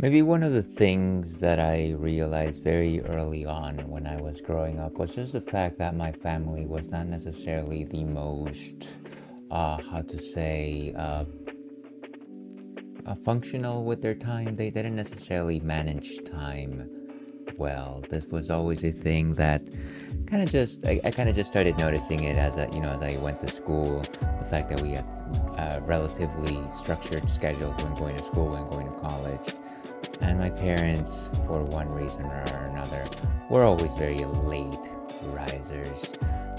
Maybe one of the things that I realized very early on when I was growing up was just the fact that my family was not necessarily the most, how to say, functional with their time. They didn't necessarily manage time well. This was always a thing that I kind of just started noticing it as I went to school. The fact that we had relatively structured schedules when going to school and going to college. And my parents, for one reason or another, were always very late risers.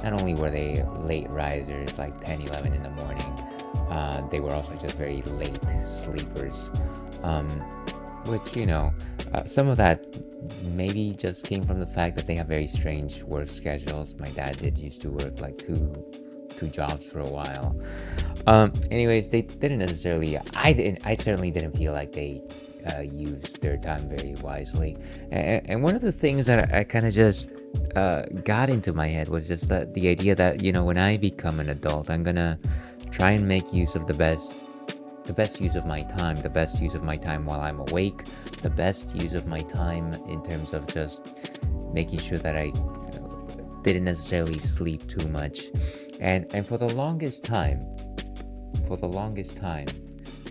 Not only were they late risers, like 10, 11 in the morning, they were also just very late sleepers. Um, which, some of that maybe just came from the fact that they have very strange work schedules. My dad used to work like two jobs for a while. Anyways, they didn't necessarily. I certainly didn't feel like they used their time very wisely. And one of the things that I kind of just got into my head was just that the idea that when I become an adult, I'm gonna try and make use of the best use of my time, the best use of my time while I'm awake, the best use of my time in terms of just making sure that I didn't necessarily sleep too much. And for the longest time,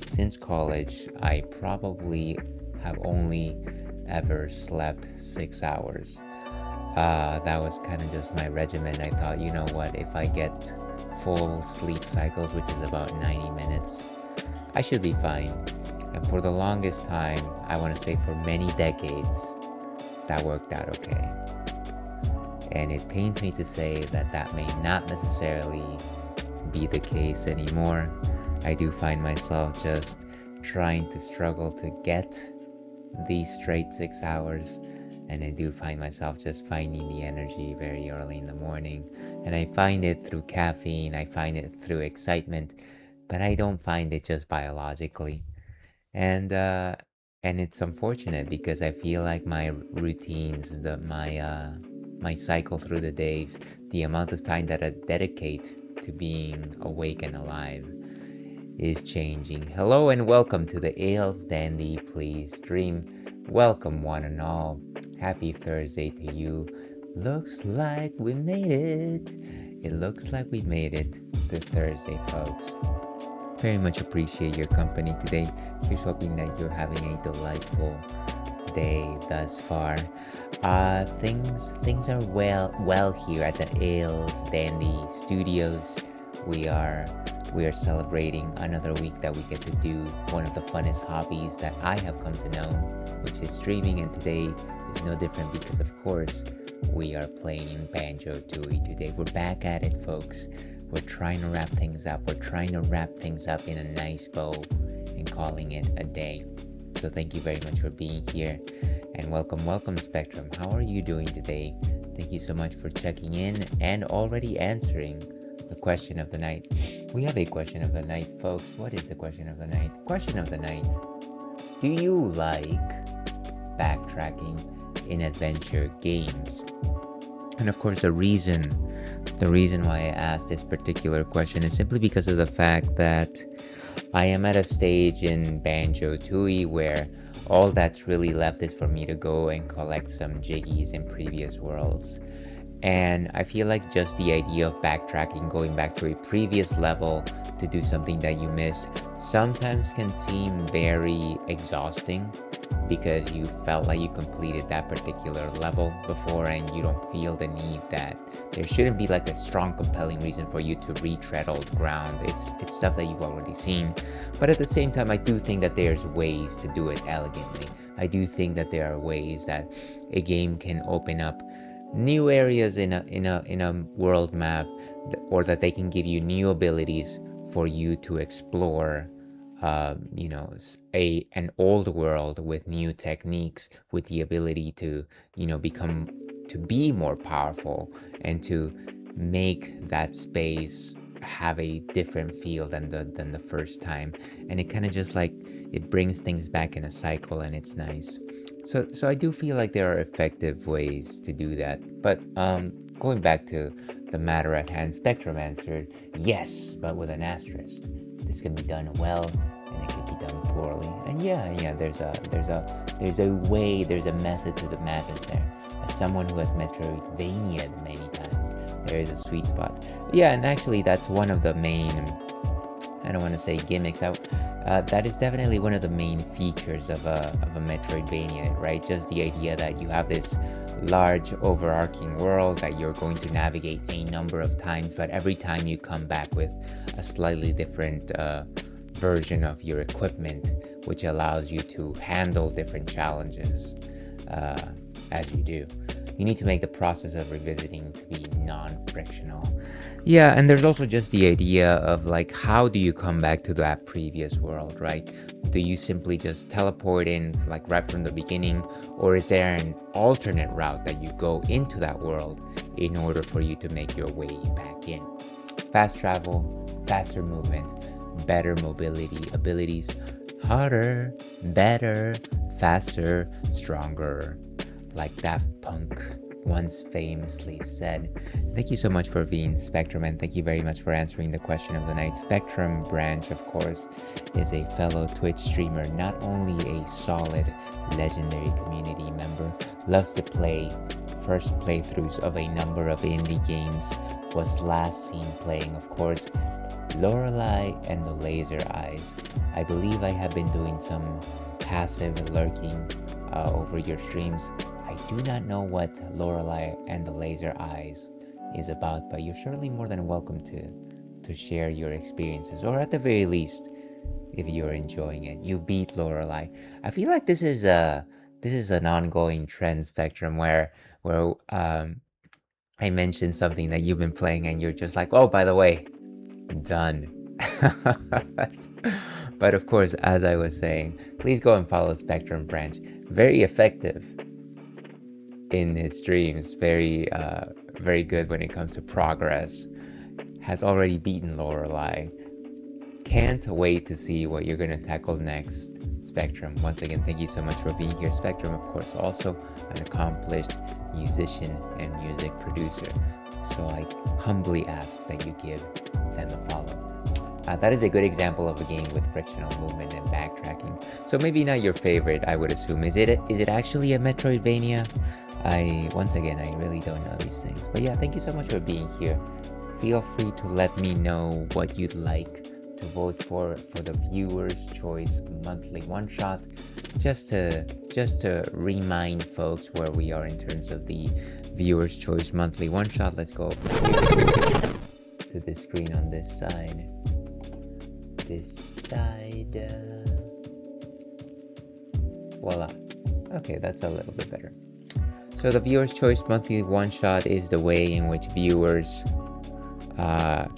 since college, I probably have only ever slept 6 hours. That was kind of just my regimen. I thought, you know what, if I get full sleep cycles, which is about 90 minutes, I should be fine. And for the longest time, I want to say for many decades, that worked out okay. And it pains me to say that that may not necessarily be the case anymore. I do find myself just trying to struggle to get these straight 6 hours, and I do find myself just finding the energy very early in the morning. And I find it through caffeine, I find it through excitement, but I don't find it just biologically. And it's unfortunate because I feel like my routines, my cycle through the days, the amount of time that I dedicate to being awake and alive is changing. Hello and welcome to the Ales Dandy Please Dream. Welcome one and all. Happy Thursday to you. Looks like we made it. It looks like we made it to Thursday, folks. Very much appreciate your company today. Here's hoping that you're having a delightful day thus far. Things are well here at the Ales Dandy Studios. We are celebrating another week that we get to do one of the funnest hobbies that I have come to know, which is streaming, and today is no different because of course we are playing Banjo-Tooie today. We're back at it, folks. We're trying to wrap things up. We're trying to wrap things up in a nice bow and calling it a day. So thank you very much for being here, and welcome Spectrum. How are you doing today? Thank you so much for checking in and already answering the question of the night. We have a question of the night, folks. What is the question of the night? Question of the night: do you like backtracking in adventure games? And of course, the reason why I asked this particular question is simply because of the fact that I am at a stage in Banjo-Tooie where all that's really left is for me to go and collect some jiggies in previous worlds. And I feel like just the idea of backtracking, going back to a previous level to do something that you missed, sometimes can seem very exhausting because you felt like you completed that particular level before and you don't feel the need that there shouldn't be like a strong compelling reason for you to retread old ground. It's stuff that you've already seen. But at the same time, I do think that there's ways to do it elegantly. I do think that there are ways that a game can open up new areas in a world map, or that they can give you new abilities for you to explore an old world with new techniques, with the ability to be more powerful and to make that space have a different feel than the first time. And it kind of just like it brings things back in a cycle, and it's nice. So I do feel like there are effective ways to do that. But going back to the matter at hand, Spectrum answered yes, but with an asterisk. This can be done well and it could be done poorly. And yeah, there's a way, there's a method to the madness there. As someone who has Metroidvania many times, there is a sweet spot. Yeah, and actually that's one of the main, I don't want to say gimmicks, that is definitely one of the main features of a Metroidvania, right? Just the idea that you have this large overarching world that you're going to navigate a number of times, but every time you come back with a slightly different version of your equipment, which allows you to handle different challenges as you do. You need to make the process of revisiting to be non-frictional. Yeah, and there's also just the idea of like, how do you come back to that previous world, right? Do you simply just teleport in like right from the beginning, or is there an alternate route that you go into that world in order for you to make your way back in? Fast travel, faster movement, better mobility abilities, harder, better, faster, stronger, like Daft Punk once famously said. Thank you so much for being Spectrum, and thank you very much for answering the question of the night. Spectrum Branch, of course, is a fellow Twitch streamer, not only a solid, legendary community member, loves to play first playthroughs of a number of indie games, was last seen playing, of course, Lorelei and the Laser Eyes. I believe I have been doing some passive lurking over your streams. I do not know what Lorelei and the Laser Eyes is about, but you're certainly more than welcome to share your experiences, or at the very least, if you're enjoying it. You beat Lorelei. I feel like this is an ongoing trend, Spectrum, where I mentioned something that you've been playing and you're just like, oh, by the way, done. But of course, as I was saying, please go and follow Spectrum Branch. Very effective in his streams, very good when it comes to progress. Has already beaten Lorelei. Can't wait to see what you're gonna tackle next, Spectrum. Once again, thank you so much for being here. Spectrum, of course, also an accomplished musician and music producer, so I humbly ask that you give them a follow. That is a good example of a game with frictional movement and backtracking. So maybe not your favorite, I would assume. Is it actually a Metroidvania? Once again, I really don't know these things. But yeah, thank you so much for being here. Feel free to let me know what you'd like to vote for the Viewer's Choice monthly one-shot. Just to remind folks where we are in terms of the Viewer's Choice monthly one-shot. Let's go to the screen on this side. Voila. Okay, that's a little bit better. So the Viewer's Choice monthly one-shot is the way in which viewers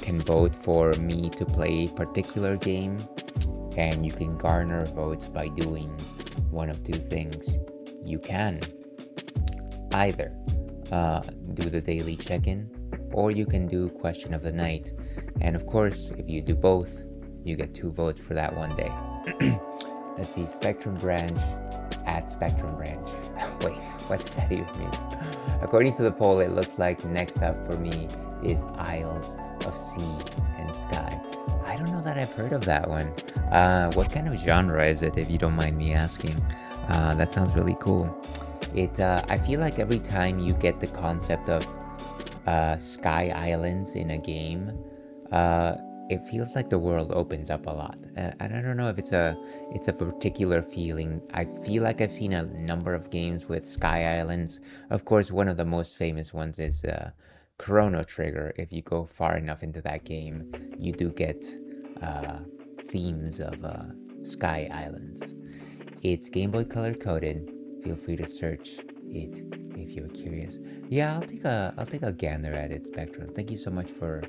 can vote for me to play a particular game, and you can garner votes by doing one of two things. You can either do the daily check-in, or you can do question of the night. And of course, if you do both, you get 2 votes for that one day. Let's see, Spectrum Branch at Spectrum Branch. Wait, what does that even mean? According to the poll, it looks like next up for me is Isles of Sea and Sky. I don't know that I've heard of that one. What kind of genre is it, if you don't mind me asking? That sounds really cool. I feel like every time you get the concept of Sky Islands in a game, it feels like the world opens up a lot, and I don't know if it's a particular feeling. I feel like I've seen a number of games with Sky Islands. Of course, one of the most famous ones is Chrono Trigger. If you go far enough into that game, you do get themes of Sky Islands. It's Game Boy Color coded. Feel free to search it if you're curious. Yeah, I'll take a gander at it, Spectrum. Thank you so much for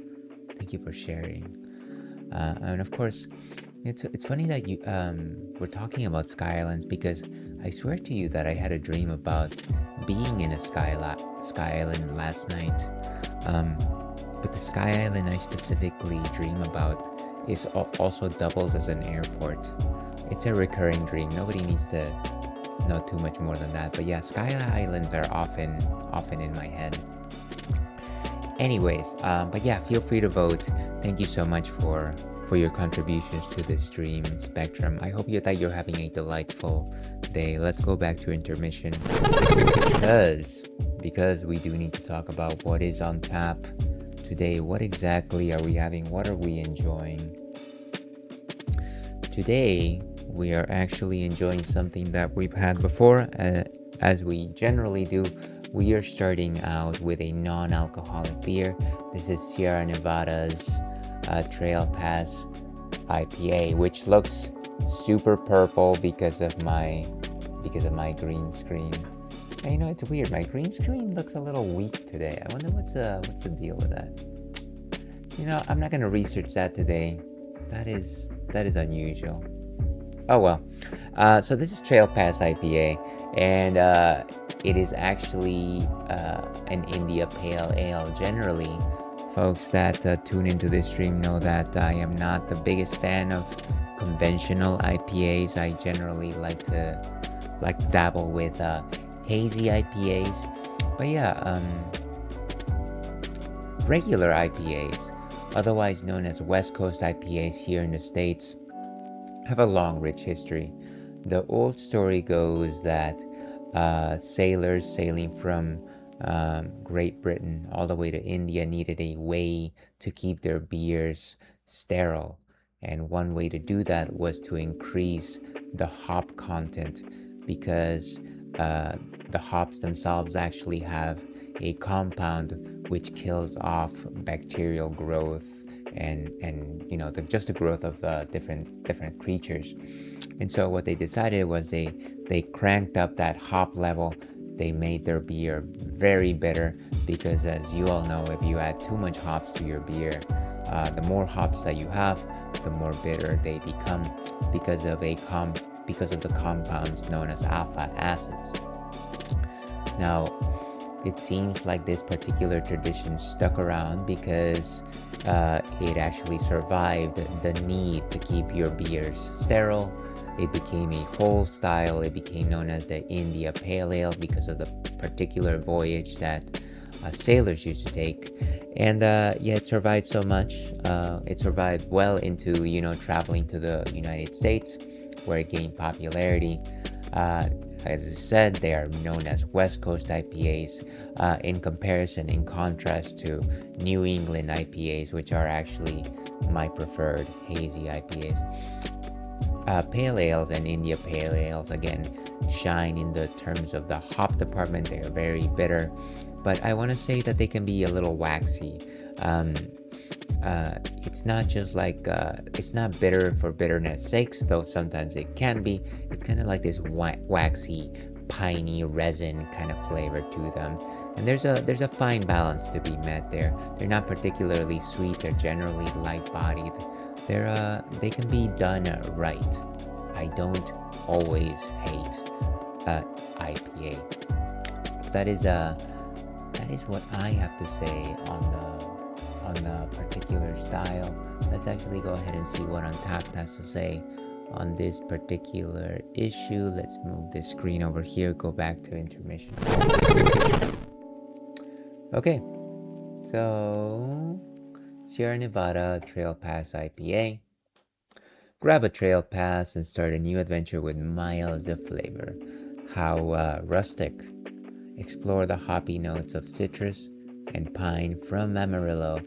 sharing. And of course, it's funny that you we're talking about Sky Islands, because I swear to you that I had a dream about being in a Sky Island last night. But the Sky Island I specifically dream about is also doubles as an airport. It's a recurring dream. Nobody needs to know too much more than that. But yeah, Sky Islands are often in my head. Anyways, but yeah, feel free to vote. Thank you so much for for your contributions to this stream spectrum. I hope that you're having a delightful day. Let's go back to intermission because we do need to talk about what is on tap today. What exactly are we having? What are we enjoying? Today, we are actually enjoying something that we've had before. As we generally do, we are starting out with a non-alcoholic beer. This is Sierra Nevada's Trail Pass IPA, which looks super purple because of my green screen. And, you know, it's weird. My green screen looks a little weak today. I wonder what's the deal with that. You know, I'm not gonna research that today. That is unusual. Oh well. So this is Trail Pass IPA, and it is actually an India Pale Ale. Generally, folks that tune into this stream know that I am not the biggest fan of conventional IPAs. I generally like to dabble with hazy IPAs. But yeah, regular IPAs, otherwise known as West Coast IPAs here in the States, have a long, rich history. The old story goes that sailors sailing from Great Britain all the way to India needed a way to keep their beers sterile. And one way to do that was to increase the hop content, because the hops themselves actually have a compound which kills off bacterial growth and you know, just the growth of different creatures. And so what they decided was they cranked up that hop level. They made their beer very bitter, because as you all know, if you add too much hops to your beer, the more hops that you have, the more bitter they become, because of the compounds known as alpha acids. Now, it seems like this particular tradition stuck around because it actually survived the need to keep your beers sterile. It became a whole style. It became known as the India Pale Ale because of the particular voyage that sailors used to take. And yeah, it survived so much. It survived well into, you know, traveling to the United States, where it gained popularity. As I said, they are known as West Coast IPAs in contrast to New England IPAs, which are actually my preferred hazy IPAs. Pale ales and India Pale Ales, again, shine in the terms of the hop department. They are very bitter, but I want to say that they can be a little waxy. It's not just like, it's not bitter for bitterness sakes, though sometimes it can be. It's kind of like this waxy, piney resin kind of flavor to them. And there's a fine balance to be met there. They're not particularly sweet. They're generally light-bodied. They can be done right. I don't always hate IPA. That is what I have to say on the particular style. Let's actually go ahead and see what Untapped has to say on this particular issue. Let's move this screen over here, go back to intermission. Okay, so Sierra Nevada Trail Pass IPA. Grab a Trail Pass and start a new adventure with miles of flavor. How rustic. Explore the hoppy notes of citrus and pine from Amarillo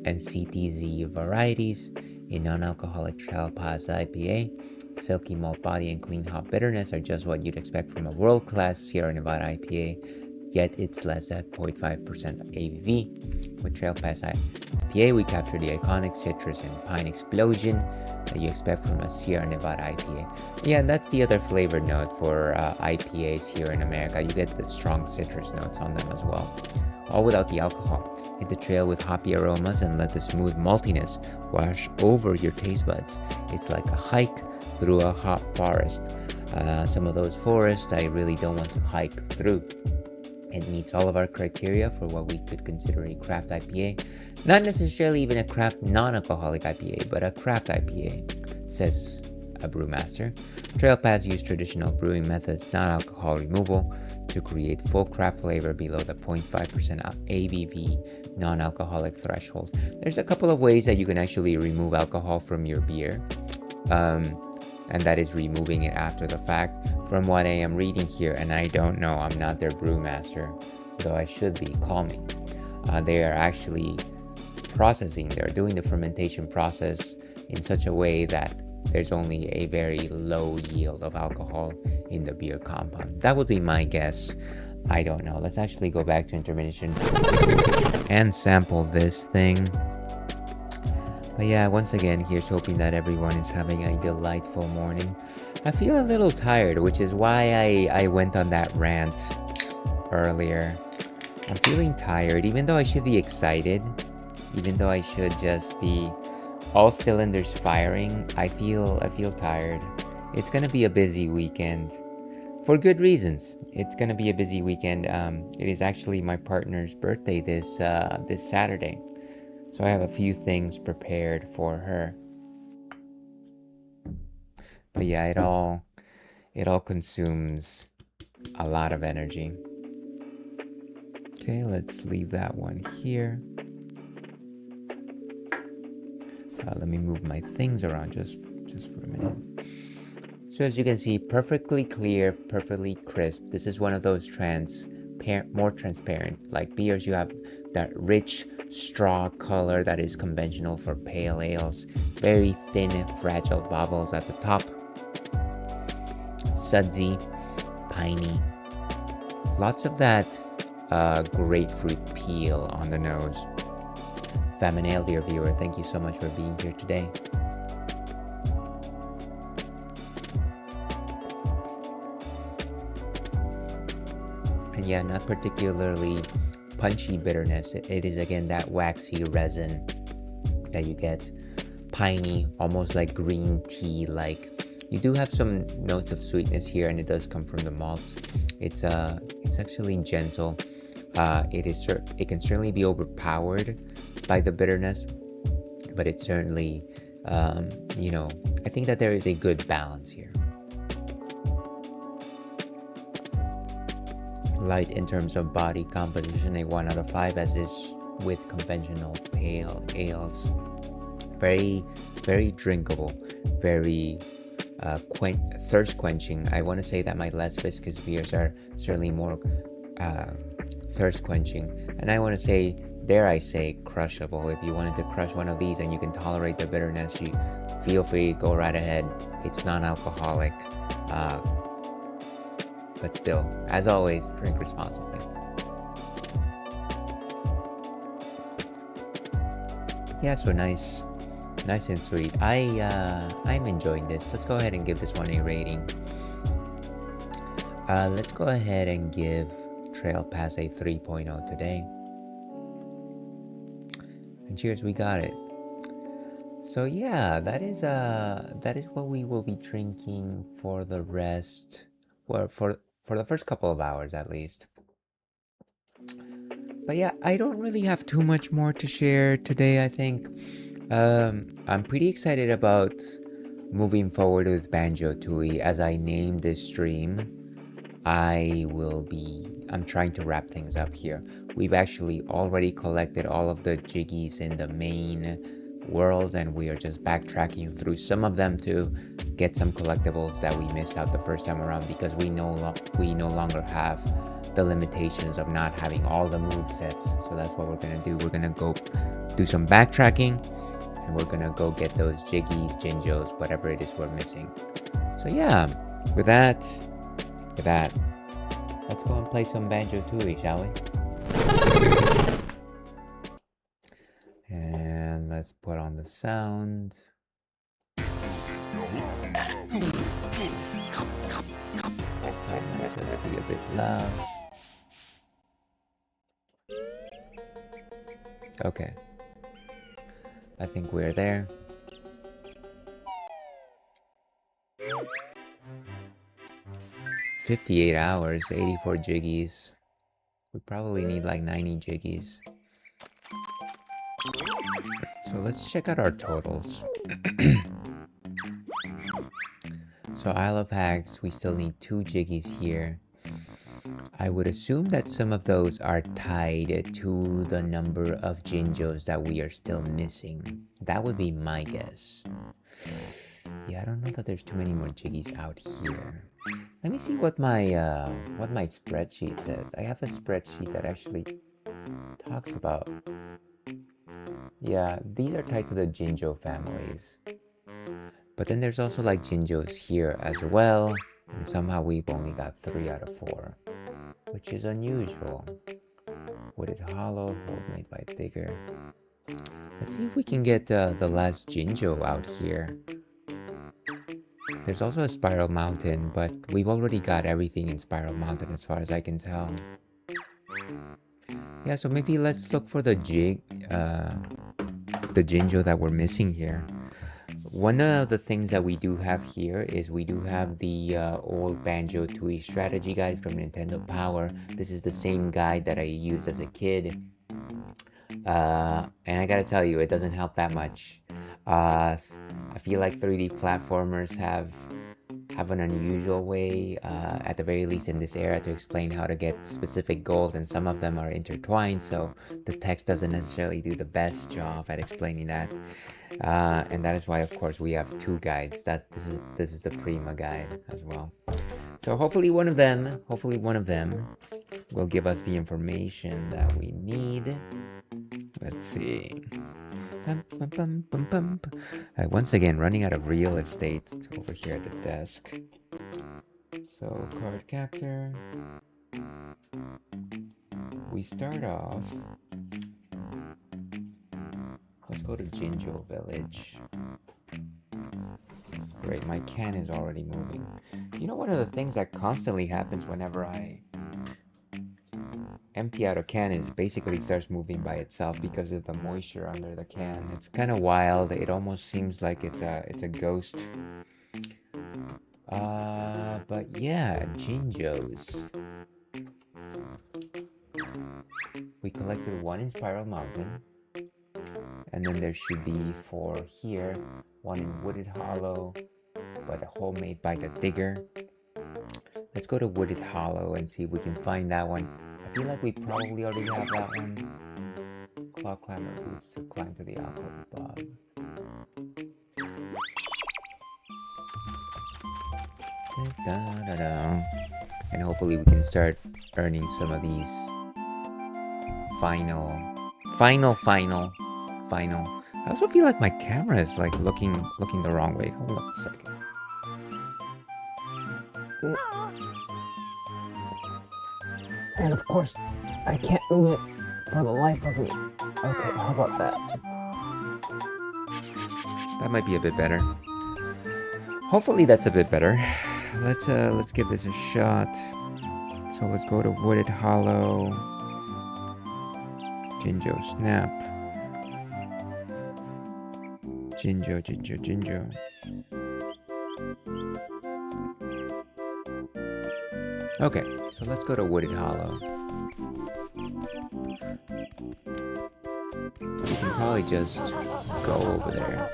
and CTZ varieties in non-alcoholic Trail Pass IPA. Silky malt body and clean hop bitterness are just what you'd expect from a world-class Sierra Nevada IPA, yet it's less at 0.5% ABV. With Trail Pass IPA, we capture the iconic citrus and pine explosion that you expect from a Sierra Nevada IPA. Yeah, and that's the other flavor note for IPAs here in America. You get the strong citrus notes on them as well, all without the alcohol. Hit the trail with hoppy aromas and let the smooth maltiness wash over your taste buds. It's like a hike through a hop forest. Some of those forests I really don't want to hike through. It meets all of our criteria for what we could consider a craft IPA. Not necessarily even a craft non-alcoholic IPA, but a craft IPA, says a brewmaster. Trail Pass use traditional brewing methods, non-alcohol removal, to create full craft flavor below the 0.5% ABV non-alcoholic threshold. There's a couple of ways that you can actually remove alcohol from your beer, and that is removing it after the fact. From what I am reading here, and I don't know, I'm not their brewmaster, though I should be, call me. They are actually they're doing the fermentation process in such a way that there's only a very low yield of alcohol in the beer compound. That would be my guess. I don't know. Let's actually go back to intermission and sample this thing. But yeah, once again, here's hoping that everyone is having a delightful morning. I feel a little tired, which is why I went on that rant earlier. I'm feeling tired, even though I should be excited, even though I should just be all cylinders firing. I feel tired. It's gonna be a busy weekend for good reasons. It's gonna be a busy weekend. It is actually my partner's birthday this Saturday, so I have a few things prepared for her. But yeah, it all consumes a lot of energy. Okay, let's leave that one here. Let me move my things around just for a minute. So as you can see, perfectly clear, perfectly crisp. This is one of those more transparent. Like beers, you have that rich straw color that is conventional for pale ales. Very thin, fragile bubbles at the top. Sudsy, piney. Lots of that grapefruit peel on the nose. Faminale, dear viewer, thank you so much for being here today. And yeah, not particularly punchy bitterness. It is again that waxy resin that you get. Piney, almost like green tea like. You do have some notes of sweetness here, and it does come from the malts. It's actually gentle. It can certainly be overpowered by the bitterness, but it's certainly, I think that there is a good balance here. Light in terms of body composition, a 1 out of 5, as is with conventional pale ales. Very, very drinkable, very thirst quenching. I want to say that my less viscous beers are certainly more thirst quenching, and I want to say, dare I say, crushable. If you wanted to crush one of these and you can tolerate the bitterness, you feel free, go right ahead. It's non-alcoholic, but still, as always, drink responsibly. Yeah, so nice and sweet. I'm enjoying this. Let's go ahead and give this one a rating. Let's go ahead and give Trail Pass a 3.0 today. And cheers, we got it. So yeah, that is what we will be drinking for the rest, well, for the first couple of hours at least. But yeah, I don't really have too much more to share today, I think. I'm pretty excited about moving forward with Banjo-Tooie. As I named this stream, I'm trying to wrap things up here. We've actually already collected all of the jiggies in the main world, and we are just backtracking through some of them to get some collectibles that we missed out the first time around, because we no longer have the limitations of not having all the move sets. So that's what we're gonna do. We're gonna go do some backtracking, and we're gonna go get those jiggies, jinjos, whatever it is we're missing. So yeah, with that, let's go and play some Banjo-Tooie, shall we? And let's put on the sound. That might just be a bit loud. Okay. I think we're there. $58 hours, 84 jiggies. We probably need like 90 jiggies. So let's check out our totals. So Isle of Hags, we still need 2 jiggies here. I would assume that some of those are tied to the number of Jinjos that we are still missing. That would be my guess. Yeah, I don't know that there's too many more jiggies out here. Let me see what my spreadsheet says. I have a spreadsheet that actually talks about... Yeah, these are tied to the Jinjo families. But then there's also like Jinjos here as well. And somehow we've only got 3 out of 4. Which is unusual. Wooded Hollow, hold made by Digger. Let's see if we can get the last Jinjo out here. There's also a Spiral Mountain, but we've already got everything in Spiral Mountain as far as I can tell. Yeah, so maybe let's look for the Jinjo that we're missing here. One of the things that we do have here is we do have the old Banjo-Tooie strategy guide from Nintendo Power. This is the same guide that I used as a kid. And I gotta tell you, it doesn't help that much. I feel like 3D platformers have an unusual way, at the very least in this era, to explain how to get specific goals, and some of them are intertwined, so the text doesn't necessarily do the best job at explaining that. And that is why, of course, we have 2 guides. This is the Prima guide as well. So hopefully one of them will give us the information that we need. Let's see. Once again, running out of real estate over here at the desk. So, card captor. We start off. Let's go to Jinjo Village. Great, my can is already moving. You know, one of the things that constantly happens whenever I empty out a can is basically starts moving by itself because of the moisture under the can. It's kind of wild. It almost seems like it's a ghost. But yeah, Jinjos. We collected 1 in Spiral Mountain. And then there should be 4 here. 1 in Wooded Hollow, but a hole made by the Digger. Let's go to Wooded Hollow and see if we can find that one. I feel like we probably already have that one. Claw Climber Boots to climb to the Aqua Bob. And hopefully we can start earning some of these final. I also feel like my camera is like looking the wrong way. Hold on a second. And of course, I can't move it for the life of me. Okay, how about that? That might be a bit better. Hopefully that's a bit better. Let's give this a shot. So let's go to Wooded Hollow. Jinjo Snap. Jinjo. Okay, so let's go to Wooded Hollow. We can probably just go over there.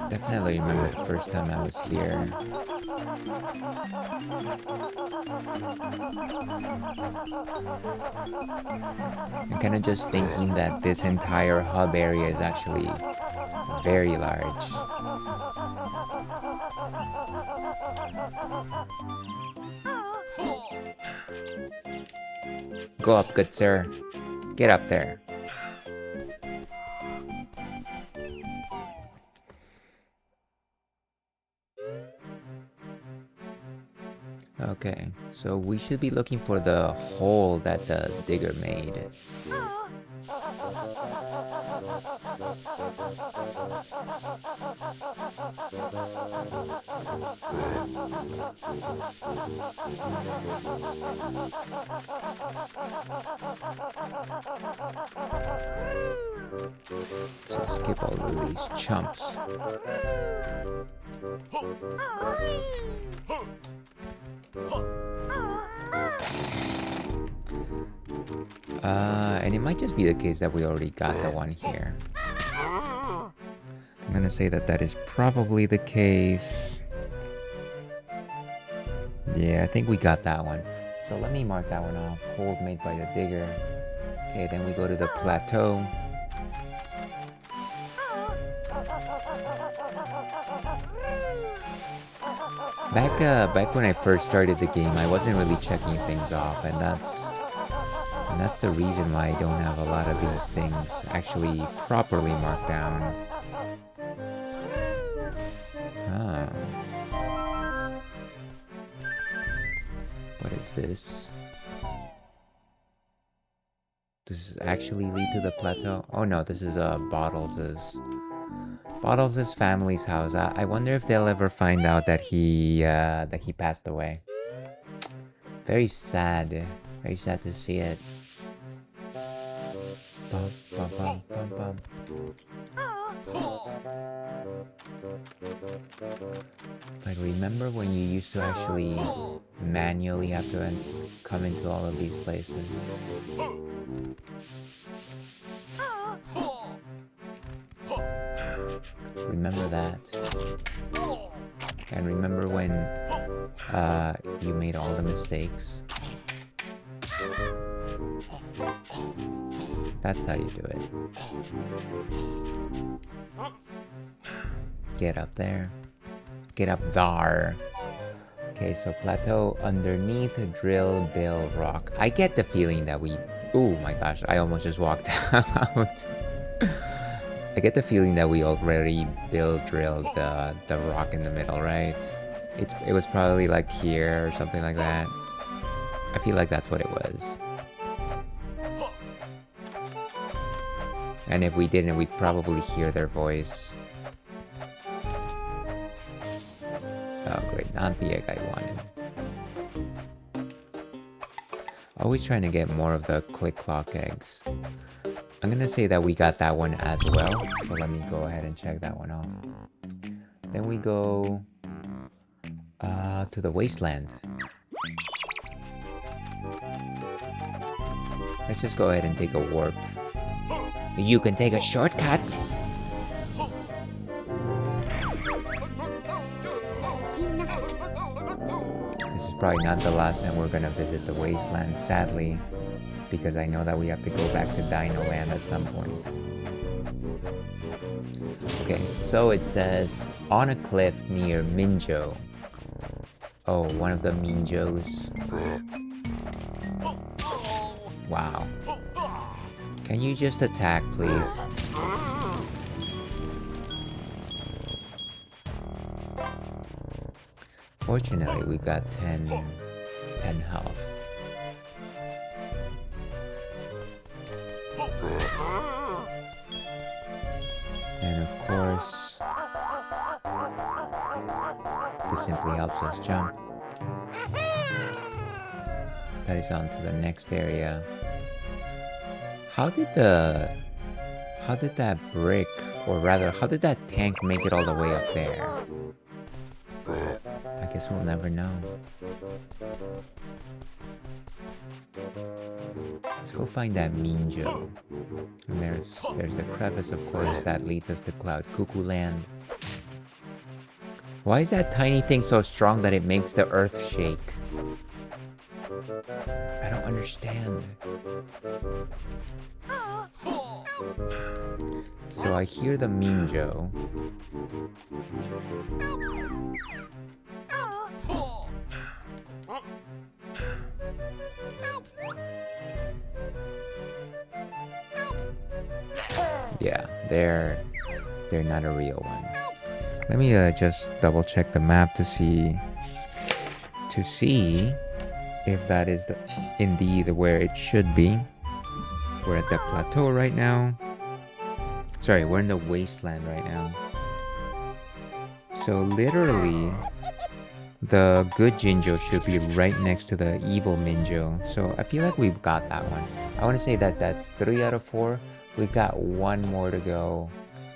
Definitely remember the first time I was here. I'm kind of just thinking that this entire hub area is actually very large. Go up, good sir. Get up there. Okay, so we should be looking for the hole that the digger made. So skip all of these chumps. And it might just be the case that we already got the one here. I'm gonna say that that is probably the case. Yeah, I think we got that one. So let me mark that one off. Hold made by the digger. Okay, then we go to the plateau. Back when I first started the game, I wasn't really checking things off, and that's the reason why I don't have a lot of these things actually properly marked down. Oh. What is this? Does this actually lead to the plateau? Oh no, this is Bottles' family's house. I wonder if they'll ever find out that he passed away. Very sad. Very sad to see it. Bum, bum, bum, bum, bum. Like, remember when you used to actually manually have to come into all of these places? Remember that. And remember when you made all the mistakes? That's how you do it. Get up there. Get up there. Okay, so plateau underneath drill bill rock. I get the feeling that we... Oh my gosh, I almost just walked out. I get the feeling that we already drilled the rock in the middle, right? It was probably like here or something like that. I feel like that's what it was. And if we didn't, we'd probably hear their voice. Oh great, not the egg I wanted. Always trying to get more of the click-clock eggs. I'm gonna say that we got that one as well, so let me go ahead and check that one off. Then we go to the wasteland. Let's just go ahead and take a warp. You can take a shortcut! This is probably not the last time we're gonna visit the wasteland, sadly. Because I know that we have to go back to Dino Land at some point. Okay, so it says, on a cliff near Minjo. Oh, one of the Minjos. Wow. Can you just attack, please? Fortunately, we got 10 health. And of course, this simply helps us jump. That is on to the next area. How did that brick, or rather, how did that tank make it all the way up there? I guess we'll never know. Let's go find that Minjo. And there's the crevice, of course, that leads us to Cloud Cuckoo Land. Why is that tiny thing so strong that it makes the earth shake? I don't understand. So I hear the Minjo. Yeah, they're not a real one. Let me just double check the map to see if that is indeed where it should be. We're at the plateau right now. Sorry, we're in the wasteland right now. So literally, the good Jinjo should be right next to the evil Minjo. So I feel like we've got that one. I want to say that that's 3 out of 4. We've got one more to go,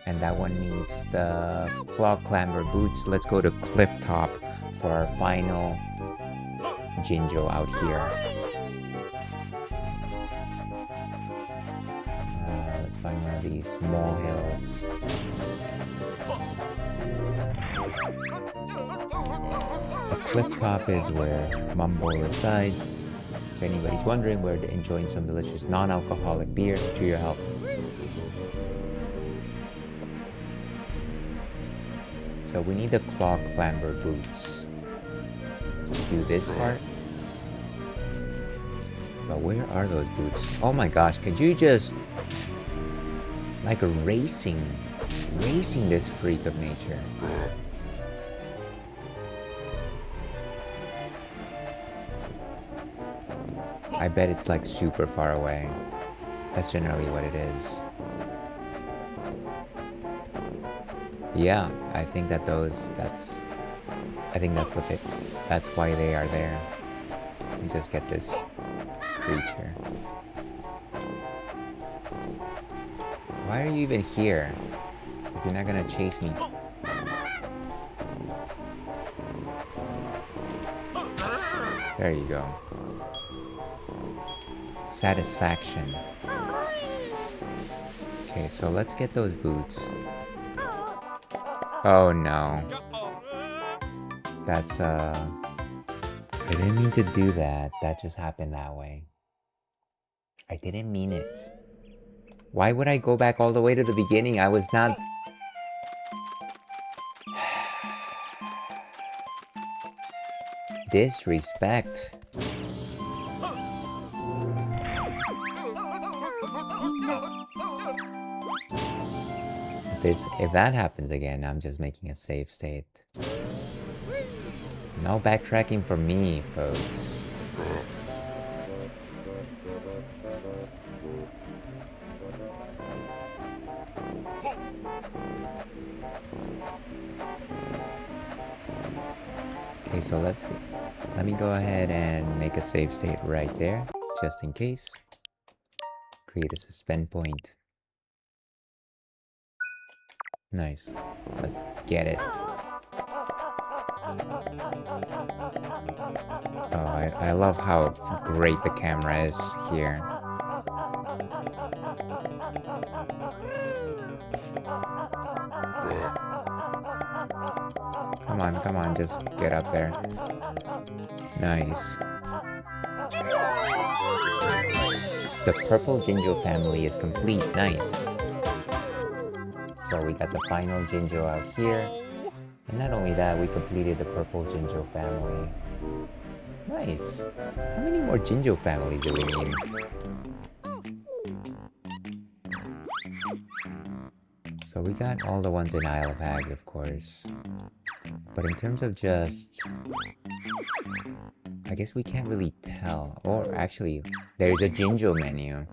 and that one needs the Claw Clamber boots. Let's go to Cliff Top for our final Jinjo out here. Let's find one of these small hills. The cliff top is where Mumbo resides. If anybody's wondering, we're enjoying some delicious non-alcoholic beer to your health. So we need the claw clamber boots to do this part. But where are those boots? Oh my gosh, could you just like racing this freak of nature? I bet it's like super far away. That's generally what it is. Yeah, I think that that's why they are there. Let me just get this creature. Why are you even here? If you're not gonna chase me. There you go. Satisfaction. Okay, so let's get those boots. Oh no. That's I didn't mean to do that. That just happened that way. I didn't mean it. Why would I go back all the way to the beginning? I was not... Disrespect. If that happens again, I'm just making a save state. No backtracking for me, folks. Okay, so let me go ahead and make a save state right there, just in case. Create a suspend point. Nice. Let's get it. Oh, I love how great the camera is here. Come on, just get up there. Nice. The purple Jinjo family is complete. Nice. So we got the final Jinjo out here. And not only that, we completed the purple Jinjo family. Nice. How many more Jinjo families do we need? So we got all the ones in Isle of Hags, of course. But in terms of just... I guess we can't really tell. Or actually, there's a Jinjo menu.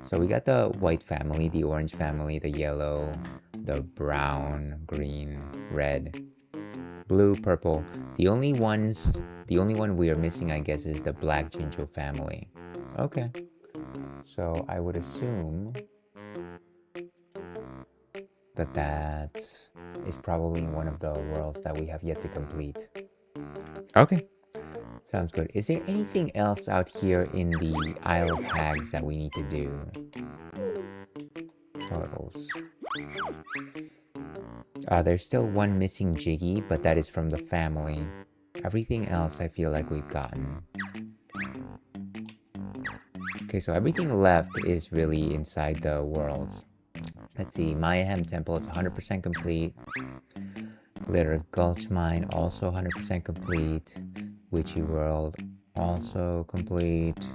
So we got the white family, the orange family, the yellow, the brown, green, red, blue, purple. The only one we are missing, I guess, is the black Jinjo family. Okay. So I would assume that is probably one of the worlds that we have yet to complete. Okay. Sounds good. Is there anything else out here in the Isle of Hags that we need to do? Totals. There's still one missing Jiggy, but that is from the family. Everything else I feel like we've gotten. Okay, so everything left is really inside the worlds. Let's see, Mayhem Temple, it's 100% complete. Glitter Gulch Mine, also 100% complete. Witchy World, also complete.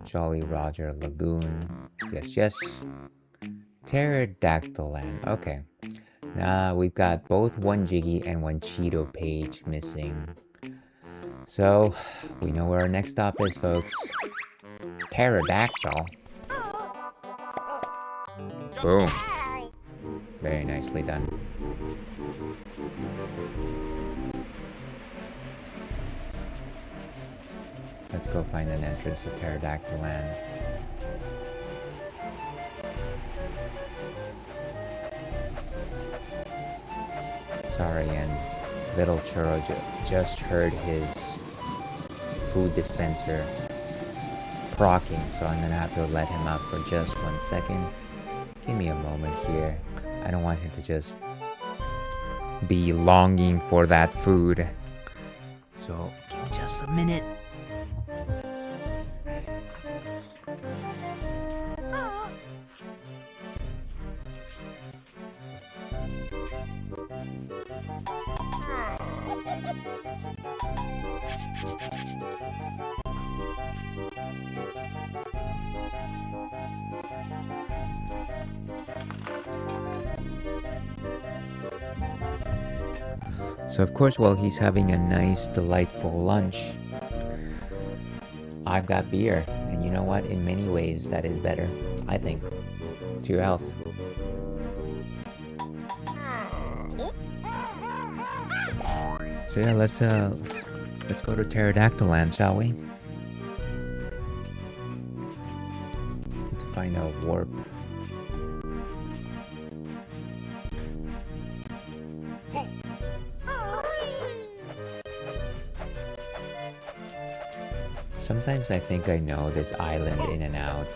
Jolly Roger Lagoon, yes. Pterodactyl Land, okay. Now we've got both one Jiggy and one Cheeto page missing. So, we know where our next stop is, folks. Pterodactyl. Boom. Very nicely done. Let's go find an entrance to Pterodactyl Land. Sorry, N. Little churro just heard his food dispenser procking, so I'm gonna have to let him out for just 1 second. Give me a moment here. I don't want him to just be longing for that food. So give me just a minute. So of course, while he's having a nice, delightful lunch, I've got beer. And you know what? In many ways, that is better, I think. To your health. So yeah, let's go to Pterodactyl Land, shall we? Need to find a warp. Sometimes I think I know this island in and out.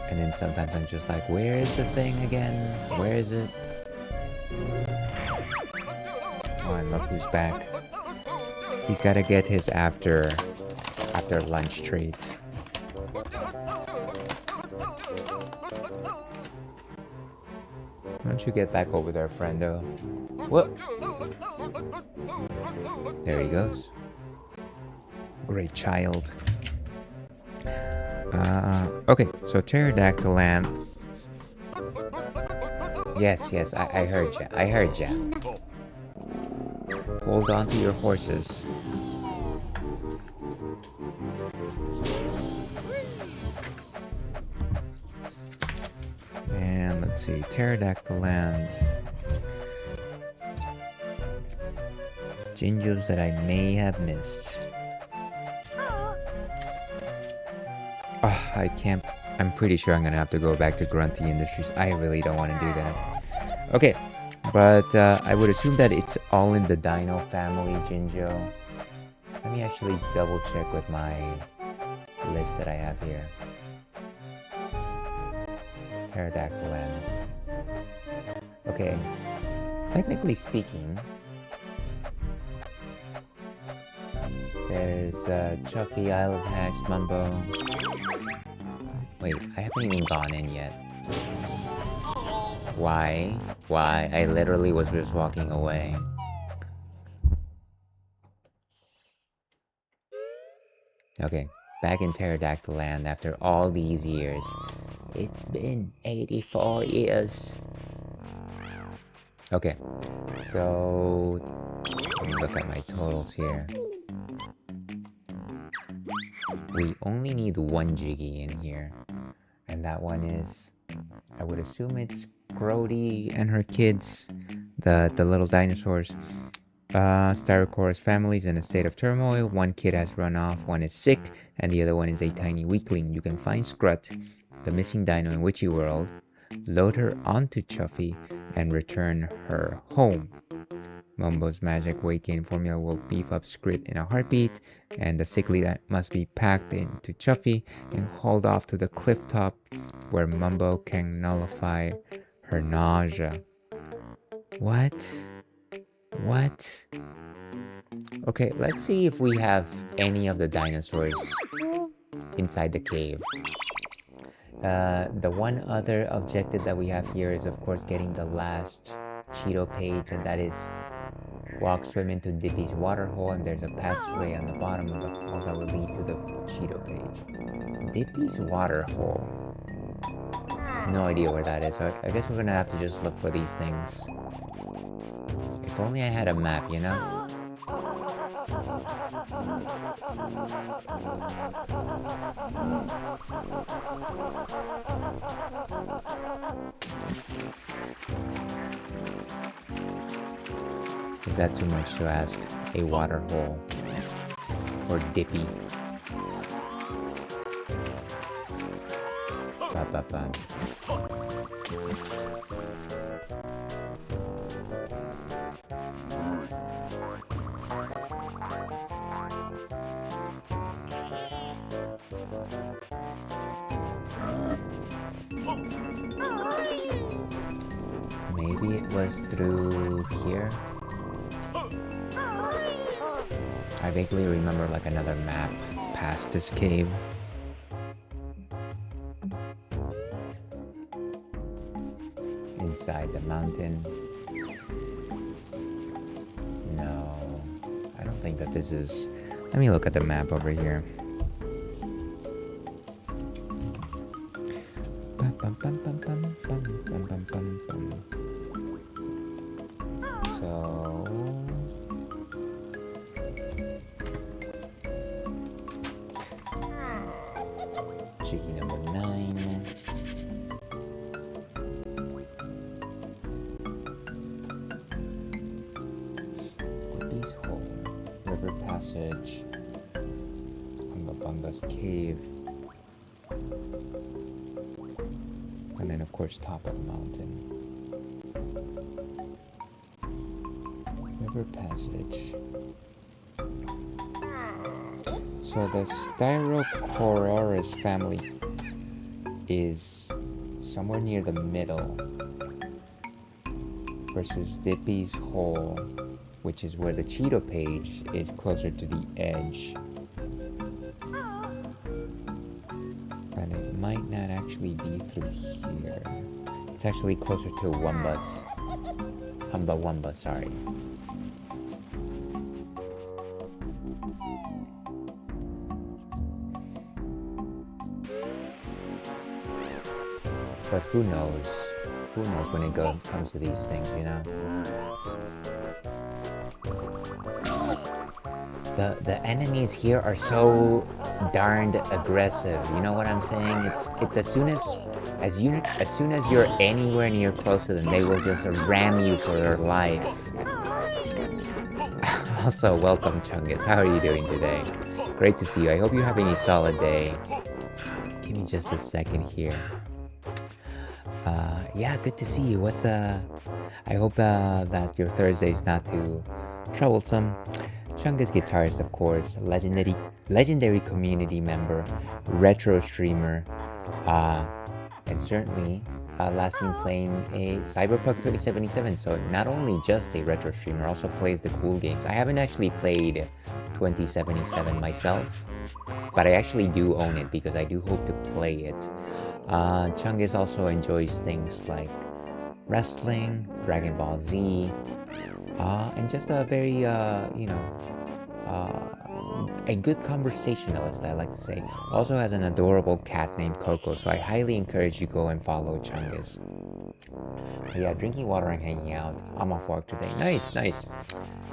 And then sometimes I'm just like, where is the thing again? Where is it? Oh, and look who's back. He's gotta get his after lunch treat. Why don't you get back over there, friendo? Whoop! There he goes. Great child. Okay, so Pterodactyl Land. Yes, I heard ya. Hold on to your horses. And let's see, Pterodactyl Land. Gingos that I may have missed. Oh, I can't. I'm pretty sure I'm gonna have to go back to Grunty Industries. I really don't want to do that. Okay, but I would assume that it's all in the Dino family, Jinjo. Let me actually double check with my list that I have here. Pterodactyl Land. Okay, technically speaking, there's Chouffe, Isle of Hags, Mumbo. Wait, I haven't even gone in yet. Why? I literally was just walking away. Okay, back in Pterodactyl Land after all these years. It's been 84 years. Okay, so let me look at my totals here. We only need one Jiggy in here. And that one is, I would assume it's Grody and her kids, the little dinosaurs. Styrocora's family is in a state of turmoil. One kid has run off, one is sick, and the other one is a tiny weakling. You can find Scrut, the missing dino in Witchy World, load her onto Chouffe, and return her home. Mumbo's magic weight gain formula will beef up Scrit in a heartbeat, and the sickly that must be packed into Chouffe and hauled off to the cliff top where Mumbo can nullify her nausea. What? Okay, let's see if we have any of the dinosaurs inside the cave. The one other objective that we have here is, of course, getting the last Cheeto page, and that is walk, swim into Dippy's waterhole, and there's a passageway on the bottom of the hole that will lead to the Cheeto page. Dippy's waterhole. No idea where that is, so I guess we're gonna have to just look for these things. If only I had a map, you know? Is that too much to ask? A water hole for Dippy. Ba. Maybe it was through here. I vaguely remember like another map past this cave. Inside the mountain. No, I don't think that this is... Let me look at the map over here. So... Cheeky number 9. Dippy's Hole. River Passage. Bunga's Cave. And then of course top of the mountain. River Passage. So the Styrocoraris family is somewhere near the middle versus Dippy's Hole, which is where the Cheeto page is closer to the edge. And it might not actually be through here. It's actually closer to Wumba, sorry. But who knows? Who knows when it comes to these things, you know? The enemies here are so darned aggressive. You know what I'm saying? It's as soon as you're anywhere near close to them, they will just ram you for their life. Also, welcome Chungus. How are you doing today? Great to see you. I hope you're having a solid day. Give me just a second here. Yeah, good to see you. What's I hope that your Thursday is not too troublesome. Chungus guitarist, of course, legendary community member, retro streamer, and certainly last seen playing a Cyberpunk 2077. So not only just a retro streamer, also plays the cool games. I haven't actually played 2077 myself, but I actually do own it because I do hope to play it. Chungus also enjoys things like wrestling, Dragon Ball Z, and just a very, a good conversationalist, I like to say. Also has an adorable cat named Coco, so I highly encourage you go and follow Chungus. But yeah, drinking water and hanging out. I'm off work today. Nice.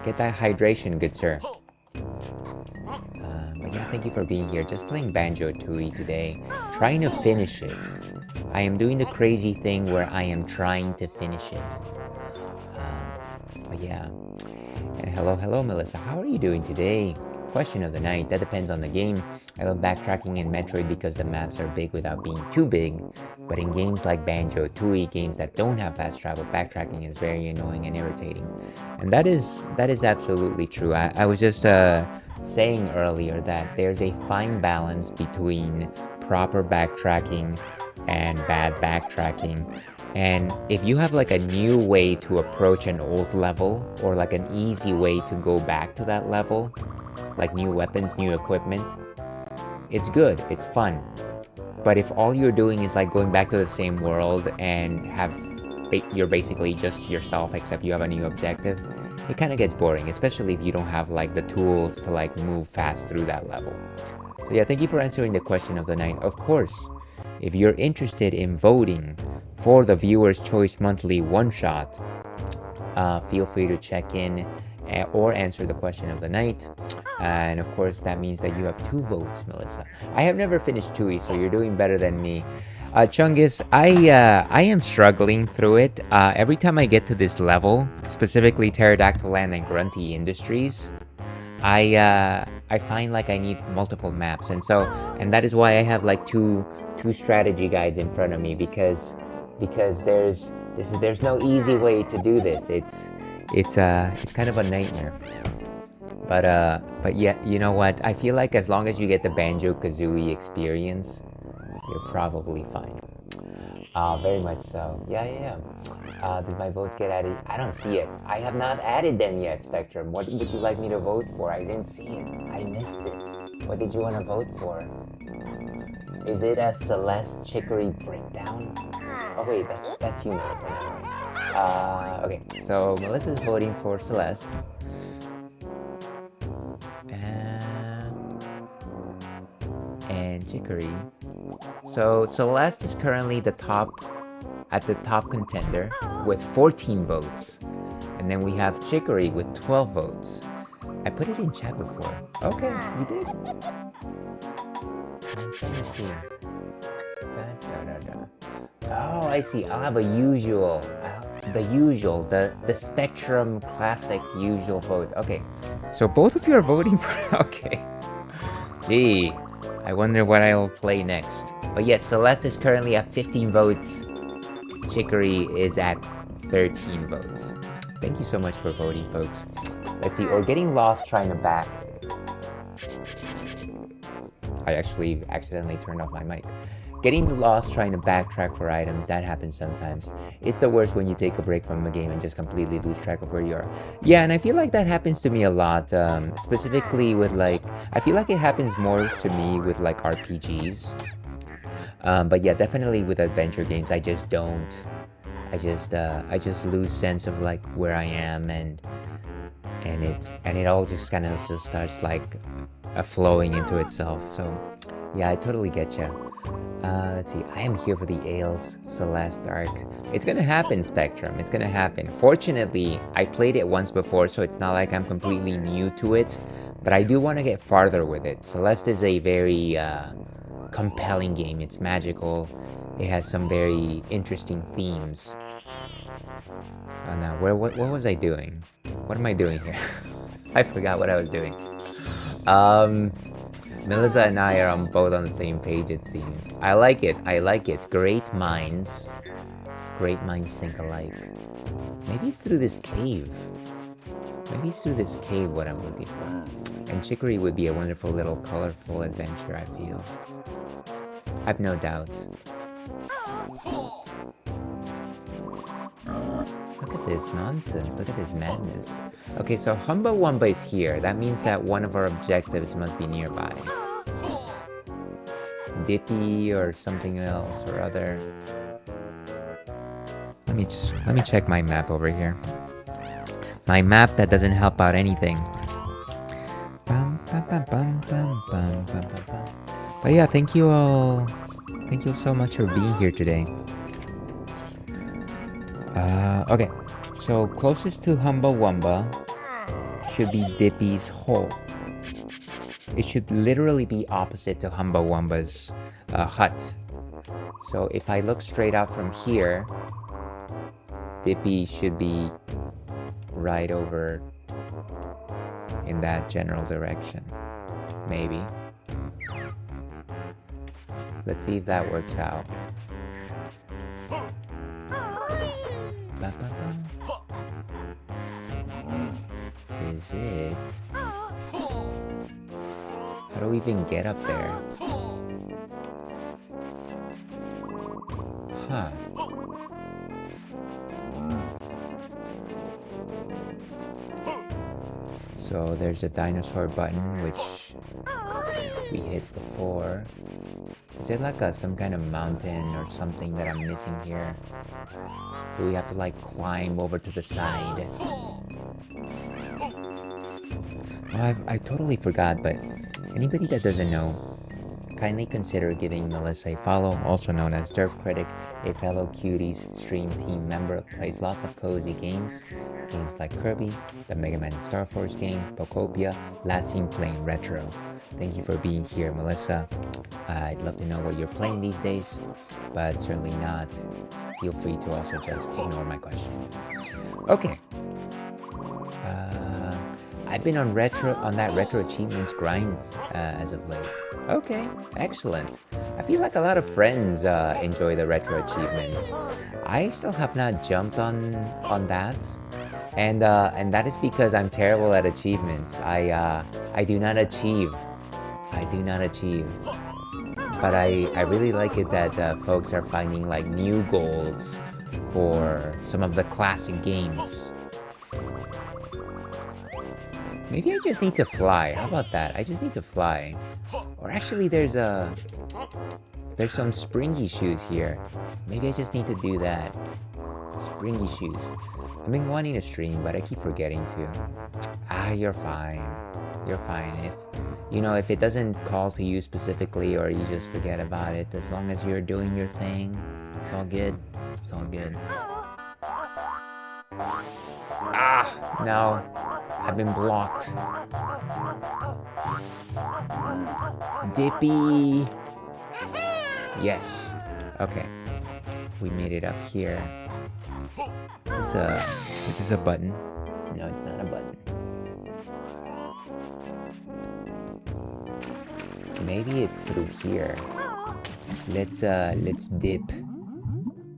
Get that hydration, good sir. But yeah, thank you for being here. Just playing Banjo-Tooie today. Trying to finish it. I am doing the crazy thing where I am trying to finish it. But yeah. And hello, Melissa. How are you doing today? Question of the night. That depends on the game. I love backtracking in Metroid because the maps are big without being too big. But in games like Banjo-Tooie, games that don't have fast travel, backtracking is very annoying and irritating. And that is absolutely true. I was just saying earlier that there's a fine balance between proper backtracking and bad backtracking. And if you have like a new way to approach an old level, or like an easy way to go back to that level, like new weapons, new equipment, it's good, it's fun. But if all you're doing is like going back to the same world and you're basically just yourself except you have a new objective, it kind of gets boring, especially if you don't have like the tools to like move fast through that level. So yeah, thank you for answering the question of the night. Of course, if you're interested in voting for the Viewer's Choice Monthly one-shot, feel free to check in or answer the question of the night. And of course, that means that you have 2 votes, Melissa. I have never finished Tooie, so you're doing better than me. Chungus, I am struggling through it. Every time I get to this level, specifically Pterodactyl Land and Grunty Industries, I find like I need multiple maps, and that is why I have like two strategy guides in front of me, because there's no easy way to do this. It's kind of a nightmare. But yeah, you know what? I feel like as long as you get the Banjo-Kazooie experience, you're probably fine. Very much so. Yeah, yeah, yeah. Did my votes get added? I don't see it. I have not added them yet, Spectrum. What would you like me to vote for? I didn't see it. I missed it. What did you want to vote for? Is it a Celeste Chicory Breakdown? Oh wait, that's you, Melissa. Never mind. Okay, so Melissa's voting for Celeste. And Chicory. So Celeste is currently at the top contender with 14 votes. And then we have Chicory with 12 votes. I put it in chat before. Okay, you did. I'm trying to see. Oh, I see. I'll have a usual. The Spectrum Classic usual vote. Okay, so both of you are voting for. Okay. Gee, I wonder what I'll play next. But yes, Celeste is currently at 15 votes. Chicory is at 13 votes. Thank you so much for voting, folks. Let's see, or getting lost trying to back. I actually accidentally turned off my mic. Getting lost trying to backtrack for items, that happens sometimes. It's the worst when you take a break from a game and just completely lose track of where you are. Yeah, and I feel like that happens to me a lot, specifically with like, I feel like it happens more to me with like RPGs. But yeah, definitely with adventure games, I just don't. I just lose sense of like where I am and it all just kind of just starts like flowing into itself. So yeah, I totally get you. Let's see, I am here for the Ales Celeste arc. It's gonna happen, Spectrum, it's gonna happen. Fortunately, I played it once before, so it's not like I'm completely new to it, but I do want to get farther with it. Celeste is a very compelling game. It's magical. It has some very interesting themes. Oh no, what was I doing? What am I doing here? I forgot what I was doing. Melissa and I are both on the same page, it seems. I like it. Great minds think alike. Maybe it's through this cave. What I'm looking for. And Chicory would be a wonderful little colorful adventure, I feel. I've no doubt. Look at this nonsense. Look at this madness. Okay, so Humba Wumba is here. That means that one of our objectives must be nearby. Dippy or something else or other. Let me check my map over here. My map that doesn't help out anything. But yeah, thank you all. Thank you so much for being here today. Okay, so closest to Humba Wumba should be Dippy's hole. It should literally be opposite to Humba Wumba's hut. So if I look straight out from here, Dippy should be right over in that general direction. Maybe. Let's see if that works out. Is it? How do we even get up there? Huh. So there's a dinosaur button which we hit before. Is there like some kind of mountain or something that I'm missing here? Do we have to like climb over to the side? Well, I totally forgot, but anybody that doesn't know, kindly consider giving Melissa a follow, also known as Derp Critic, a fellow Cuties stream team member, plays lots of cozy games like Kirby, the Mega Man Star Force game, Pokopia, last seen playing Retro. Thank you for being here, Melissa. I'd love to know what you're playing these days, but certainly not. Feel free to also just ignore my question. Okay. I've been on that retro achievements grind as of late. Okay, excellent. I feel like a lot of friends enjoy the retro achievements. I still have not jumped on that, and that is because I'm terrible at achievements. I do not achieve. But I really like it that folks are finding like new goals for some of the classic games. Maybe I just need to fly. How about that? I just need to fly. Or actually, there's some springy shoes here. Maybe I just need to do that. Springy shoes. I've been wanting to stream, but I keep forgetting to. Ah, you're fine. You're fine. If it doesn't call to you specifically or you just forget about it, as long as you're doing your thing, it's all good. It's all good. Ah, no. I've been blocked. Dippy. Yes. Okay. We made it up here. Is this a button? No, it's not a button. Maybe it's through here. Let's dip.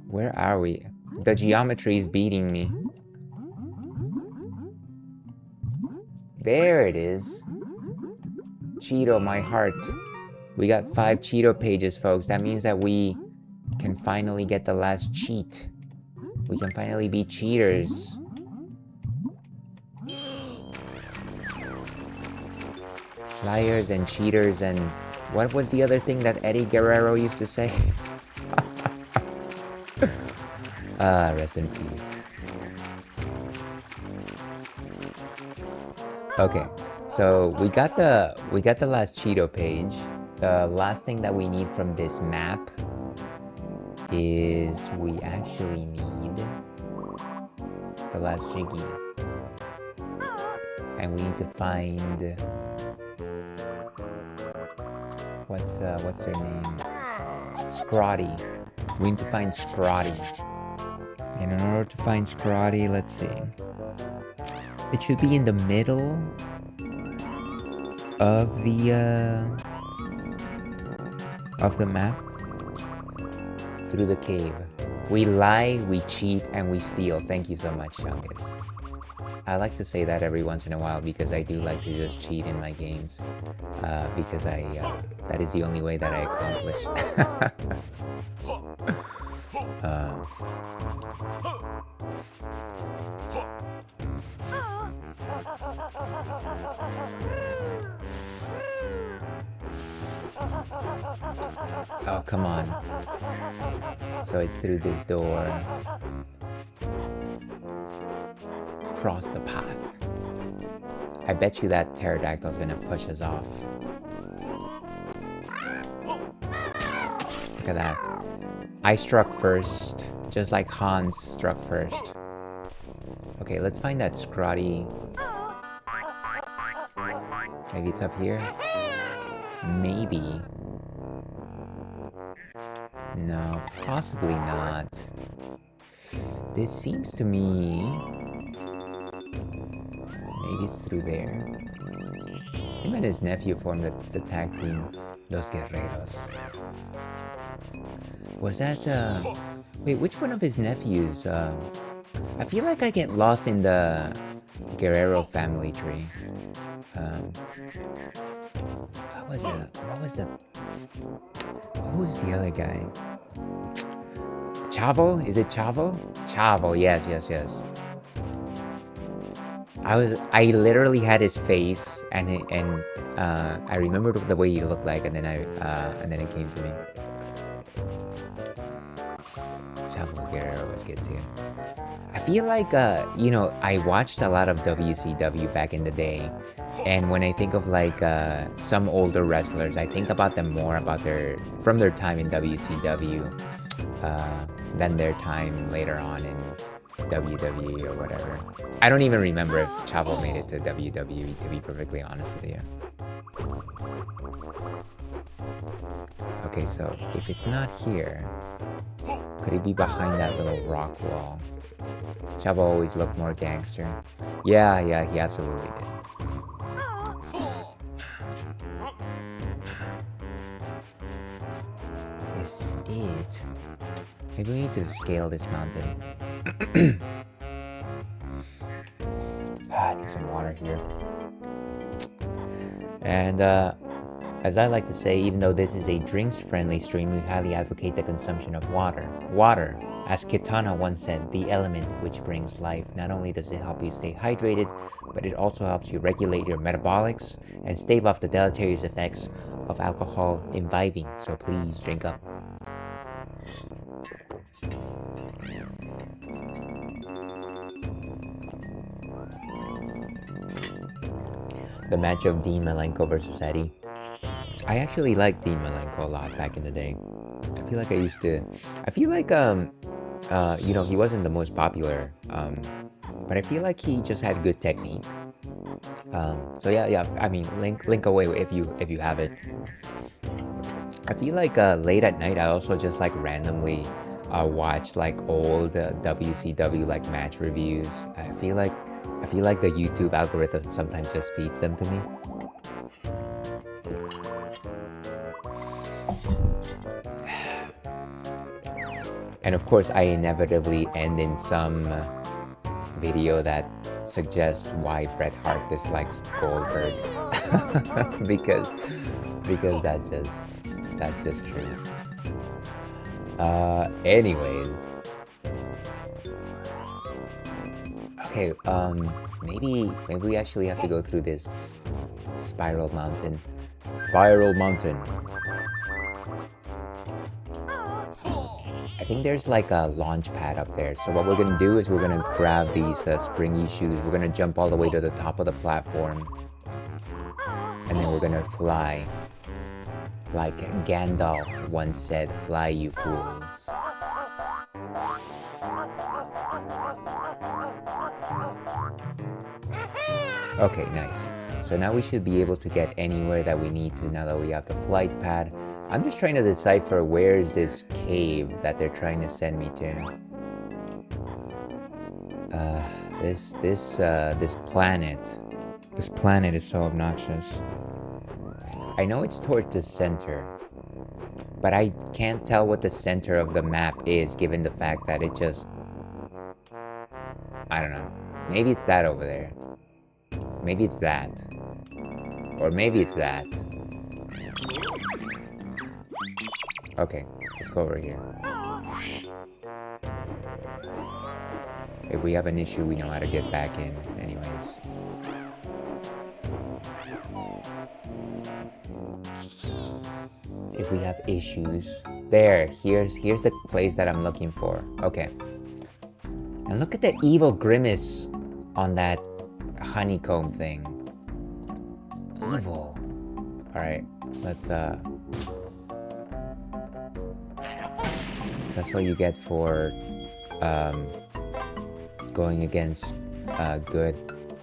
Where are we? The geometry is beating me. There it is. Cheeto, my heart. We got 5 Cheeto pages, folks. That means that we can finally get the last cheat. We can finally be cheaters. Liars and cheaters and... What was the other thing that Eddie Guerrero used to say? Rest in peace. Okay, so we got the last Cheeto page. The last thing that we need from this map is we actually need the last Jiggy. And we need to find... What's her name? Scrotty. We need to find Scrotty. And in order to find Scrotty, let's see. It should be in the middle of the map. Through the cave. We lie, we cheat, and we steal. Thank you so much, Shungus. I like to say that every once in a while because I do like to just cheat in my games. Because that is the only way that I accomplish. Oh, come on. So it's through this door. Cross the path. I bet you that pterodactyl's gonna push us off. Look at that. I struck first, just like Hans struck first. Okay, let's find that Scrotty. Maybe it's up here? Maybe. No, possibly not. This seems to me... Maybe it's through there. Him and his nephew formed the tag team Los Guerreros. Was that, wait, which one of his nephews, I feel like I get lost in the Guerrero family tree. What was the other guy? Chavo? Is it Chavo? Chavo, yes. I literally had his face and I remembered the way he looked like, and then it came to me. Chavo Guerrero was good too. I feel like I watched a lot of WCW back in the day, and when I think of like some older wrestlers, I think about them more from their time in WCW than their time later on in WWE or whatever. I don't even remember if Chavo made it to WWE, to be perfectly honest with you. Okay, so if it's not here, could it be behind that little rock wall? Chavo always looked more gangster. Yeah, he absolutely did. Is it? Maybe we need to scale this mountain. I need some water here. And As I like to say, even though this is a drinks-friendly stream, we highly advocate the consumption of water. Water, as Kitana once said, the element which brings life. Not only does it help you stay hydrated, but it also helps you regulate your metabolics and stave off the deleterious effects of alcohol imbibing. So please drink up. The match of Dean Malenko versus Eddie. I actually liked Dean Malenko a lot back in the day. I feel like he wasn't the most popular, but I feel like he just had good technique. So yeah, I mean, link away if you have it. I feel like late at night I also just like randomly watch like old WCW like match reviews. I feel like the YouTube algorithm sometimes just feeds them to me. And of course, I inevitably end in some video that suggests why Bret Hart dislikes Goldberg, because that's just true. Anyways, okay. Maybe we actually have to go through this spiral mountain. Spiral mountain. I think there's like a launch pad up there. So what we're gonna do is we're gonna grab these springy shoes. We're gonna jump all the way to the top of the platform. And then we're gonna fly. Like Gandalf once said, fly you fools. Okay, nice. So now we should be able to get anywhere that we need to now that we have the flight pad. I'm just trying to decipher where is this cave that they're trying to send me to. This planet. This planet is so obnoxious. I know it's towards the center, but I can't tell what the center of the map is given the fact that it just... I don't know. Maybe it's that over there. Maybe it's that. Or maybe it's that. Okay, let's go over here. If we have an issue, we know how to get back in anyways. If we have issues... There, here's the place that I'm looking for. Okay. And look at the evil grimace on that honeycomb thing. Evil. Alright, let's that's what you get for going against good,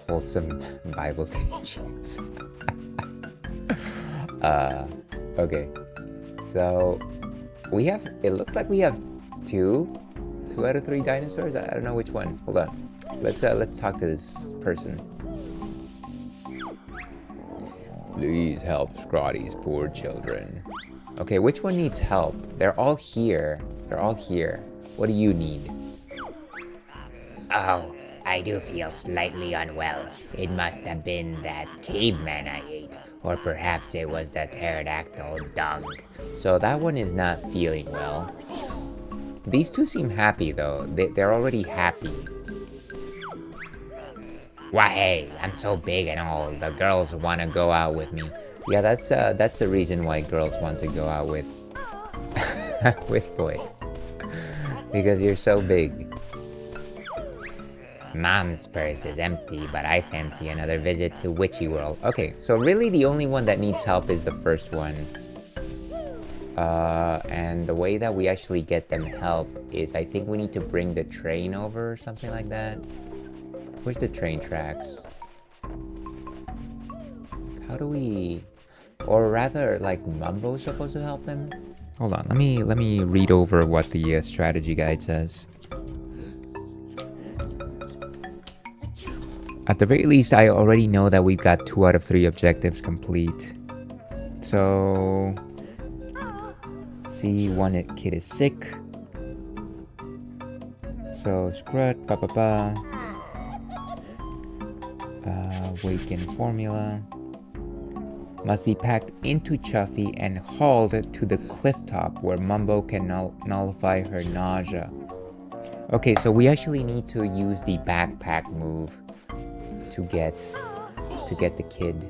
wholesome Bible teachings. Okay. So we have, it looks like we have two out of 3 dinosaurs. I don't know which one. Hold on. Let's talk to this person. Please help Scrotty's poor children. Okay, which one needs help? They're all here. They're all here. What do you need? Oh, I do feel slightly unwell. It must have been that caveman I ate. Or perhaps it was the pterodactyl dung. So that one is not feeling well. These two seem happy though. They're already happy. Why, hey, I'm so big and all. The girls want to go out with me. Yeah, that's the reason why girls want to go out with with boys. Because you're so big. Mom's purse is empty, but I fancy another visit to Witchy World. Okay, so really the only one that needs help is the first one. And the way that we actually get them help is I think we need to bring the train over or something like that. Where's the train tracks? How do we... Or rather, like, Mumbo's supposed to help them? Hold on, let me read over what the strategy guide says. At the very least, I already know that we've got 2 out of 3 objectives complete. So... See, one kid is sick. So, Scrut, Waken formula. must be packed into Chouffe and hauled to the cliff top where Mumbo can nullify her nausea. Okay, so we actually need to use the backpack move to get the kid.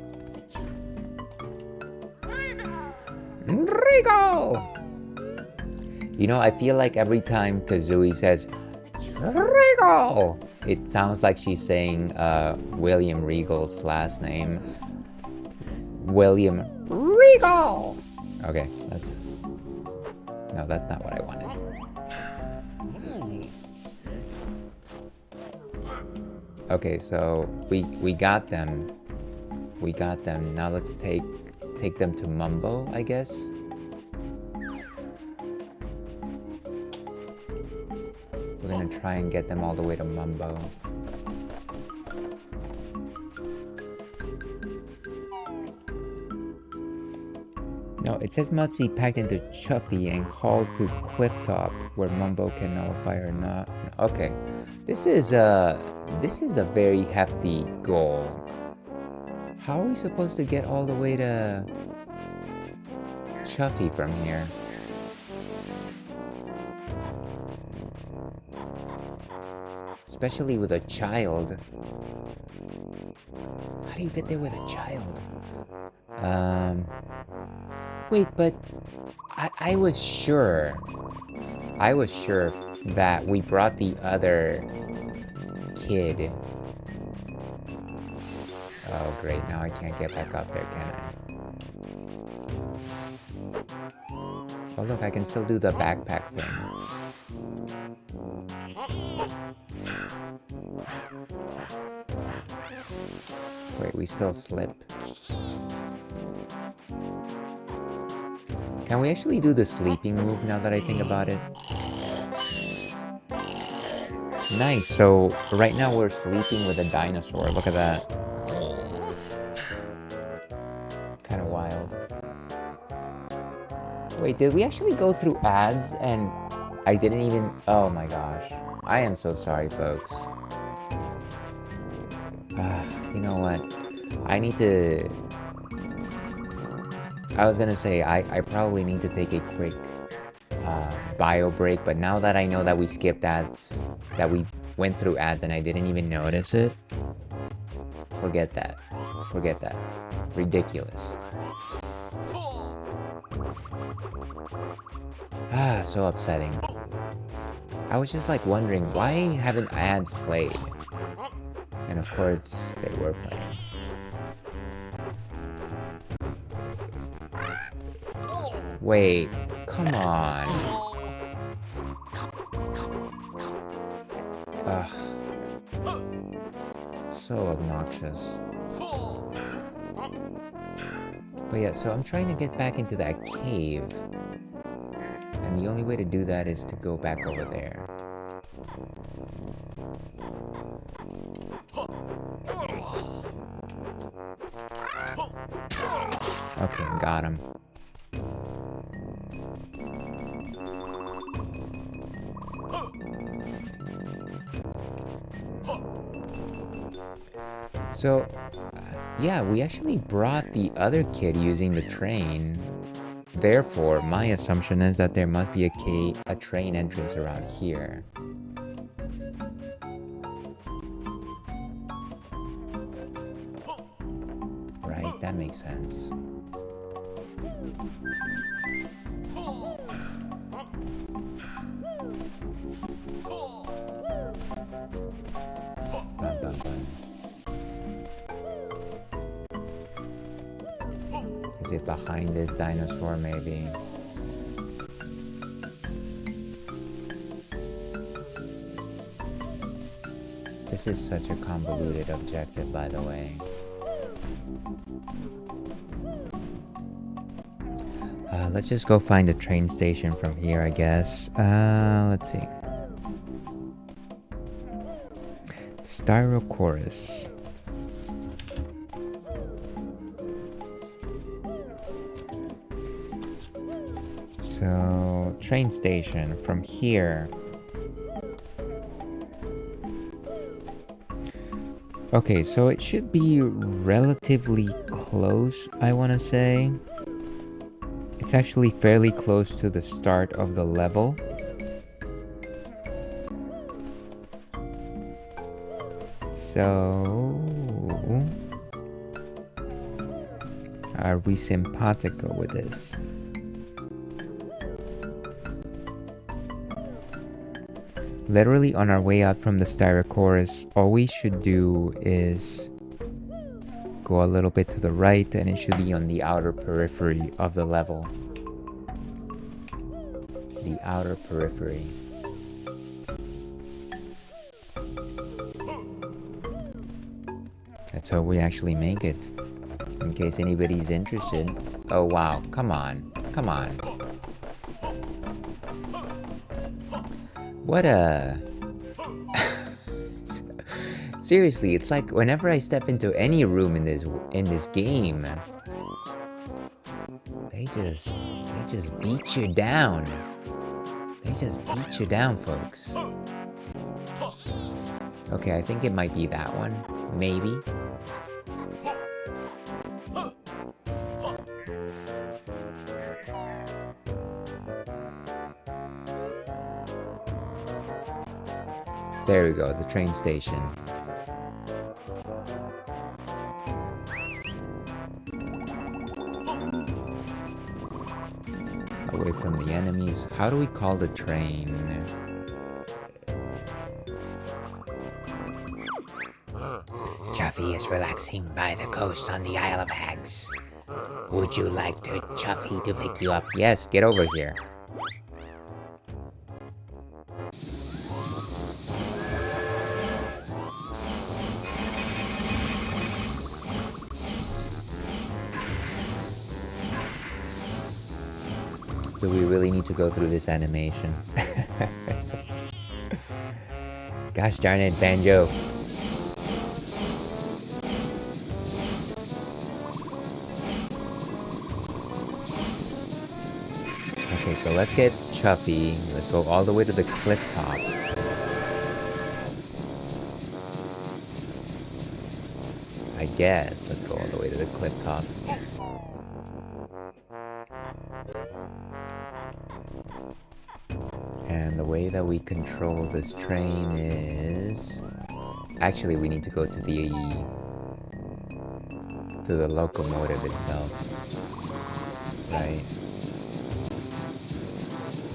Regal! You know, I feel like every time Kazooie says Regal, it sounds like she's saying William Regal's last name. William Regal! Okay, no, that's not what I wanted. Okay, so we got them. We got them. Now let's take them to Mumbo, I guess. We're gonna try and get them all the way to Mumbo. No, it says must be packed into Chouffe and hauled to cliff top where Mumbo can nullify her not. Okay, this is a very hefty goal. How are we supposed to get all the way to Chouffe from here? Especially with a child. How do you get there with a child? Wait, but I was sure that we brought the other kid. Oh great, now I can't get back up there, can I? Oh look, I can still do the backpack thing. Wait, we still slip? Can we actually do the sleeping move now that I think about it? Nice, so right now we're sleeping with a dinosaur. Look at that. Kind of wild. Wait, did we actually go through ads and I didn't even... Oh my gosh. I am so sorry, folks. You know what? I need to... I was gonna say, I probably need to take a quick bio break, but now that I know that we skipped ads, that we went through ads and I didn't even notice it, forget that. Forget that. Ridiculous. So upsetting. I was just like wondering, why haven't ads played? And of course, they were playing. Wait, come on. Ugh. So obnoxious. But yeah, so I'm trying to get back into that cave. And the only way to do that is to go back over there. Okay, got him. So, yeah, we actually brought the other kid using the train. Therefore, my assumption is that there must be a train entrance around here. Right, that makes sense. Bun, bun, bun. Is it behind this dinosaur, maybe? This is such a convoluted objective, by the way. Let's just go find a train station from here, I guess. Let's see. Styrochorus. So, train station from here. Okay, so it should be relatively close, I want to say. It's actually fairly close to the start of the level. So, are we simpatico with this? Literally on our way out from the Styrochorus, all we should do is go a little bit to the right and it should be on the outer periphery of the level. The outer periphery. Let's hope we actually make it. In case anybody's interested. Oh wow, come on. Come on. What a... Seriously, it's like whenever I step into any room in this game, they just beat you down. They just beat you down, folks. Okay, I think it might be that one. Maybe. There we go, the train station. Away from the enemies. How do we call the train? Chouffe is relaxing by the coast on the Isle of Hags. Would you like Chouffe to pick you up? Yes, get over here. Do we really need to go through this animation? Gosh darn it, Banjo. Okay, so let's get Chouffe. Let's go all the way to the cliff top. I guess. Let's go all the way to the cliff top. And the way that we control this train is... Actually, we need to go to the locomotive itself. Right?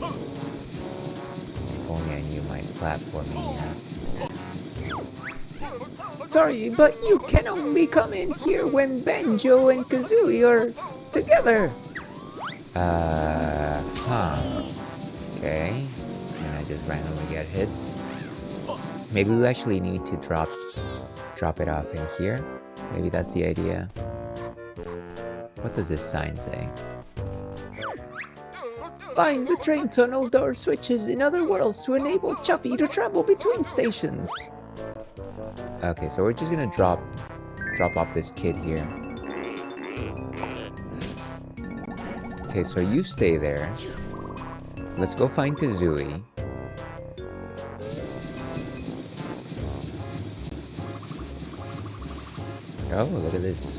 If only I knew my platforming here. Sorry, but you can only come in here when Banjo and Kazooie are together. Okay. And I just randomly get hit. Maybe we actually need to drop it off in here. Maybe that's the idea. What does this sign say? Find the train tunnel door switches in other worlds to enable Chouffe to travel between stations. Okay, so we're just gonna drop off this kid here. Okay, so you stay there. Let's go find Kazooie. Oh, look at this.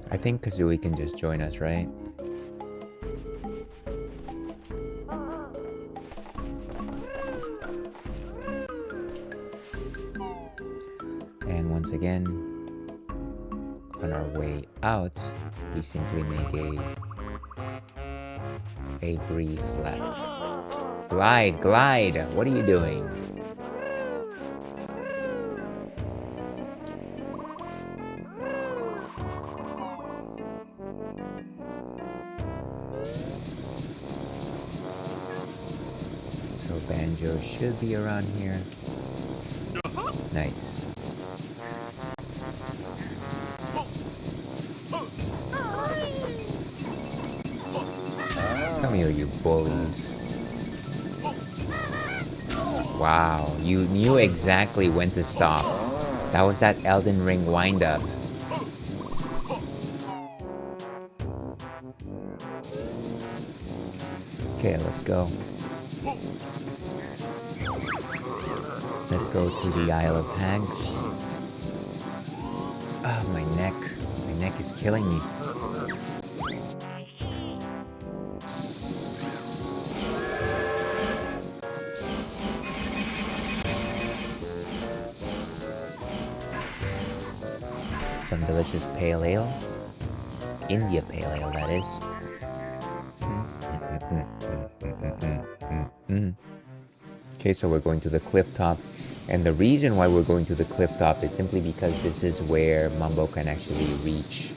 I think Kazooie can just join us, right? And once again, on our way out, we simply make a brief left. Glide, what are you doing? So Banjo should be around here. Nice. Come here, you bullies. Wow, you knew exactly when to stop. That was that Elden Ring wind-up. Okay, let's go. Let's go to the Isle of Hags. Ah, my neck. My neck is killing me. Some delicious pale ale. India pale ale, that is. Okay, so we're going to the cliff top. And the reason why we're going to the cliff top is simply because this is where Mumbo can actually reach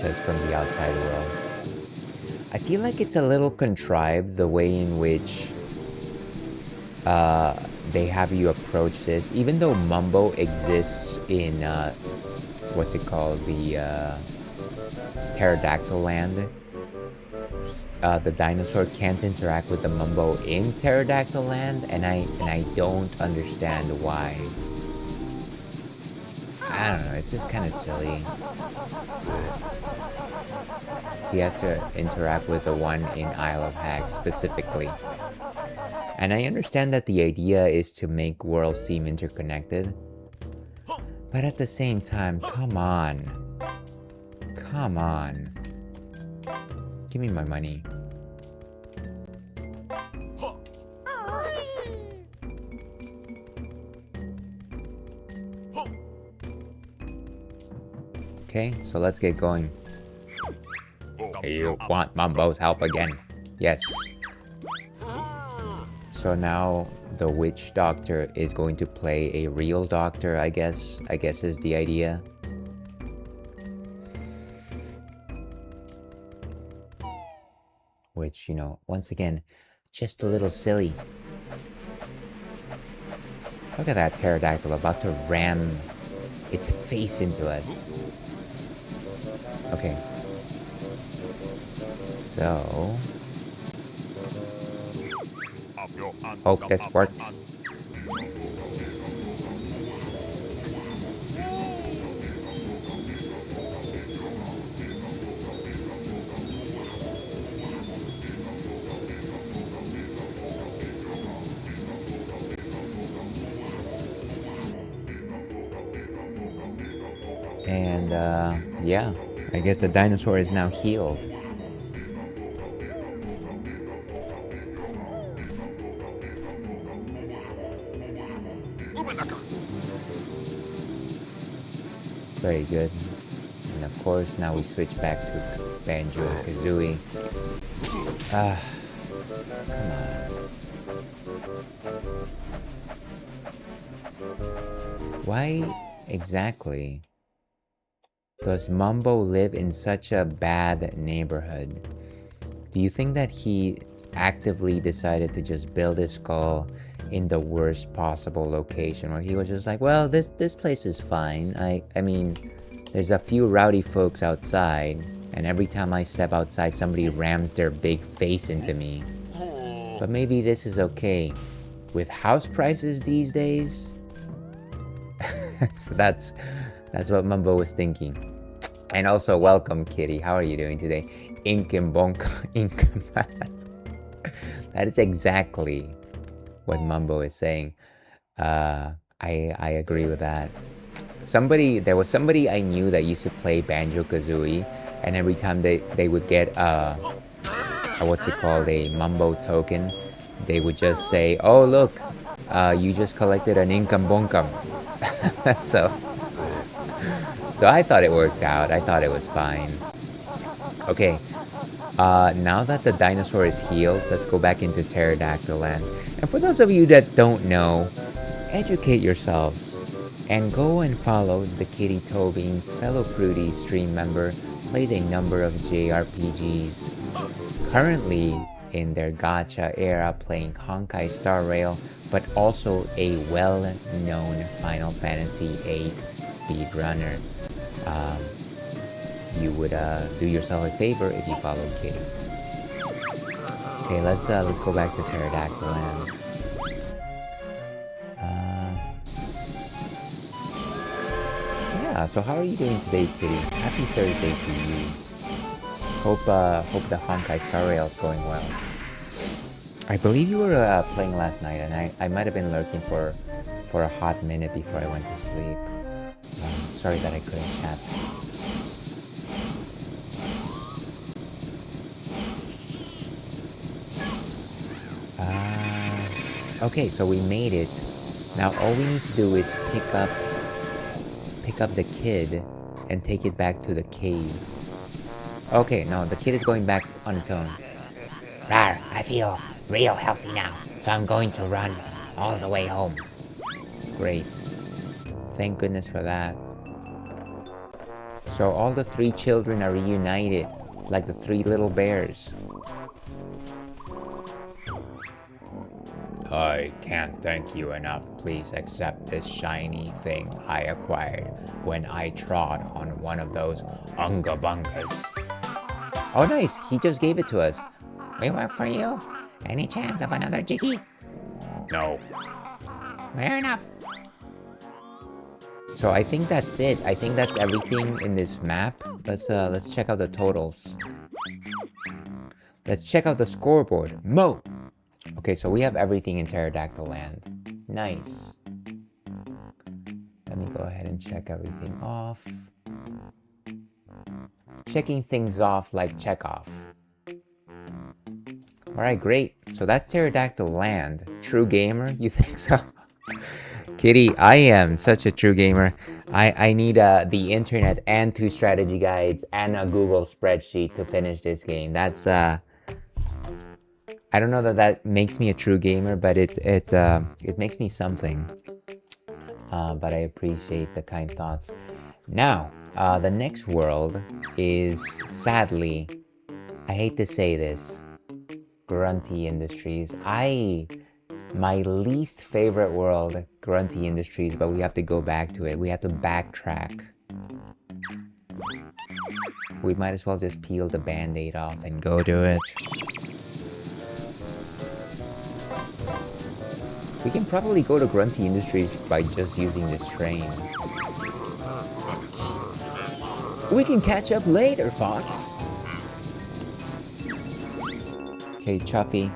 us from the outside world. I feel like it's a little contrived, the way in which they have you approach this. Even though Mumbo exists in, what's it called, the Pterodactyl land, the dinosaur can't interact with the Mumbo in Pterodactyl land, and I don't understand why. I don't know, it's just kind of silly. He has to interact with the one in Isle of Hags specifically. And I understand that the idea is to make worlds seem interconnected. But at the same time, come on. Come on. Give me my money. Okay, so let's get going. You want Mumbo's help again? Yes. So now the witch doctor is going to play a real doctor, I guess. I guess is the idea. Which, you know, once again, just a little silly. Look at that pterodactyl about to ram its face into us. Okay. So... hope this works. And, yeah, I guess the dinosaur is now healed. Very good. And of course, now we switch back to Banjo and Kazooie. Ah, come on. Why exactly does Mumbo live in such a bad neighborhood? Do you think that he actively decided to just build his skull in the worst possible location, where he was just like, well, this place is fine. I mean, there's a few rowdy folks outside, and every time I step outside, somebody rams their big face into me. But maybe this is okay. With house prices these days, so that's what Mumbo was thinking. And also, welcome, Kitty. How are you doing today? Inkembonka, Inkemat. That is exactly what Mumbo is saying. I agree with that. There was somebody I knew that used to play Banjo-Kazooie, and every time they would get what's it called, a Mumbo token, they would just say, oh look, you just collected an Inkembonka. So I thought it worked out. I thought it was fine. Okay, now that the dinosaur is healed, let's go back into Pterodactyl land. And for those of you that don't know, educate yourselves and go and follow the Kitty Tobin's fellow Fruity stream member, plays a number of JRPGs, currently in their gacha era playing Honkai Star Rail, but also a well-known Final Fantasy VIII speedrunner. You would do yourself a favor if you follow Kitty. Okay, let's go back to Pterodactyl land. Yeah, so how are you doing today, Kitty? Happy Thursday to you. Hope the Honkai Star Rail is going well. I believe you were playing last night, and I might have been lurking for a hot minute before I went to sleep. Sorry that I couldn't chat. Okay, so we made it. Now all we need to do is pick up the kid and take it back to the cave. Okay, no, the kid is going back on its own. Rar, I feel real healthy now, so I'm going to run all the way home. Great. Thank goodness for that. So all the 3 children are reunited, like the 3 little bears. I can't thank you enough. Please accept this shiny thing I acquired when I trod on one of those unga bungas. Oh nice, he just gave it to us. We work for you. Any chance of another jiggy? No. Fair enough. So I think that's it. I think that's everything in this map. Let's check out the totals. Let's check out the scoreboard. Mo! Okay, so we have everything in Pterodactyl Land. Nice. Let me go ahead and check everything off. Checking things off like check off. Alright, great. So that's Pterodactyl Land. True gamer? You think so? Kitty, I am such a true gamer. I need the internet and 2 strategy guides and a Google spreadsheet to finish this game. That's I don't know that makes me a true gamer, but it makes me something. But I appreciate the kind thoughts. Now, the next world is, sadly, I hate to say this, Grunty Industries. My least favorite world, Grunty Industries, but we have to go back to it. We have to backtrack. We might as well just peel the band-aid off and go to it. We can probably go to Grunty Industries by just using this train. We can catch up later, Fox. Okay, Chouffe.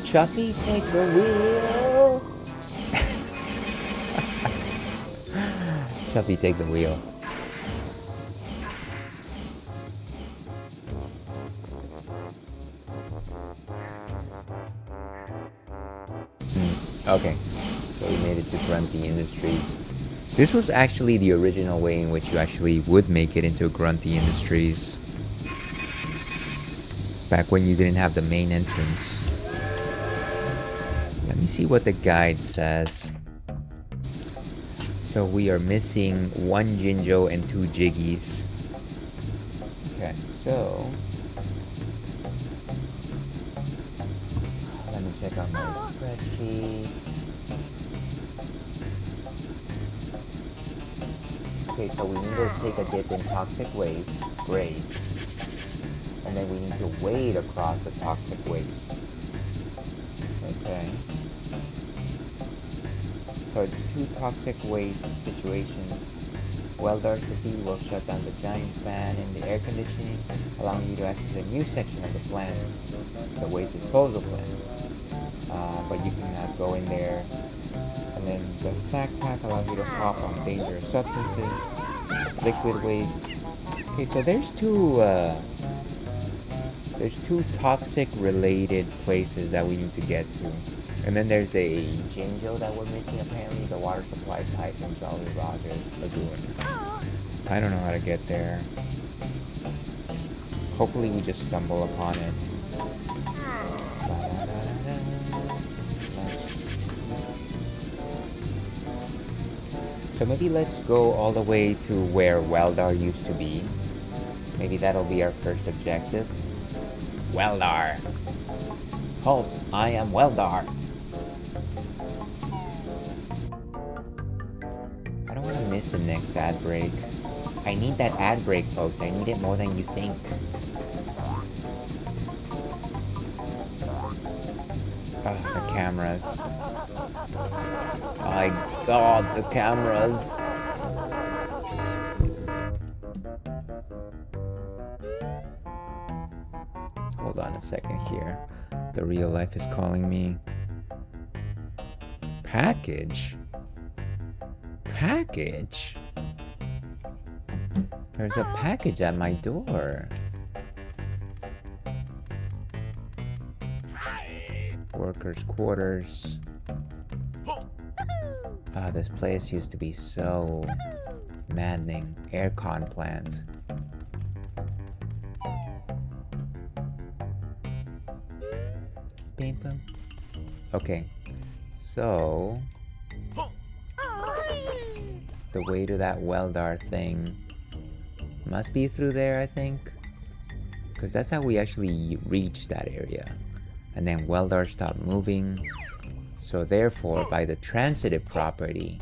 Chouffe, take the wheel. Chouffe, take the wheel. Okay, so we made it to Grunty Industries. This was actually the original way in which you actually would make it into Grunty Industries. Back when you didn't have the main entrance. Let me see what the guide says. So we are missing 1 Jinjo and 2 Jiggies. Okay, so... let me check out my spreadsheet. Okay, so we need to take a dip in toxic waste. Great. And then we need to wade across the toxic waste. Okay. So it's 2 toxic waste situations. Weldar's city will shut down the giant fan in the air conditioning, allowing you to access a new section of the plant, the waste disposal plant. But you cannot go in there. And then the sack pack allows you to hop on dangerous substances. It's liquid waste. Okay, so there's 2 toxic related places that we need to get to. And then there's a Jinjo that we're missing apparently, the water supply pipe in Jolly Roger's Lagoon. I don't know how to get there. Hopefully we just stumble upon it. So maybe let's go all the way to where Weldar used to be. Maybe that'll be our first objective. Weldar! Halt! I am Weldar! I don't want to miss the next ad break. I need that ad break, folks. I need it more than you think. Oh, the cameras. My god, the cameras. Hold on a second here. The real life is calling me. Package? Package? There's a package at my door. Workers' quarters. Ah, this place used to be so maddening. Aircon plant. Bam, bam. Okay, so the way to that Weldar thing must be through there, I think, because that's how we actually reached that area. And then Weldar stopped moving, so therefore by the transitive property,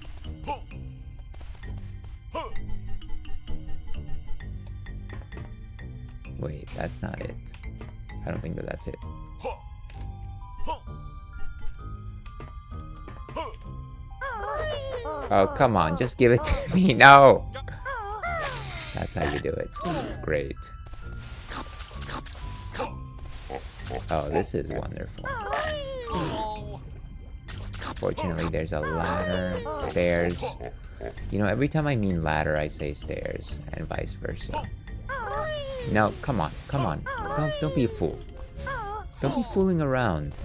wait, that's not it. I don't think that that's it. Oh, come on, just give it to me. No! That's how you do it. Great. Oh, this is wonderful. Fortunately, there's a ladder, stairs. You know, every time I mean ladder, I say stairs, and vice versa. No, come on, come on. Don't be a fool. Don't be fooling around.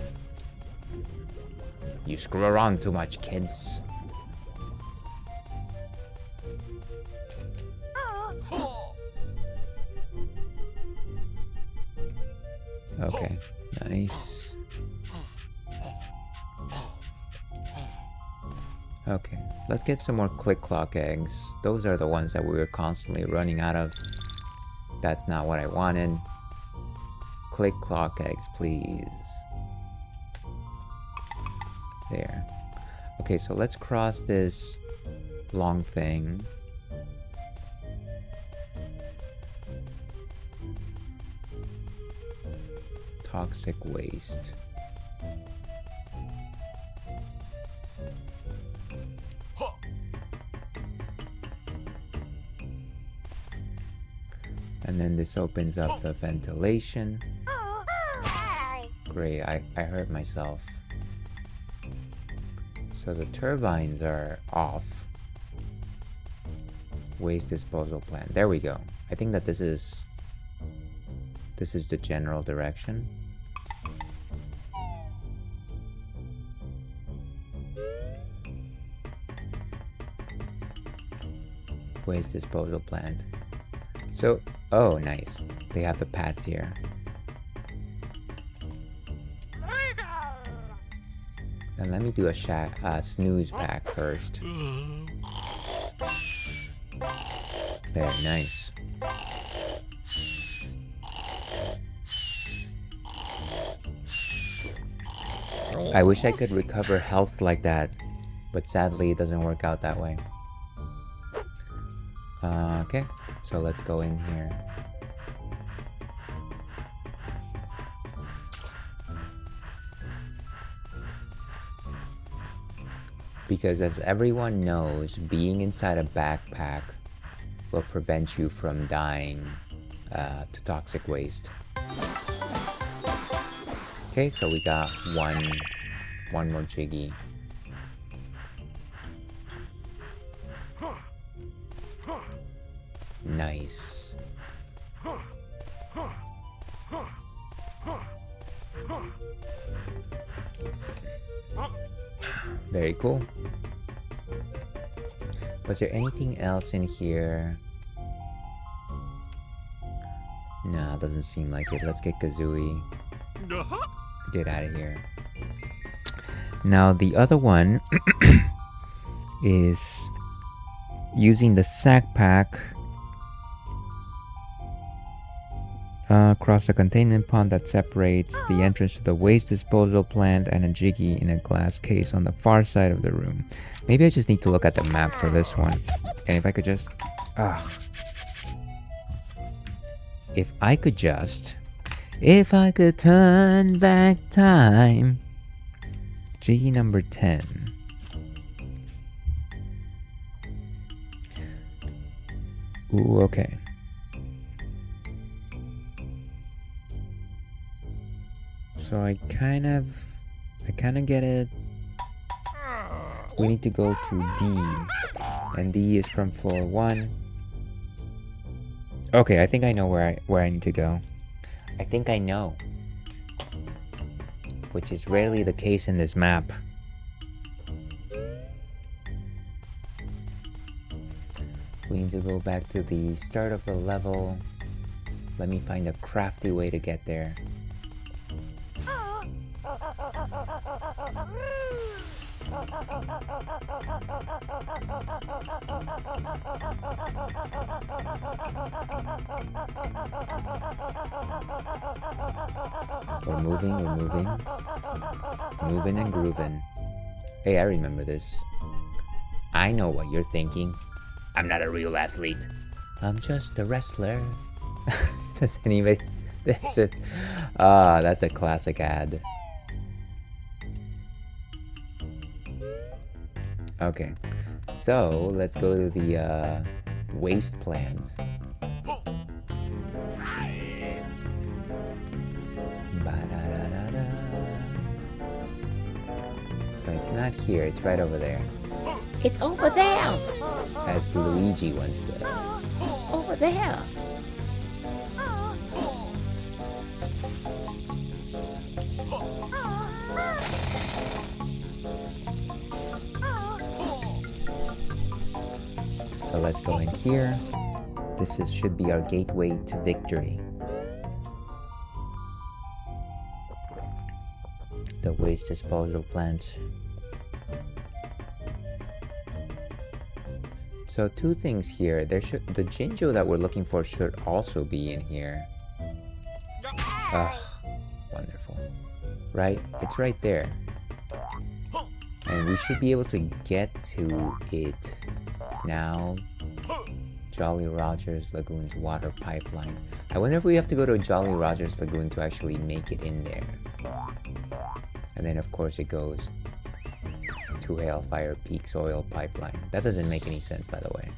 You screw around too much, kids. Okay, nice. Okay, let's get some more click-clock eggs. Those are the ones that we were constantly running out of. That's not what I wanted. Click-clock eggs, please. There. Okay, so let's cross this long thing. Toxic waste. And then this opens up the ventilation. Great, I hurt myself. So the turbines are off. Waste disposal plant. There we go. I think that this is the general direction. Waste disposal plant. So, oh, nice. They have the pads here. And let me do a snooze pack first. There, nice. I wish I could recover health like that, but sadly it doesn't work out that way. Okay, so let's go in here. Because as everyone knows, being inside a backpack will prevent you from dying to toxic waste. Okay, so we got one more jiggy. Nice. Very cool. Was there anything else in here? No, doesn't seem like it. Let's get Kazooie. Get out of here. Now the other one is using the sack pack across a containment pond that separates the entrance to the waste disposal plant and a jiggy in a glass case on the far side of the room. Maybe I just need to look at the map for this one. And if I could just... If I could turn back time. Jiggy number 10. Ooh, okay. So I kind of get it. We need to go to D, and D is from floor 1. Okay, I think I know where I need to go. I think I know, which is rarely the case in this map. We need to go back to the start of the level. Let me find a crafty way to get there. We're moving and grooving. Hey, I remember this. I know what you're thinking. I'm not a real athlete. I'm just a wrestler. Does anybody... that's a classic ad. Okay, so let's go to the waste plant. So it's not here, it's right over there. It's over there. As Luigi once said. Over there. So let's go in here. This should be our gateway to victory. The waste disposal plant. So 2 things here. The Jinjo that we're looking for should also be in here. Ugh, wonderful. Right? It's right there. And we should be able to get to it now. Jolly Rogers Lagoon's water pipeline. I wonder if we have to go to Jolly Rogers Lagoon to actually make it in there. And then of course it goes to Hailfire Peak's oil pipeline. That doesn't make any sense, by the way.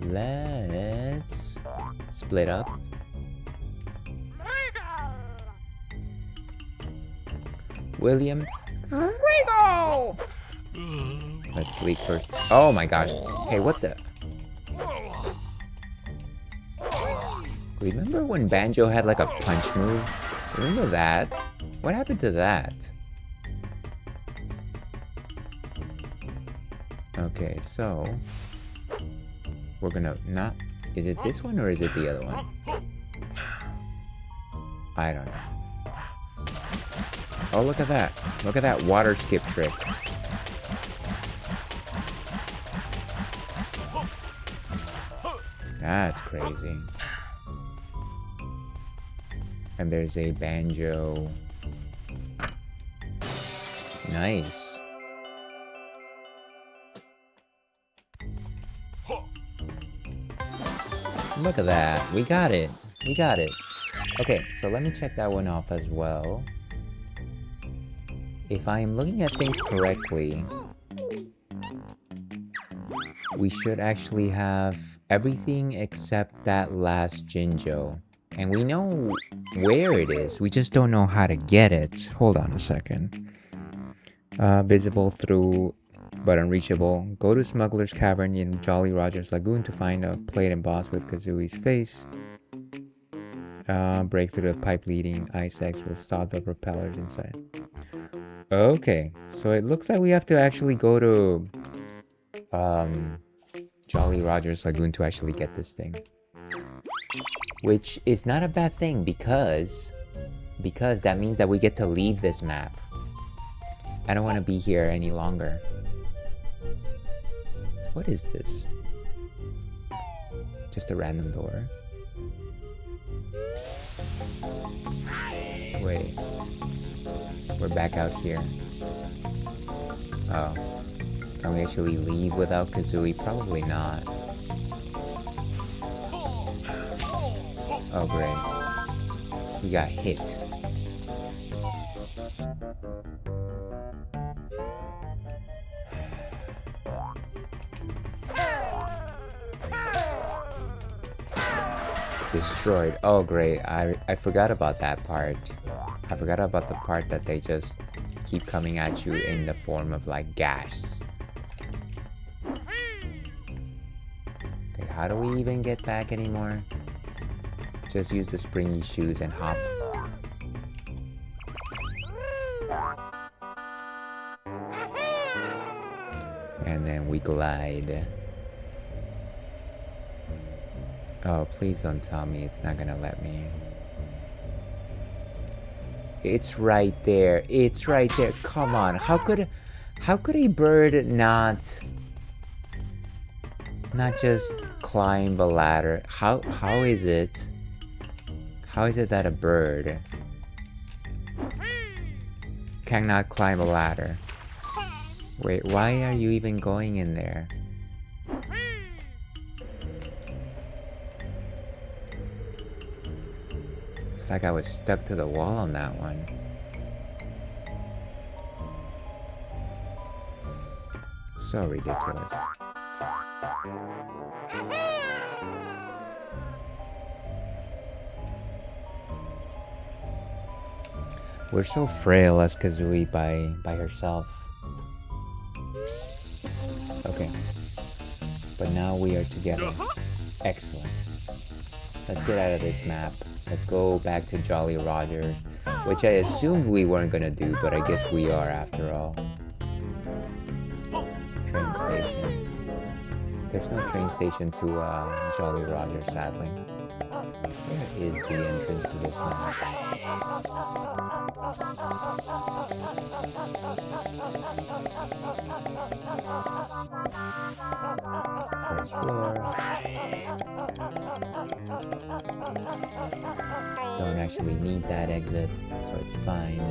Let's split up. William. Rigo! Let's sleep first. Oh my gosh. Hey, what the? Remember when Banjo had like a punch move? Remember that? What happened to that? Okay, so we're gonna not... Is it this one or is it the other one? I don't know. Oh, look at that. Look at that water skip trick. That's crazy. And there's a banjo. Nice. Look at that. We got it. We got it. Okay, so let me check that one off as well. If I am looking at things correctly, we should actually have everything except that last Jinjo. And we know where it is, we just don't know how to get it. Hold on a second. Visible through, but unreachable. Go to Smuggler's Cavern in Jolly Rogers Lagoon to find a plate embossed with Kazooie's face. Break through the pipe leading ice eggs will stop the propellers inside. Okay, so it looks like we have to actually go to Jolly Rogers Lagoon to actually get this thing. Which is not a bad thing because that means that we get to leave this map. I don't want to be here any longer. What is this? Just a random door. Wait. We're back out here. Oh. Can we actually leave without Kazooie? Probably not. Oh great. We got hit. Destroyed. Oh, great. I forgot about that part. I forgot about the part that they just keep coming at you in the form of like gas. Okay, how do we even get back anymore? Just use the springy shoes and hop. And then we glide. Oh, please don't tell me it's not gonna let me. It's right there. It's right there. Come on. How could a bird not just climb a ladder? How is it? How is it that a bird cannot climb a ladder? Wait, why are you even going in there? It's like I was stuck to the wall on that one. So ridiculous. We're so frail as Kazooie by herself. Okay. But now we are together. Excellent. Let's get out of this map. Let's go back to Jolly Rogers, which I assumed we weren't gonna do, but I guess we are after all. Train station. There's no train station to Jolly Rogers, sadly. Where is the entrance to this map? First floor. Don't actually need that exit, so it's fine.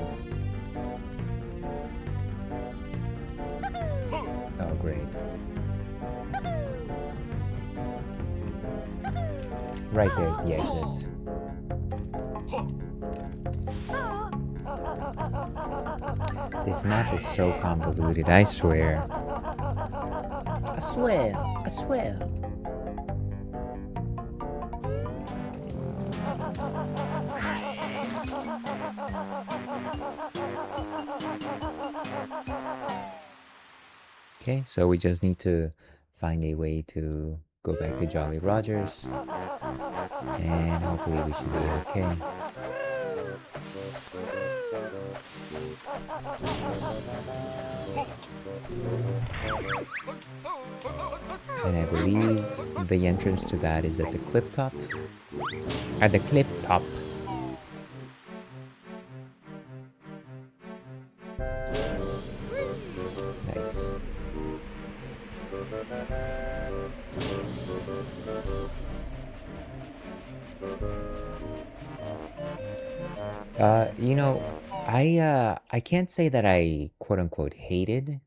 Oh, great. Right there's the exit. This map is so convoluted, I swear. I swear, I swear. Okay, so we just need to find a way to go back to Jolly Rogers, and hopefully we should be okay. And I believe the entrance to that is at the cliff top. At the cliff top. Nice. You know, I can't say that I quote-unquote hated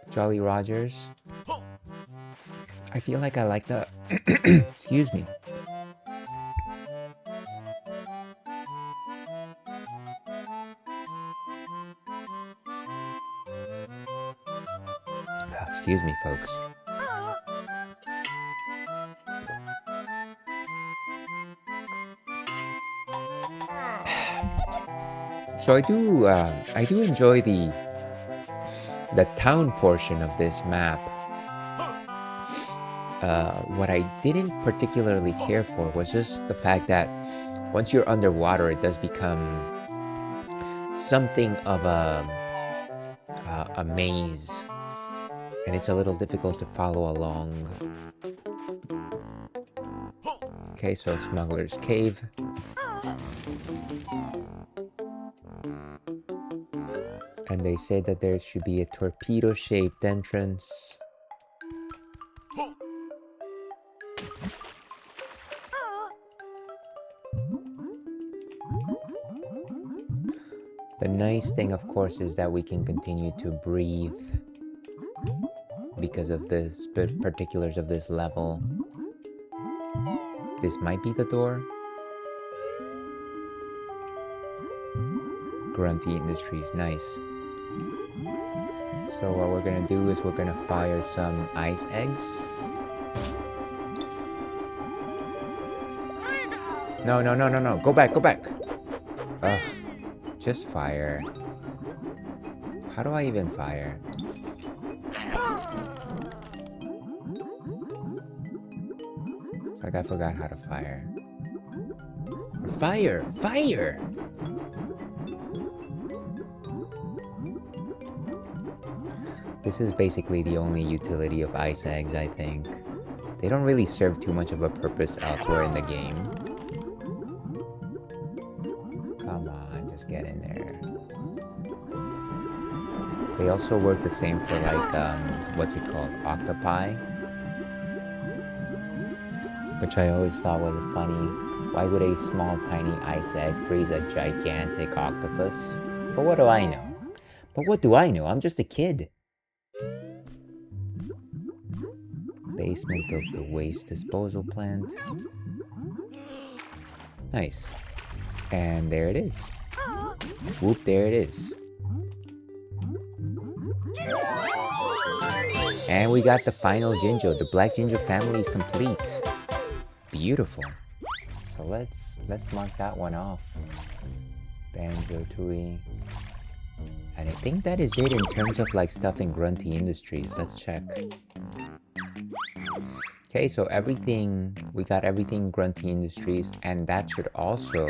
Jolly Rogers. I feel like I like the excuse me. Excuse me, folks. So I do enjoy the town portion of this map. What I didn't particularly care for was just the fact that once you're underwater, it does become something of a maze, and it's a little difficult to follow along. Okay, so Smuggler's Cave. And they say that there should be a torpedo-shaped entrance. The nice thing, of course, is that we can continue to breathe because of the particulars of this level. This might be the door. Grunty Industries, nice. So what we're gonna do is we're gonna fire some ice eggs. No, no, no, no, no. Go back, go back. Ugh. Just fire. How do I even fire? It's like I forgot how to fire. Fire! Fire! This is basically the only utility of ice eggs, I think. They don't really serve too much of a purpose elsewhere in the game. Come on, just get in there. They also work the same for like, what's it called? Octopi? Which I always thought was funny. Why would a small tiny ice egg freeze a gigantic octopus? But what do I know? But what do I know? I'm just a kid. Basement of the waste disposal plant. Nice. And there it is. Whoop, there it is. And we got the final Jinjo. The Black Jinjo family is complete. Beautiful. So let's mark that one off. Banjo-Tooie. And I think that is it in terms of like stuff in Grunty Industries. Let's check. Okay, so everything, we got everything Grunty Industries, and that should also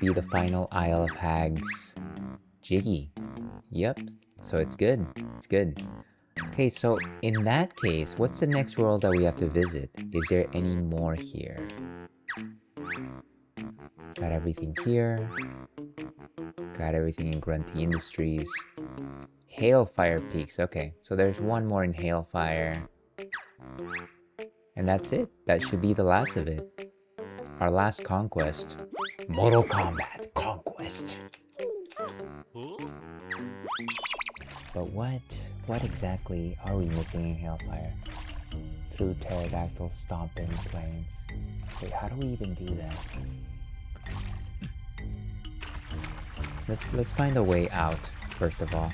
be the final Isle of Hags Jiggy. Yep, so it's good, it's good. Okay, so in that case, what's the next world that we have to visit? Is there any more here? Got everything here. Got everything in Grunty Industries. Hailfire Peaks, okay, so there's one more in Hailfire. And that's it. That should be the last of it. Our last conquest. Mortal Kombat Conquest. But what exactly are we missing in Hailfire? Through pterodactyl stomping plains. Wait, how do we even do that? Let's find a way out, first of all.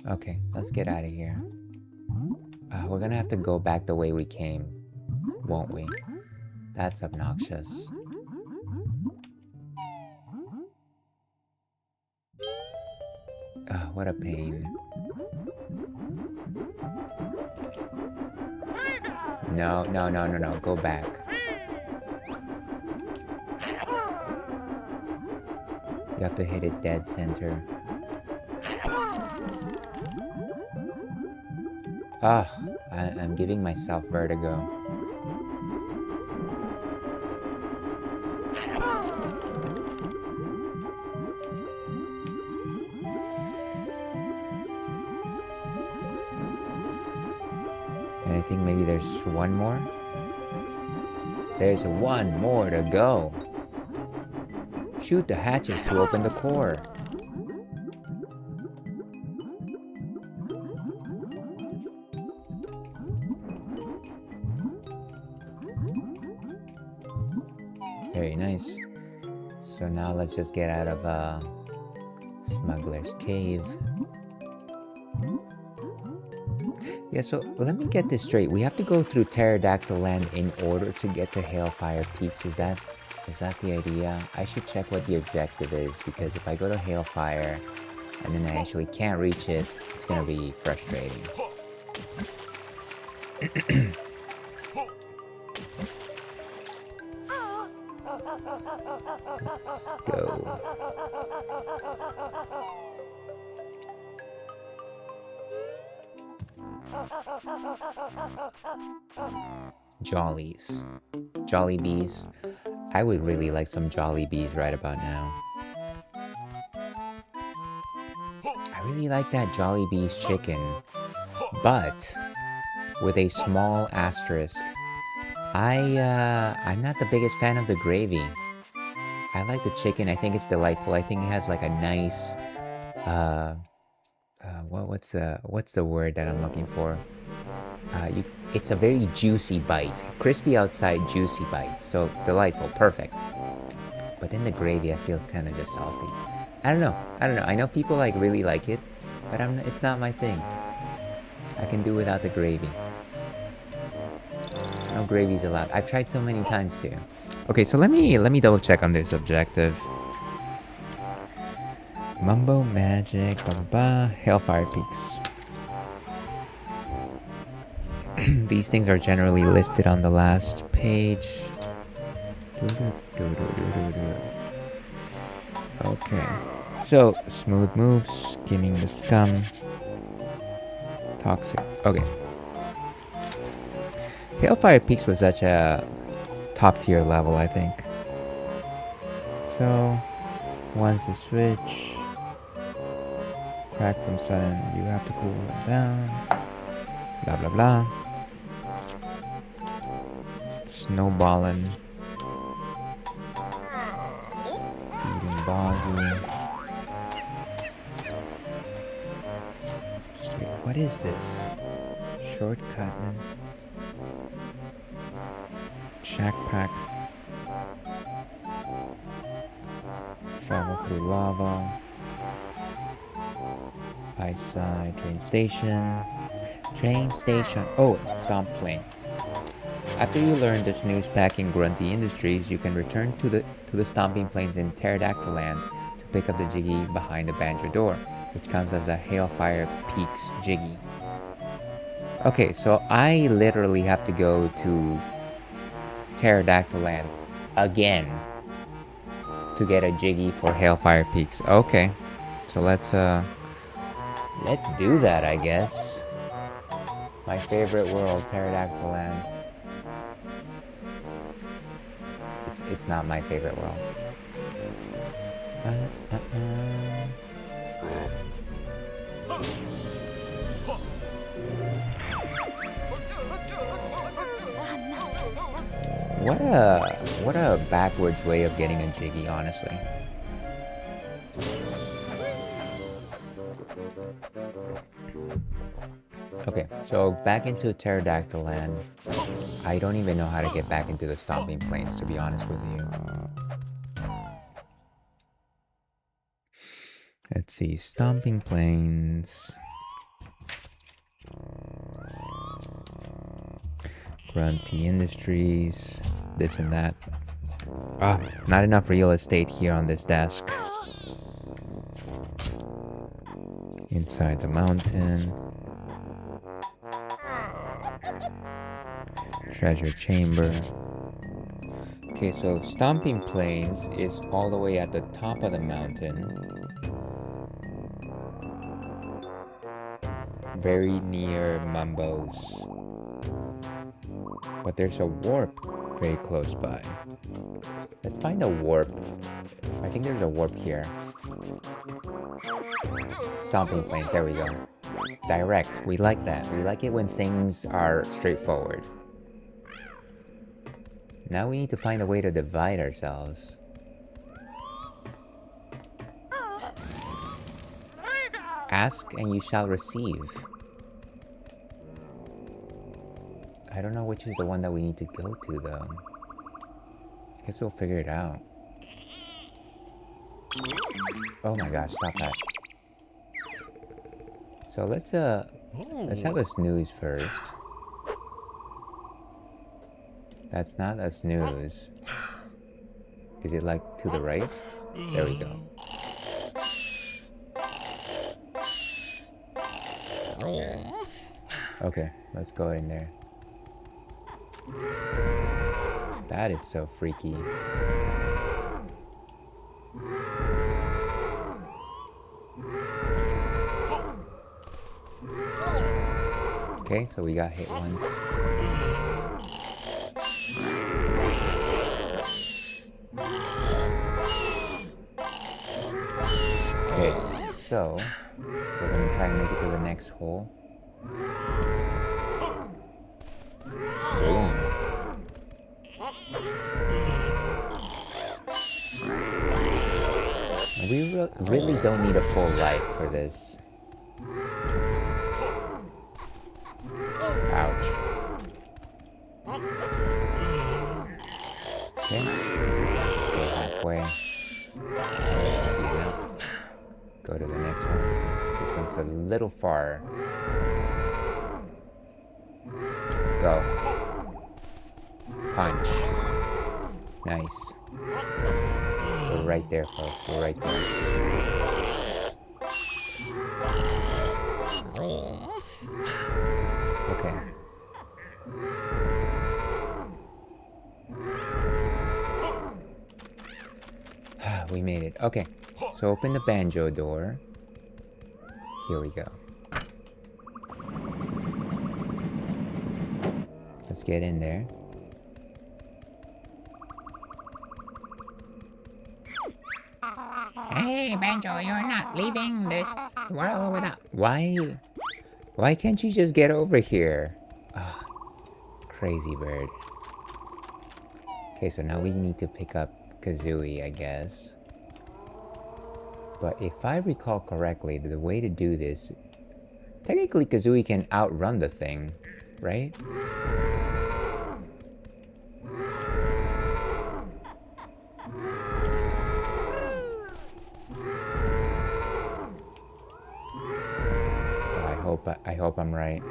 Okay, let's get out of here. We're gonna have to go back the way we came, won't we? That's obnoxious. What a pain. No, no, no, no, no, go back. You have to hit it dead center. I'm giving myself vertigo. And I think maybe there's one more. There's one more to go. Shoot the hatches to open the core. Very nice. So now let's just get out of Smuggler's Cave. Yeah, so let me get this straight. We have to go through Pterodactyl Land in order to get to Hailfire Peaks. Is that the idea? I should check what the objective is, because if I go to Hailfire and then I actually can't reach it, it's gonna be frustrating. Let's go. Jollies. Jolly Bees. I would really like some Jolly Bees right about now. I really like that Jolly Bees chicken, but with a small asterisk. I'm not the biggest fan of the gravy. I like the chicken. I think it's delightful. I think it has like a nice, what's the word that I'm looking for? It's a very juicy bite. Crispy outside, juicy bite. So delightful, perfect. But then the gravy, I feel kind of just salty. I don't know. I know people like really like it, but it's not my thing. I can do without the gravy. No gravy's allowed. I've tried so many times too. Okay, so let me double check on this objective. Mumbo Magic, blah blah blah. Hellfire Peaks. These things are generally listed on the last page. Okay. So, smooth moves, skimming the scum. Toxic. Okay. Hellfire Peaks was such a top tier level, I think. So, once the switch. Crack from sudden, you have to cool them down. Blah blah blah. Snowballing. Feeding boggy. Wait, what is this? Shortcut. Shack pack. Travel through lava. Ice side. Train station. Train station. Oh, stomp plane. After you learn the snooze packing grunty industries, you can return to the stomping plains in Pterodactyl Land to pick up the Jiggy behind the Banjo door, which counts as a Hailfire Peaks Jiggy. Okay, so I literally have to go to Pterodactyl Land again to get a Jiggy for Hailfire Peaks. Okay, so let's do that, I guess. My favorite world, Pterodactyl Land. It's not my favorite world. What a backwards way of getting a Jiggy, honestly. Okay, so back into Pterodactyl Land. I don't even know how to get back into the stomping plains, to be honest with you. Let's see, stomping plains. Grunty Industries, this and that. Ah, not enough real estate here on this desk. Inside the mountain. Treasure chamber. Okay, so Stomping Plains is all the way at the top of the mountain. Very near Mumbo's. But there's a warp very close by. Let's find a warp. I think there's a warp here. Stomping Plains, there we go. Direct, we like that. We like it when things are straightforward. Now we need to find a way to divide ourselves. Ask and you shall receive. I don't know which is the one that we need to go to though. Guess we'll figure it out. Oh my gosh, stop that. So let's have a snooze first. That's not a snooze. Is it like to the right? There we go. Okay, let's go in there. That is so freaky. Okay, so we got hit once. Okay, so we're gonna try and make it to the next hole. Boom. We really don't need a full life for this. Ouch. Okay, let's just go halfway. That should be enough. go to the next one. This one's a little far. Go. Punch. Nice. We're right there, folks. We're right there. Okay. We made it. Okay. So open the banjo door. Here we go. Let's get in there. Hey, Banjo, you're not leaving this world without... Why can't you just get over here? Oh, crazy bird. Okay, so now we need to pick up Kazooie, I guess. But if I recall correctly, the way to do this... Technically, Kazooie can outrun the thing, right? I hope I'm right.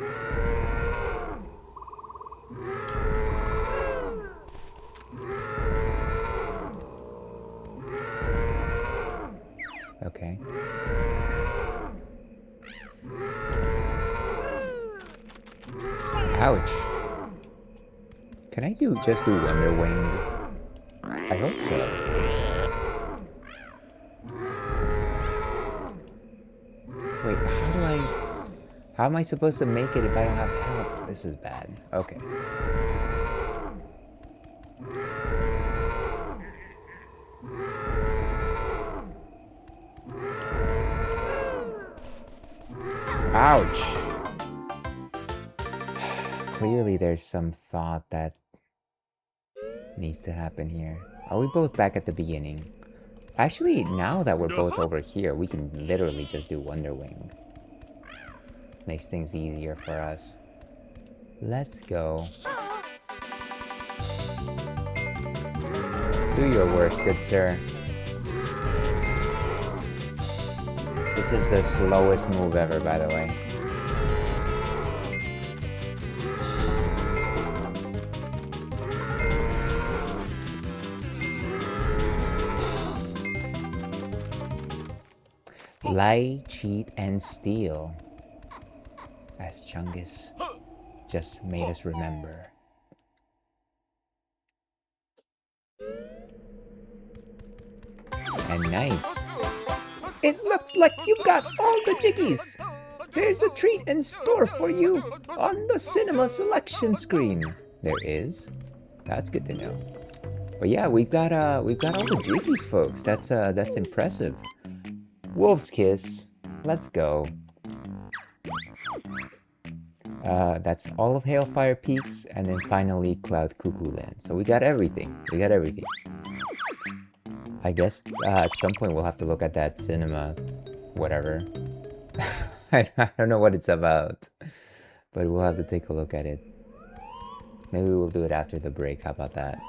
Okay. Ouch. Can I just do Wonder Wing? I hope so. Wait, how am I supposed to make it if I don't have health? This is bad. Okay. Ouch! Clearly there's some thought that needs to happen here. Are we both back at the beginning? Actually, now that we're both over here, we can literally just do Wonder Wing. Makes things easier for us. Let's go. Do your worst, good sir. This is the slowest move ever, by the way. Lie, cheat, and steal. As Chungus just made us remember. And nice. It looks like you got all the jiggies. There's a treat in store for you on the cinema selection screen. There is? That's good to know. But yeah, we've got all the jiggies, folks. That's impressive. Wolf's Kiss. Let's go. That's all of Hailfire Peaks, and then finally Cloud Cuckoo Land. So we got everything. We got everything. I guess at some point we'll have to look at that cinema, whatever. I don't know what it's about, but we'll have to take a look at it. Maybe we'll do it after the break. How about that?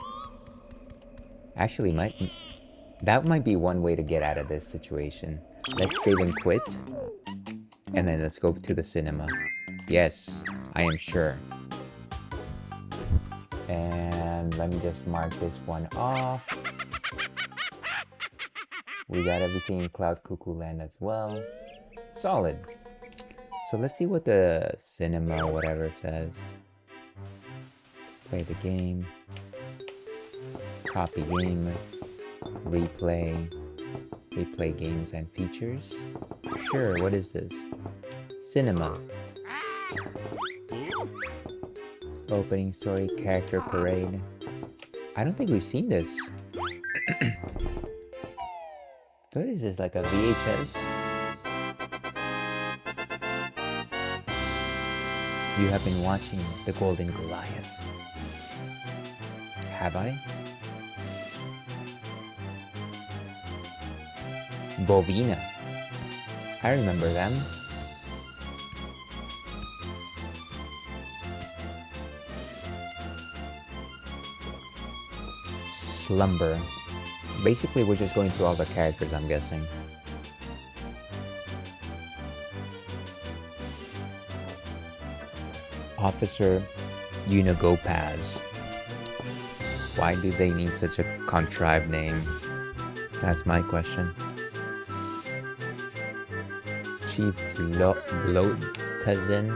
Actually, that might be one way to get out of this situation. Let's save and quit, and then let's go to the cinema. Yes, I am sure. And let me just mark this one off. We got everything in Cloud Cuckoo Land as well. Solid. So let's see what the cinema whatever says. Play the game. Copy game. Replay. Replay games and features. Sure, what is this? Cinema. Opening story, character parade. I don't think we've seen this. What is this, like a VHS? You have been watching The Golden Goliath. Have I? Bovina. I remember them. Slumber. Basically, we're just going through all the characters, I'm guessing. Officer Unigopaz. Why do they need such a contrived name? That's my question. Chief Blotazin.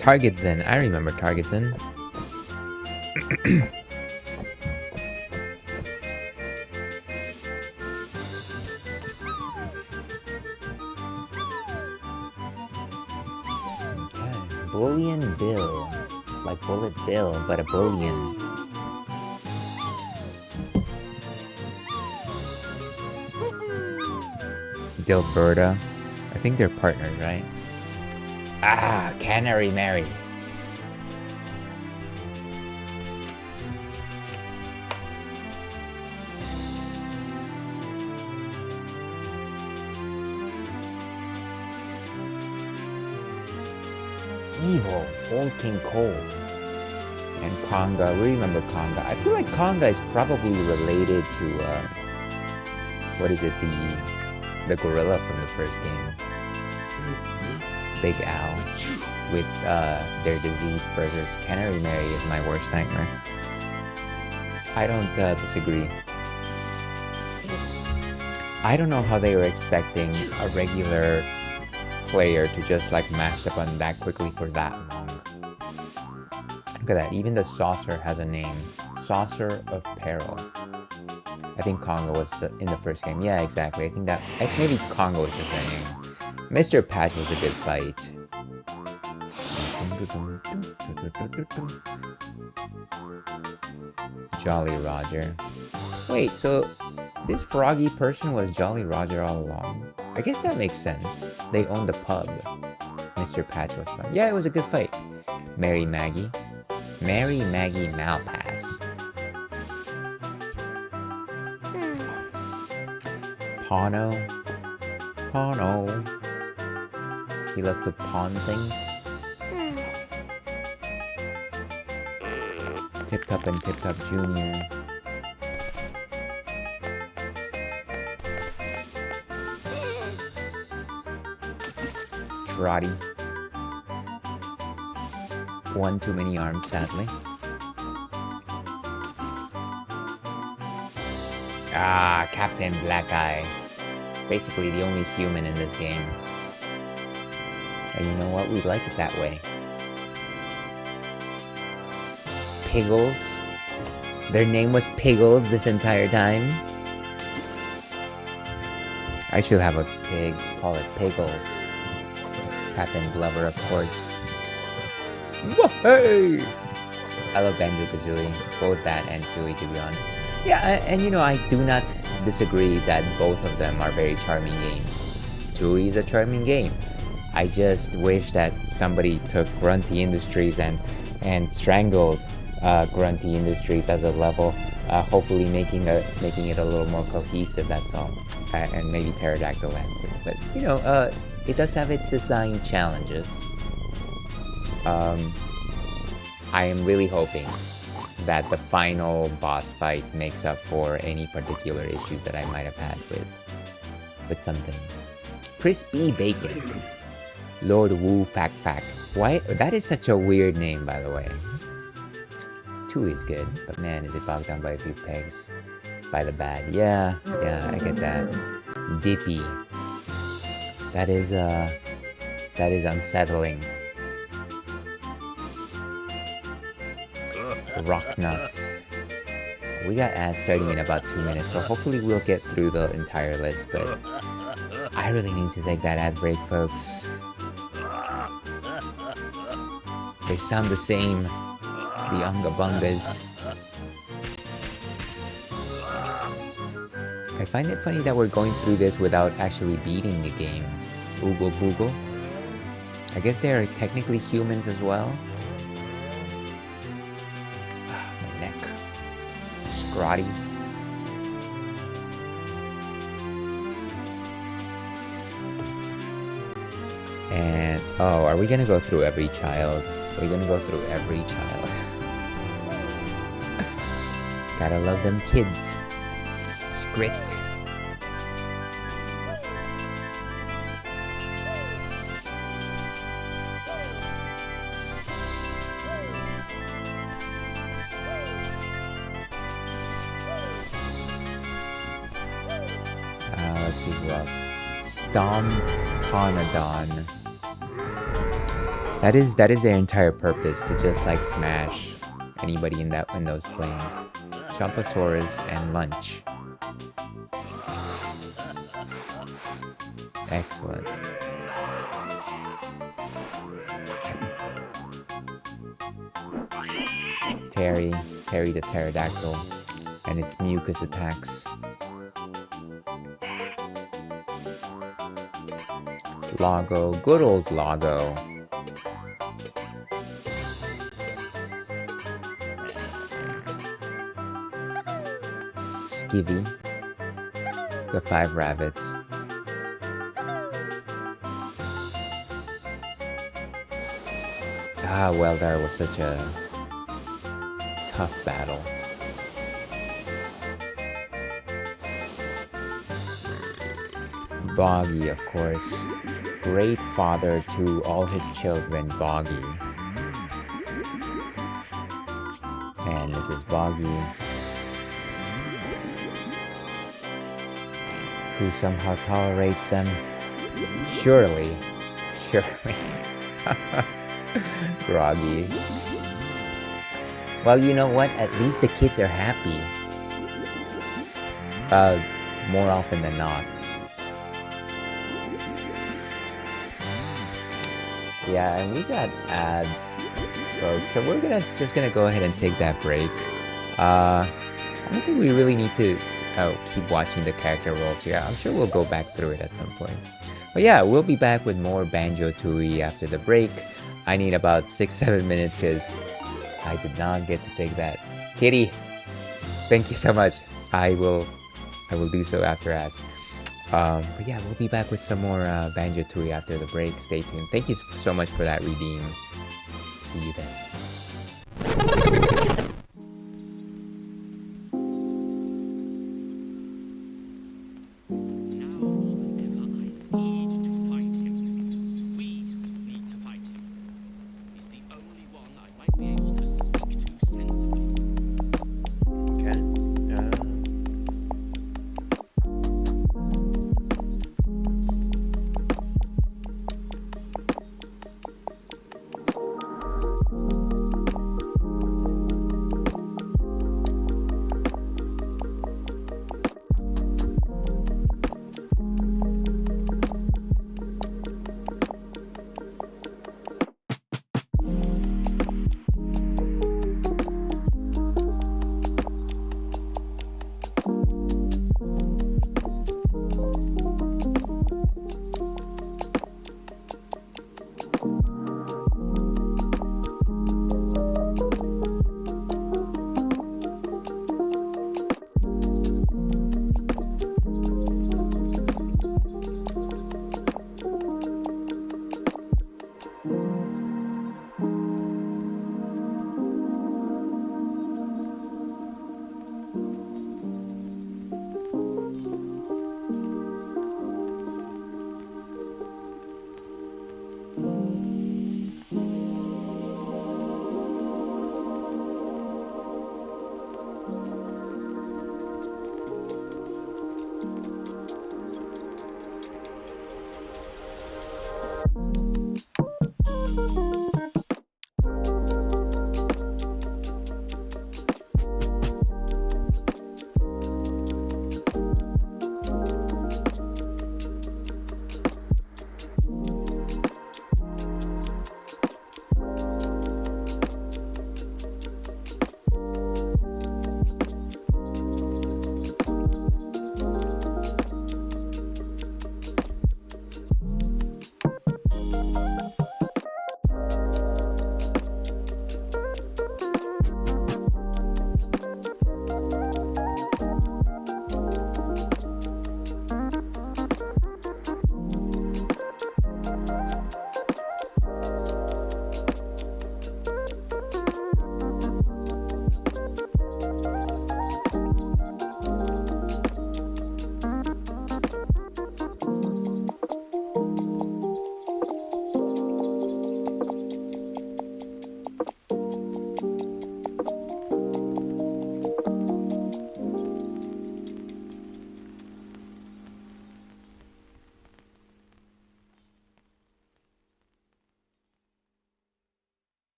Targetzin. I remember Targetzin. Okay. Bullion Bill. Like Bullet Bill, but a bullion. Dilberta. I think they're partners, right? Ah, Canary Mary. Evil, Old King Cole. And Conga. We remember Conga. I feel like Conga is probably related to what is it? The gorilla from the first game. Big Al with their diseased burgers. Canary Mary is my worst nightmare. I don't disagree. I don't know how they were expecting a regular player to just like mash the button that quickly for that long. Look at that. Even the saucer has a name. Saucer of Peril. I think Conga was in the first game. Yeah, exactly. I think maybe Conga was just their name. Mr. Patch was a good fight. Jolly Roger. Wait, so this froggy person was Jolly Roger all along? I guess that makes sense. They owned the pub. Mr. Patch was fun. Yeah, it was a good fight. Mary Maggie. Mary Maggie Malpass. Pono. He loves to pawn things. Tip Top and Tip Top Jr. Trotty. One too many arms, sadly. Ah, Captain Black Eye. Basically the only human in this game. And you know what? We like it that way. Piggles. Their name was Piggles this entire time. I should have a pig. Call it Piggles. Captain Glover, of course. Whoa-hey! I love Banjo-Tooie. Both that and Tooie, to be honest. Yeah, and you know, I do not disagree that both of them are very charming games. Tooie is a charming game. I just wish that somebody took Grunty Industries and strangled Grunty Industries as a level, hopefully making it a little more cohesive, that's all. And maybe Pterodactyl Land too. But, you know, it does have its design challenges. I am really hoping that the final boss fight makes up for any particular issues that I might have had with some things. Crispy Bacon. Lord Wu Fak Fak. Why? That is such a weird name, by the way. Two is good, but man, is it bogged down by a few pegs. By the bad. Yeah, I get that. Dippy. That is unsettling. Rocknut. We got ads starting in about 2 minutes, so hopefully we'll get through the entire list, but I really need to take that ad break, folks. They sound the same. The Unga Bungas. I find it funny that we're going through this without actually beating the game. Oogle Boogle. I guess they are technically humans as well. My neck. Scrotty. And, oh, are we gonna go through every child? We're gonna go through every child. Gotta love them kids. Script. who else? Stomponodon. That is their entire purpose, to just like smash anybody in those planes. Chompasaurus and Lunch. Excellent. Terry the pterodactyl, and its mucus attacks. Lago, good old Lago. Skivvy, the 5 rabbits. Ah, well, that was such a tough battle. Boggy, of course. Great father to all his children, Boggy. And this is Boggy, who somehow tolerates them. Surely. Groggy. Well, you know what? At least the kids are happy. More often than not. Yeah, and we got ads, folks. So we're just gonna go ahead and take that break. I don't think we really need to keep watching the character rolls here. I'm sure we'll go back through it at some point. But yeah, we'll be back with more Banjo-Tooie after the break. I need about 6-7 minutes because I did not get to take that. Kitty, thank you so much. I will do so after ads. But yeah, we'll be back with some more Banjo-Tooie after the break. Stay tuned. Thank you so much for that redeem. See you then.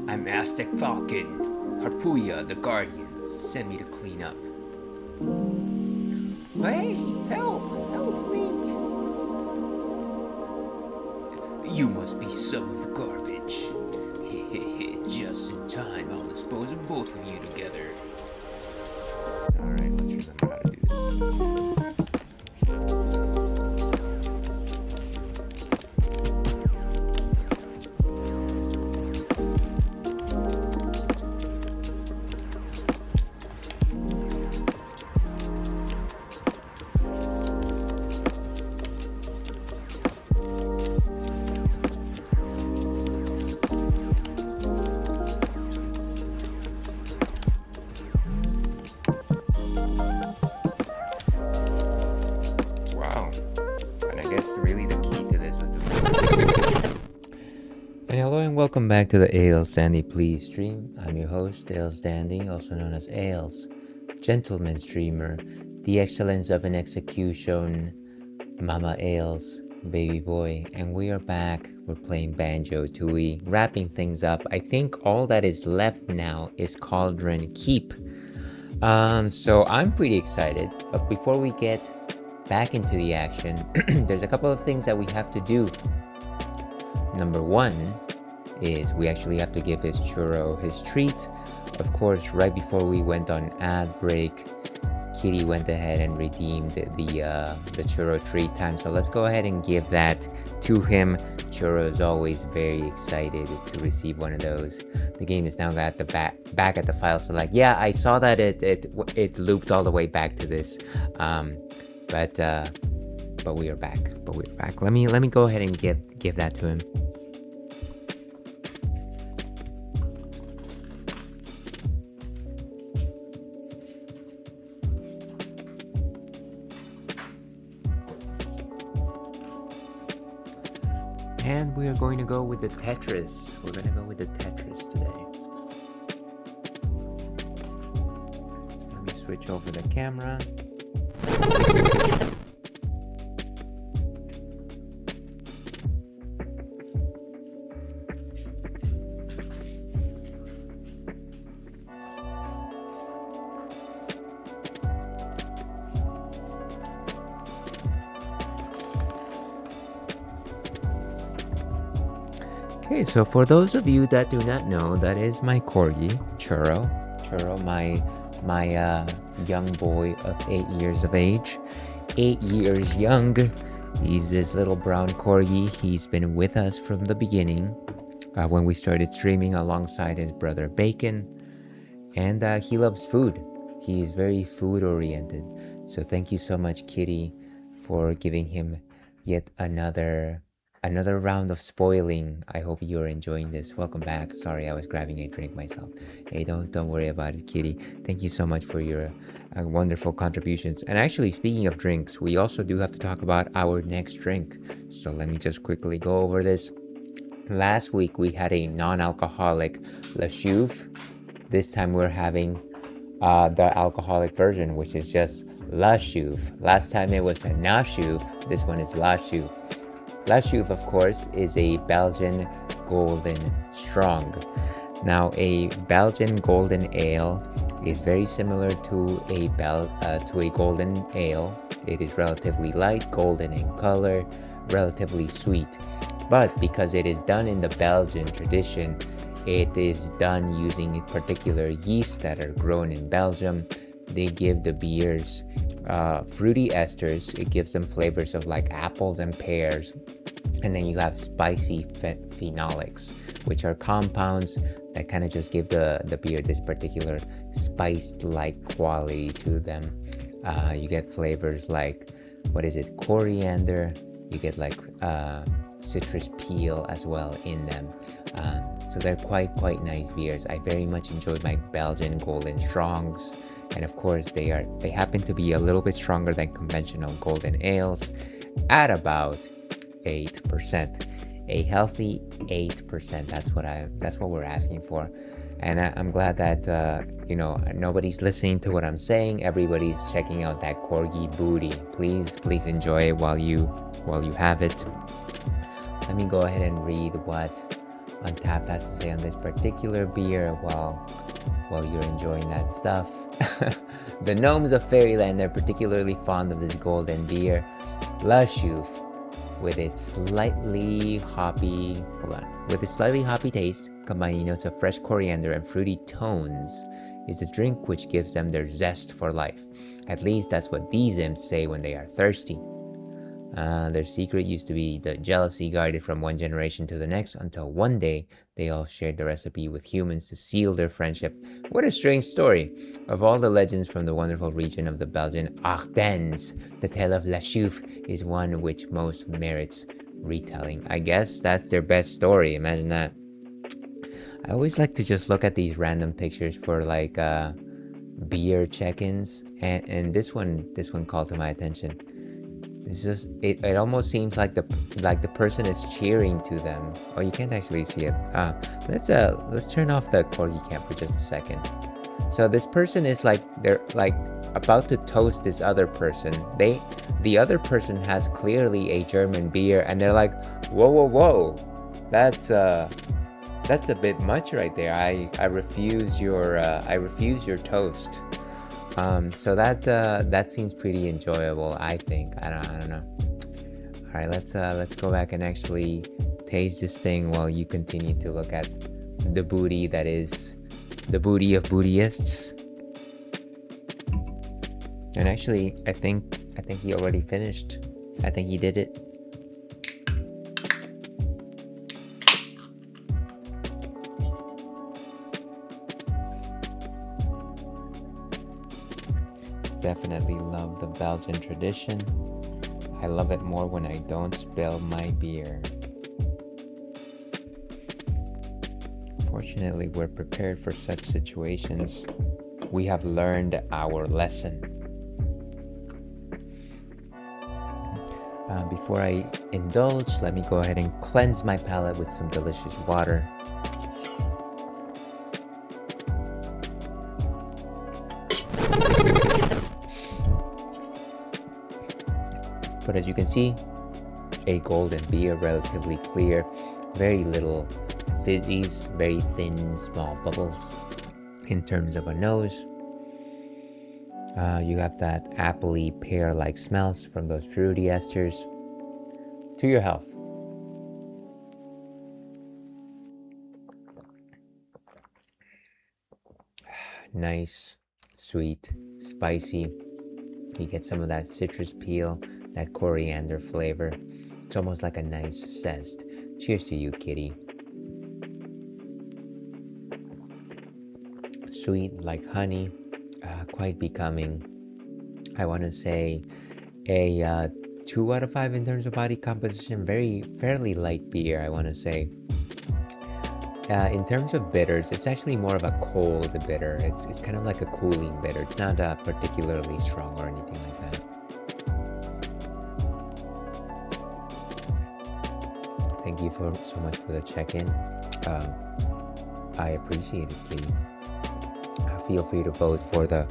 I'm Aztec Falcon. Harpuya, the Guardian, sent me to clean up. Hey, help me. You must be some of the garbage. Just in time, I'll dispose of both of you together. Alright, let's remember how to do this. guess really the key to this was the... And hello and welcome back to the Ales Dandy Please stream. I'm your host, Ales Dandy, also known as Ales, gentleman streamer, the excellence of an execution, Mama Ales, baby boy, and we are back. We're playing Banjo-Tooie, wrapping things up. I think all that is left now is Cauldron Keep. So I'm pretty excited, but before we get back into the action, there's a couple of things that we have to do. Number one is we actually have to give his churro his treat. Of course, right before we went on ad break, Kitty went ahead and redeemed the churro treat time. So let's go ahead and give that to him. Churro is always very excited to receive one of those. The game is now at the back at the file. So like, yeah, I saw that it looped all the way back to this. But we are back. Let me go ahead and give that to him. And we are going to go with the Tetris. We're going to go with the Tetris today. Let me switch over the camera. Okay, so for those of you that do not know, that is my corgi, Churro, my young boy of 8 years of age, 8 years young. He's this little brown corgi. He's been with us from the beginning, when we started streaming alongside his brother Bacon, and he loves food. He is very food oriented. So thank you so much, Kitty, for giving him yet another round of spoiling. I hope you're enjoying this. Welcome back. Sorry, I was grabbing a drink myself. Hey, don't worry about it, Kitty. Thank you so much for your wonderful contributions. And actually, speaking of drinks, we also do have to talk about our next drink. So let me just quickly go over this. Last week we had a non-alcoholic La Chouffe. This time we're having the alcoholic version, which is just La Chouffe. Last time it was a Na Chouffe. This one is La Chouffe. La Chouffe, of course, is a Belgian Golden Strong. Now, a Belgian Golden Ale is very similar to a Golden Ale. It is relatively light, golden in color, relatively sweet. But because it is done in the Belgian tradition, it is done using particular yeasts that are grown in Belgium. They give the beers fruity esters. It gives them flavors of like apples and pears. And then you have spicy phenolics, which are compounds that kind of just give the beer this particular spiced-like quality to them. You get flavors like, coriander. You get like citrus peel as well in them. So they're quite nice beers. I very much enjoyed my Belgian Golden Strongs. And of course, they happen to be a little bit stronger than conventional golden ales at about 8%. A healthy 8%. That's what we're asking for. And I'm glad that nobody's listening to what I'm saying. Everybody's checking out that corgi booty. Please enjoy it while you have it. Let me go ahead and read what Untapped has to say on this particular beer while you're enjoying that stuff. The gnomes of Fairyland are particularly fond of this golden beer, La Chouffe, with its slightly hoppy taste, combining notes of fresh coriander and fruity tones, is a drink which gives them their zest for life. At least that's what these imps say when they are thirsty. Their secret used to be the jealousy guarded from one generation to the next, until one day they all shared the recipe with humans to seal their friendship. What a strange story. Of all the legends from the wonderful region of the Belgian Ardennes, the tale of La Chouffe is one which most merits retelling. I guess that's their best story. Imagine that. I always like to just look at these random pictures for like beer check-ins, and this one called to my attention. It's just it almost seems like the person is cheering to them. Oh, you can't actually see it. Let's turn off the corgi cam for just a second. So this person is like, they're like about to toast this other person. The other person has clearly a German beer, and they're like, whoa, that's a bit much right there. I refuse your toast. So that seems pretty enjoyable, I think. I don't know. All right, let's go back and actually taste this thing while you continue to look at the booty that is the booty of bootyists. And actually, I think he already finished. I think he did it. Definitely love the Belgian tradition. I love it more when I don't spill my beer. Fortunately, we're prepared for such situations. We have learned our lesson. Before I indulge, let me go ahead and cleanse my palate with some delicious water. But as you can see, a golden beer, relatively clear, very little fizzies, very thin, small bubbles. In terms of a nose, you have that appley, pear-like smells from those fruity esters. To your health. Nice, sweet, spicy. You get some of that citrus peel, that coriander flavor. It's almost like a nice zest. Cheers to you, kitty. Sweet like honey, quite becoming. I want to say a 2 out of 5 in terms of body composition. Fairly light beer, I want to say. In terms of bitters, it's actually more of a cold bitter. It's kind of like a cooling bitter. It's not particularly strong or anything like that. Thank you so much for the check-in. I appreciate it, Kitty. Feel free to vote for the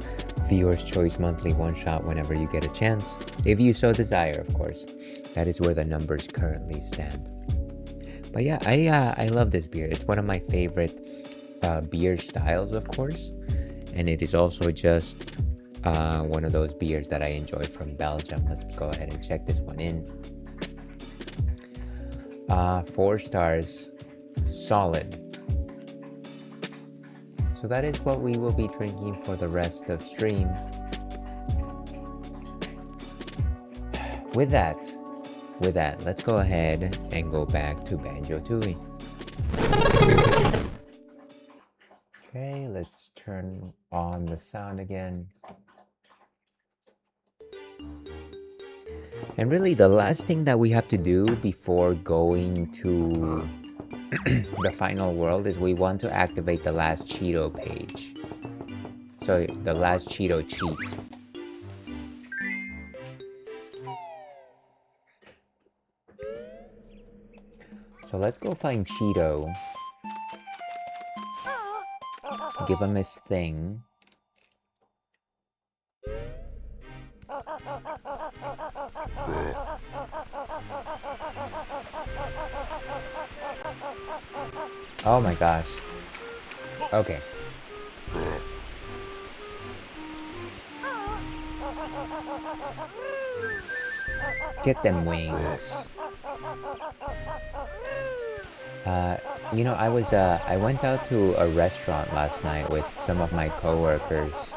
Viewer's Choice Monthly One-Shot whenever you get a chance. If you so desire, of course. That is where the numbers currently stand. But yeah, I love this beer. It's one of my favorite beer styles, of course. And it is also just one of those beers that I enjoy from Belgium. Let's go ahead and check this one in. 4 stars. Solid. So that is what we will be drinking for the rest of stream. With that, let's go ahead and go back to Banjo-Tooie. Okay, let's turn on the sound again. And really, the last thing that we have to do before going to the final world is we want to activate the last Cheeto page. So the last Cheeto cheat. So let's go find Cheeto. Give him his thing. Oh my gosh. Okay. Get them wings. You know, I went out to a restaurant last night with some of my coworkers,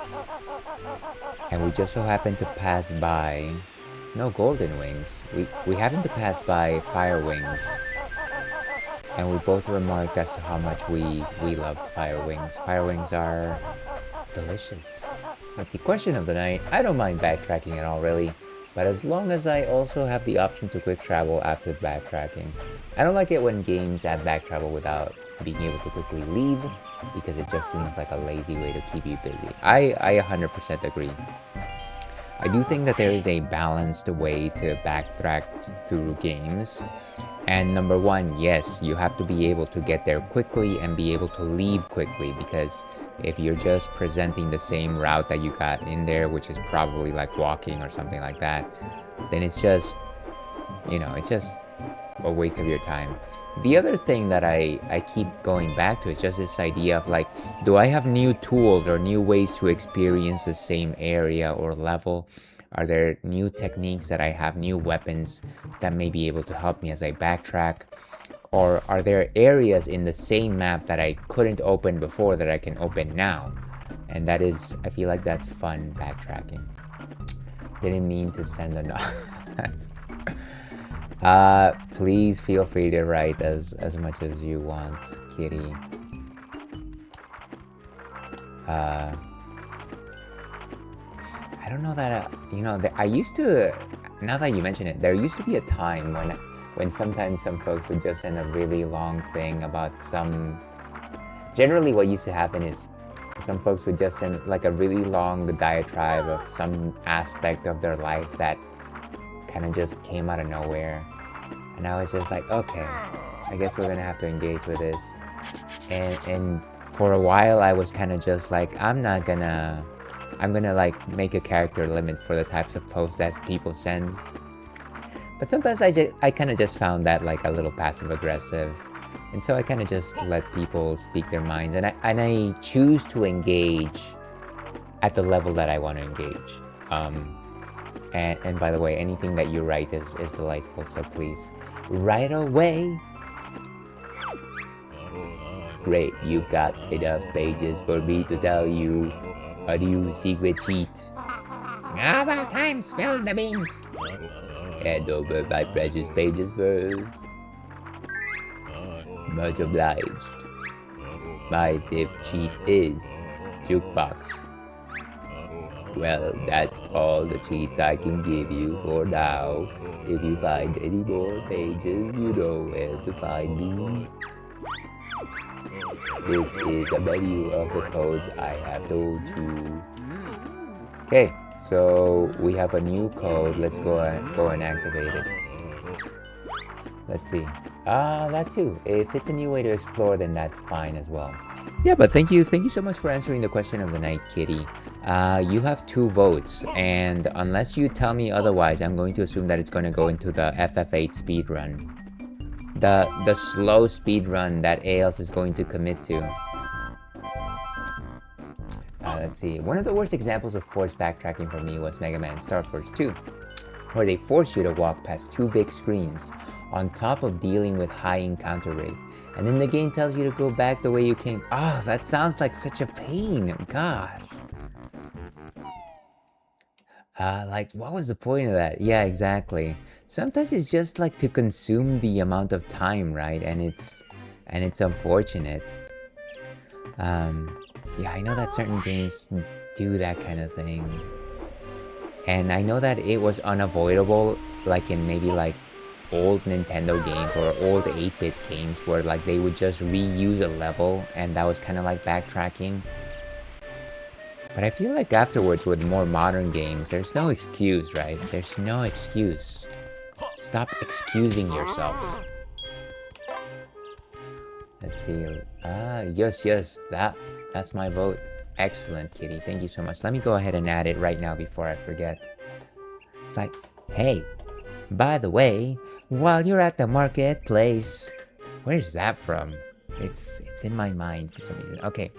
and we just so happened to pass by, no golden wings, we happened to pass by fire wings, and we both remarked as to how much we loved fire wings. Fire wings are delicious. Let's see, question of the night. I don't mind backtracking at all, really. But as long as I also have the option to quick travel after backtracking. I don't like it when games add back travel without being able to quickly leave, because it just seems like a lazy way to keep you busy. I 100% agree. I do think that there is a balanced way to backtrack through games. And number one, yes, you have to be able to get there quickly and be able to leave quickly, because if you're just presenting the same route that you got in there, which is probably like walking or something like that, then it's just, it's just a waste of your time. The other thing that I keep going back to is just this idea of like, do I have new tools or new ways to experience the same area or level? Are there new techniques that I have, new weapons that may be able to help me as I backtrack? Or are there areas in the same map that I couldn't open before that I can open now? And that is, I feel like that's fun backtracking. Didn't mean to send a nod. Please feel free to write as much as you want, Kitty. I don't know that, I used to, now that you mention it, there used to be a time when sometimes some folks would just send a really long thing about generally what used to happen is some folks would just send like a really long diatribe of some aspect of their life that kind of just came out of nowhere. And I was just like, okay, I guess we're gonna have to engage with this. And for a while I was kind of just like, I'm gonna like make a character limit for the types of posts that people send. But sometimes I kind of just found that like a little passive aggressive. And so I kind of just let people speak their minds, and I choose to engage at the level that I want to engage. And by the way, anything that you write is delightful, so please write away. Great, you got enough pages for me to tell you a new secret cheat. How about time? Spill the beans. Hand over my precious pages first. Much obliged. My fifth cheat is jukebox. Well, that's all the cheats I can give you for now. If you find any more pages, you know where to find me. This is a menu of the codes I have told you. Okay, so we have a new code. Let's go and activate it. Let's see. That too. If it's a new way to explore, then that's fine as well. Yeah, but thank you so much for answering the question of the night, Kitty. You have 2 votes, and unless you tell me otherwise, I'm going to assume that it's going to go into the FF8 speedrun. The slow speedrun that ALS is going to commit to. Let's see. One of the worst examples of forced backtracking for me was Mega Man Star Force 2, where they force you to walk past 2 big screens on top of dealing with high encounter rate. And then the game tells you to go back the way you came. Oh, that sounds like such a pain. Gosh. Like, what was the point of that? Yeah, exactly. Sometimes it's just like to consume the amount of time, right? And it's unfortunate. Yeah, I know that certain games do that kind of thing. And I know that it was unavoidable, like in maybe like old Nintendo games or old 8-bit games where like they would just reuse a level and that was kind of like backtracking. But I feel like afterwards with more modern games, there's no excuse, right? There's no excuse. Stop excusing yourself. Let's see. Yes, that's my vote. Excellent, Kitty. Thank you so much. Let me go ahead and add it right now before I forget. It's like, hey, by the way, while you're at the marketplace, where's that from? It's in my mind for some reason. Okay.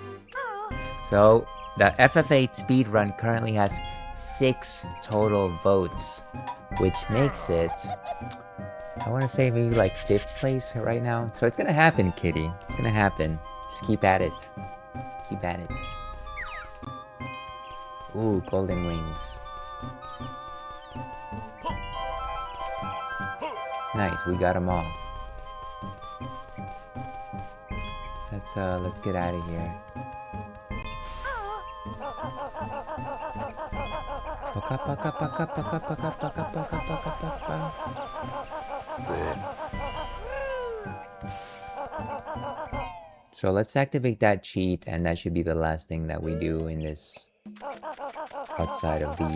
So the FF8 speedrun currently has 6 total votes, which makes it, I want to say maybe like 5th place right now. So it's gonna happen, Kitty. It's gonna happen. Just keep at it. Keep at it. Ooh, golden wings. Nice, we got them all. Let's get out of here. So let's activate that cheat, and that should be the last thing that we do in this outside of the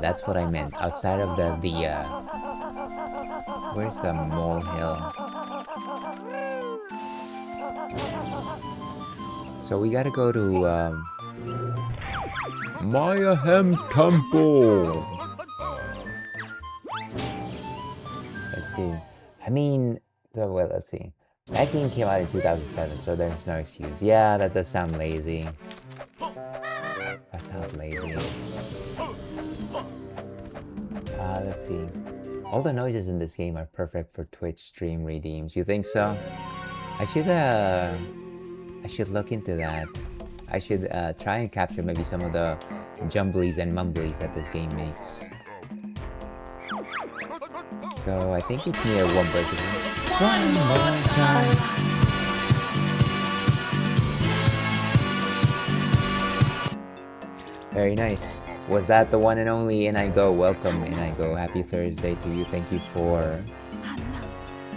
that's what I meant. Outside of the where's the molehill? So we gotta go to Mayahem Temple. Let's see. I mean, well, let's see. That game came out in 2007, so there's no excuse. Yeah, that does sound lazy. That sounds lazy. Let's see. All the noises in this game are perfect for Twitch stream redeems. You think so? I should look into that. I should try and capture maybe some of the jumblies and mumblies that this game makes. So I think it's near one person. One more time. Very nice. Was that the one and only In I Go? Welcome, In I Go. Happy Thursday to you. Thank you for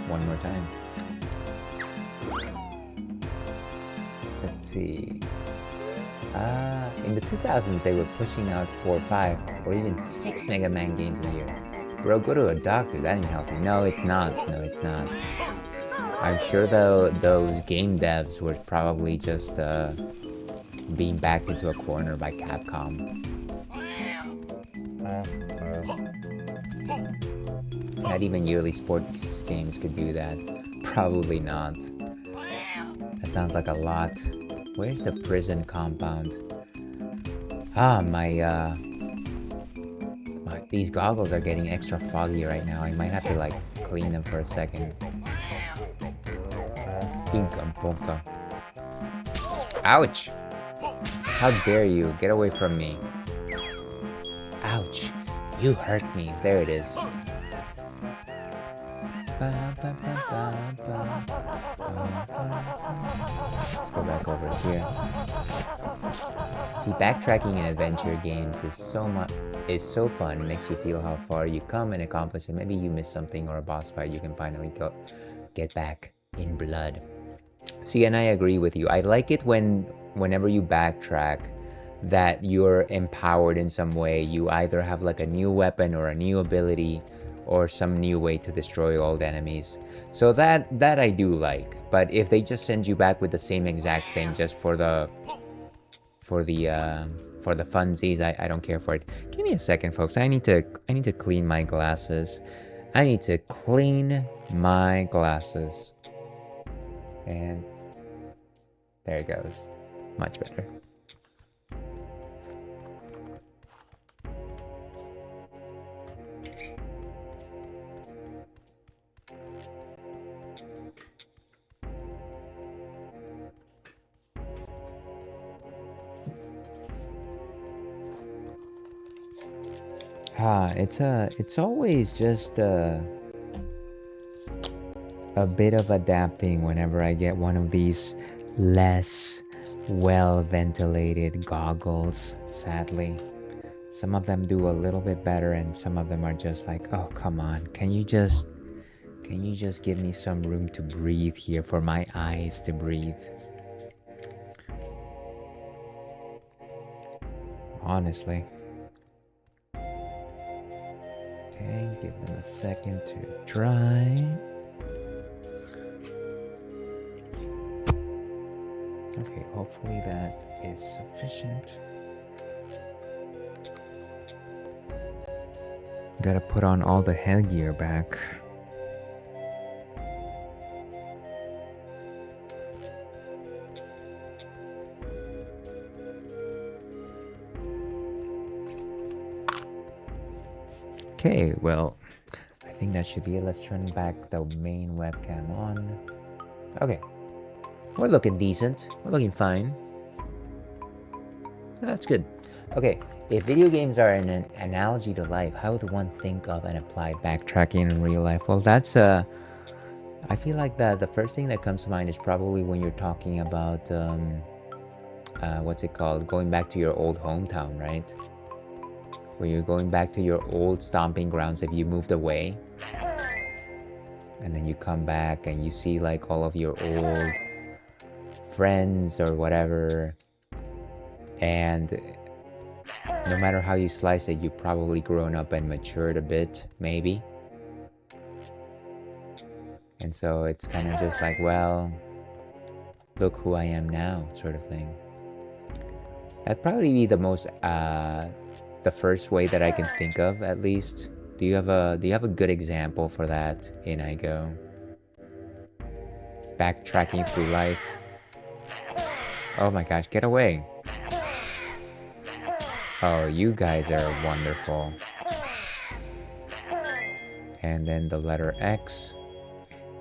one more time. Let's see. In the 2000s, they were pushing out 4, 5, or even 6 Mega Man games a year. Bro, go to a doctor. That ain't healthy. No, it's not. No, it's not. I'm sure though those game devs were probably just being backed into a corner by Capcom. Not even yearly sports games could do that. Probably not. That sounds like a lot. Where's the prison compound? Ah, these goggles are getting extra foggy right now. I might have to like clean them for a second. Ouch! How dare you? Get away from me. Ouch! You hurt me. There it is. Let's go back over here. See, backtracking in adventure games is so fun. It makes you feel how far you come and accomplish it. Maybe you missed something or a boss fight you can finally get back in blood. See, and I agree with you. I like it whenever you backtrack that you're empowered in some way. You either have like a new weapon or a new ability or some new way to destroy old enemies. So that I do like. But if they just send you back with the same exact thing just for the funsies, I don't care for it. Give me a second, folks. I need to clean my glasses. I need to clean my glasses. And there it goes. Much better. It's always just a bit of adapting whenever I get one of these less well-ventilated goggles, sadly. Some of them do a little bit better and some of them are just like, oh, come on. Can you just give me some room to breathe here for my eyes to breathe? Honestly. Okay, give them a second to dry. Okay, hopefully that is sufficient. Gotta put on all the headgear back. Okay, well, I think that should be it. Let's turn back the main webcam on. Okay. We're looking decent. We're looking fine. That's good. Okay, if video games are an analogy to life, how would one think of and apply backtracking in real life? Well, that's I feel like the first thing that comes to mind is probably when you're talking about what's it called? Going back to your old hometown, right? Where you're going back to your old stomping grounds if you moved away. And then you come back and you see like all of your old friends or whatever. And no matter how you slice it, you've probably grown up and matured a bit, maybe. And so it's kind of just like, well, look who I am now, sort of thing. That'd probably be the most, the first way that I can think of, at least. Do you have a good example for that in I Go? Backtracking through life. Oh my gosh, get away. Oh, you guys are wonderful. And then the letter X.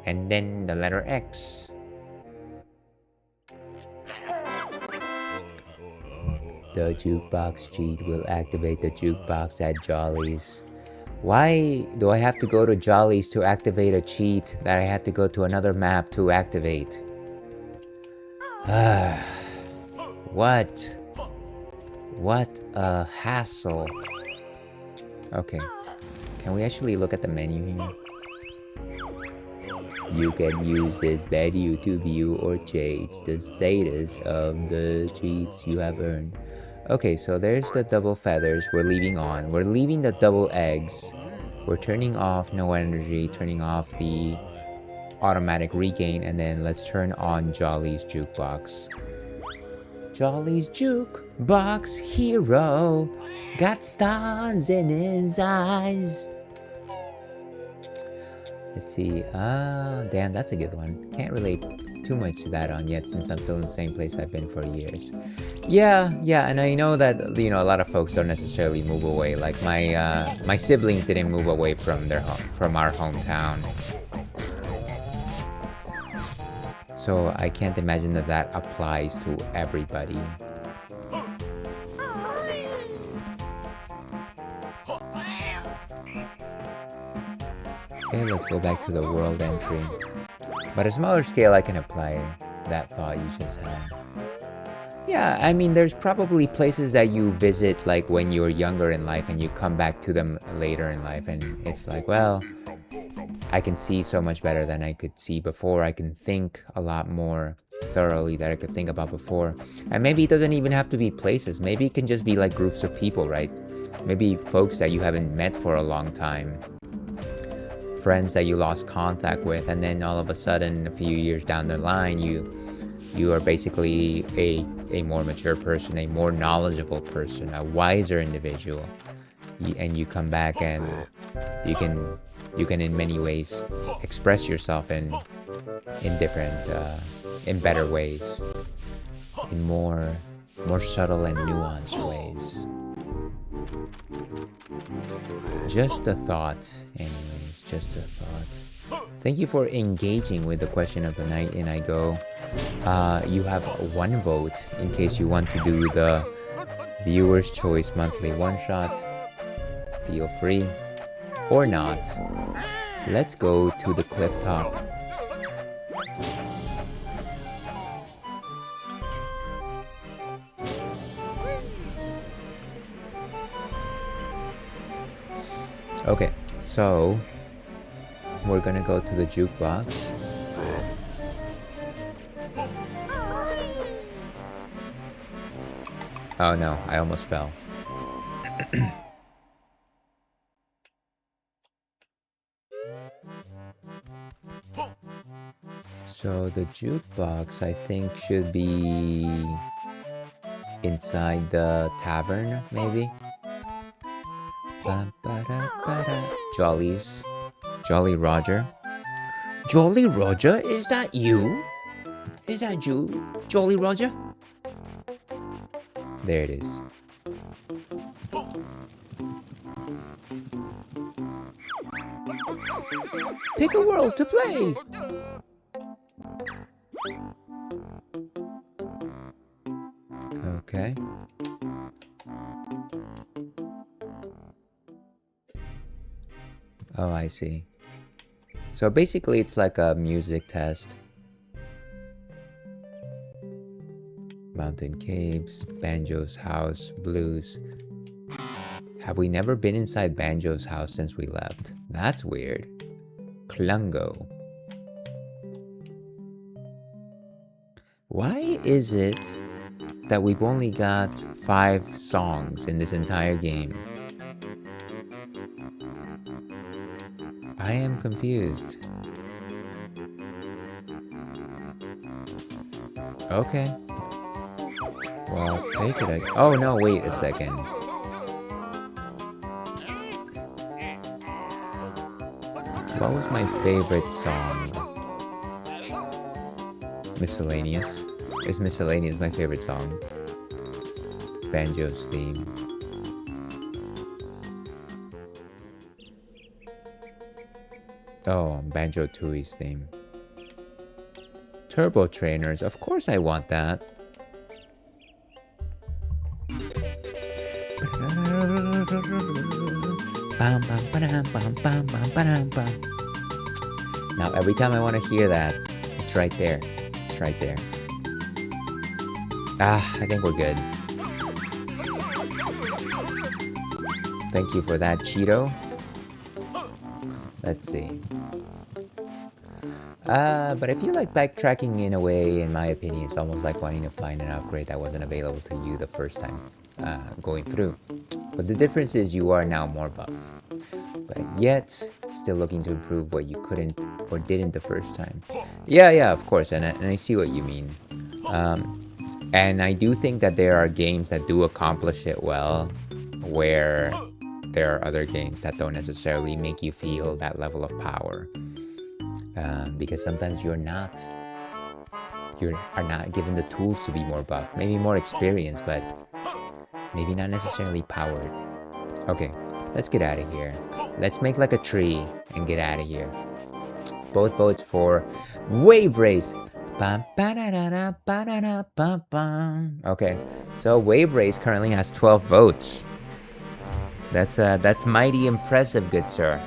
And then the letter X. The jukebox cheat will activate the jukebox at Jolly's. Why do I have to go to Jolly's to activate a cheat that I had to go to another map to activate? What a hassle. Okay, can we actually look at the menu here? You can use this menu to view or change the status of the cheats you have earned. Okay, so there's the double feathers we're leaving on. We're leaving the double eggs. We're turning off no energy, turning off the automatic regain, and then let's turn on Jolly's jukebox. Jolly's jukebox hero got stars in his eyes. Let's see. Damn, that's a good one. Can't relate too much to that on yet since I'm still in the same place I've been for years. Yeah, and I know that, you know, a lot of folks don't necessarily move away. Like my siblings didn't move away from their from our hometown. So I can't imagine that that applies to everybody. Okay, let's go back to the world entry. But a smaller scale, I can apply that thought you just had. Yeah, I mean, there's probably places that you visit like when you're younger in life and you come back to them later in life, and it's like, well, I can see so much better than I could see before. I can think a lot more thoroughly that I could think about before. And maybe it doesn't even have to be places. Maybe it can just be like groups of people, right? Maybe folks that you haven't met for a long time. Friends that you lost contact with, and then all of a sudden, a few years down the line, you are basically a more mature person, a more knowledgeable person, a wiser individual. And you come back and you can in many ways express yourself in different in better ways, in more subtle and nuanced ways. Just a thought, anyways, just a thought. Thank you for engaging with the question of the night in I Go. You have one vote in case you want to do the Viewer's Choice Monthly One Shot. Feel free. Or not. Let's go to the cliff top. Okay, so we're gonna go to the jukebox. Oh no, I almost fell. So the jukebox, I think, should be inside the tavern, maybe? Jolly's. Jolly Roger. Jolly Roger, is that you? Is that you, Jolly Roger? There it is. Pick a world to play. Okay. Oh, I see. So basically it's like a music test. Mountain caves, Banjo's house, blues. Have we never been inside Banjo's house since we left? That's weird. Clungo. Why is it that we've only got 5 songs in this entire game? I am confused. Okay. Well, take it. Oh no, wait a second. What was my favorite song? Miscellaneous. Is Miscellaneous my favorite song? Banjo's theme. Oh, Banjo-Tooie's theme. Turbo Trainers. Of course I want that. Now every time I want to hear that, it's right there. It's right there. I think we're good. Thank you for that, Cheeto. Let's see. But I feel like backtracking in a way, in my opinion, is almost like wanting to find an upgrade that wasn't available to you the first time going through. But the difference is you are now more buff. But yet, still looking to improve what you couldn't or didn't the first time. Yeah, of course, and I see what you mean. And I do think that there are games that do accomplish it well, where there are other games that don't necessarily make you feel that level of power. Because sometimes you are not given the tools to be more buff. Maybe more experienced, but maybe not necessarily powered. Okay, let's get out of here. Let's make like a tree and get out of here. Both votes for Wave Race. Okay, so Wave Race currently has 12 votes. That's mighty impressive, good sir.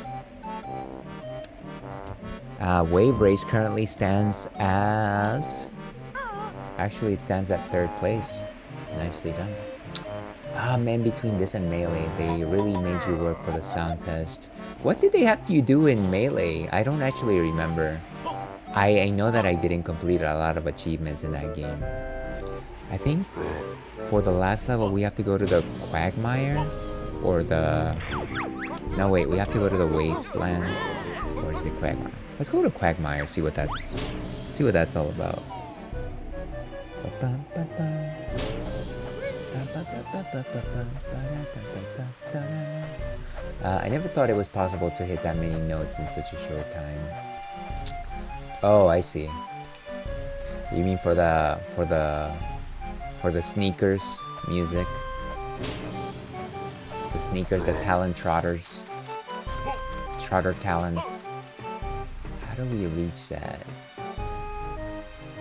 Wave Race currently stands at... Actually, it stands at 3rd place. Nicely done. Man, between this and Melee, they really made you work for the sound test. What did they have you do in Melee? I don't actually remember. I know that I didn't complete a lot of achievements in that game. I think for the last level, we have to go to the Quagmire? Or the... No, wait, we have to go to the Wasteland. Or is it Quagmire? Let's go to Quagmire, see what that's all about. I never thought it was possible to hit that many notes in such a short time. Oh, I see. You mean for the sneakers music? The sneakers, the talent trotters. Trotter talents. How do we reach that?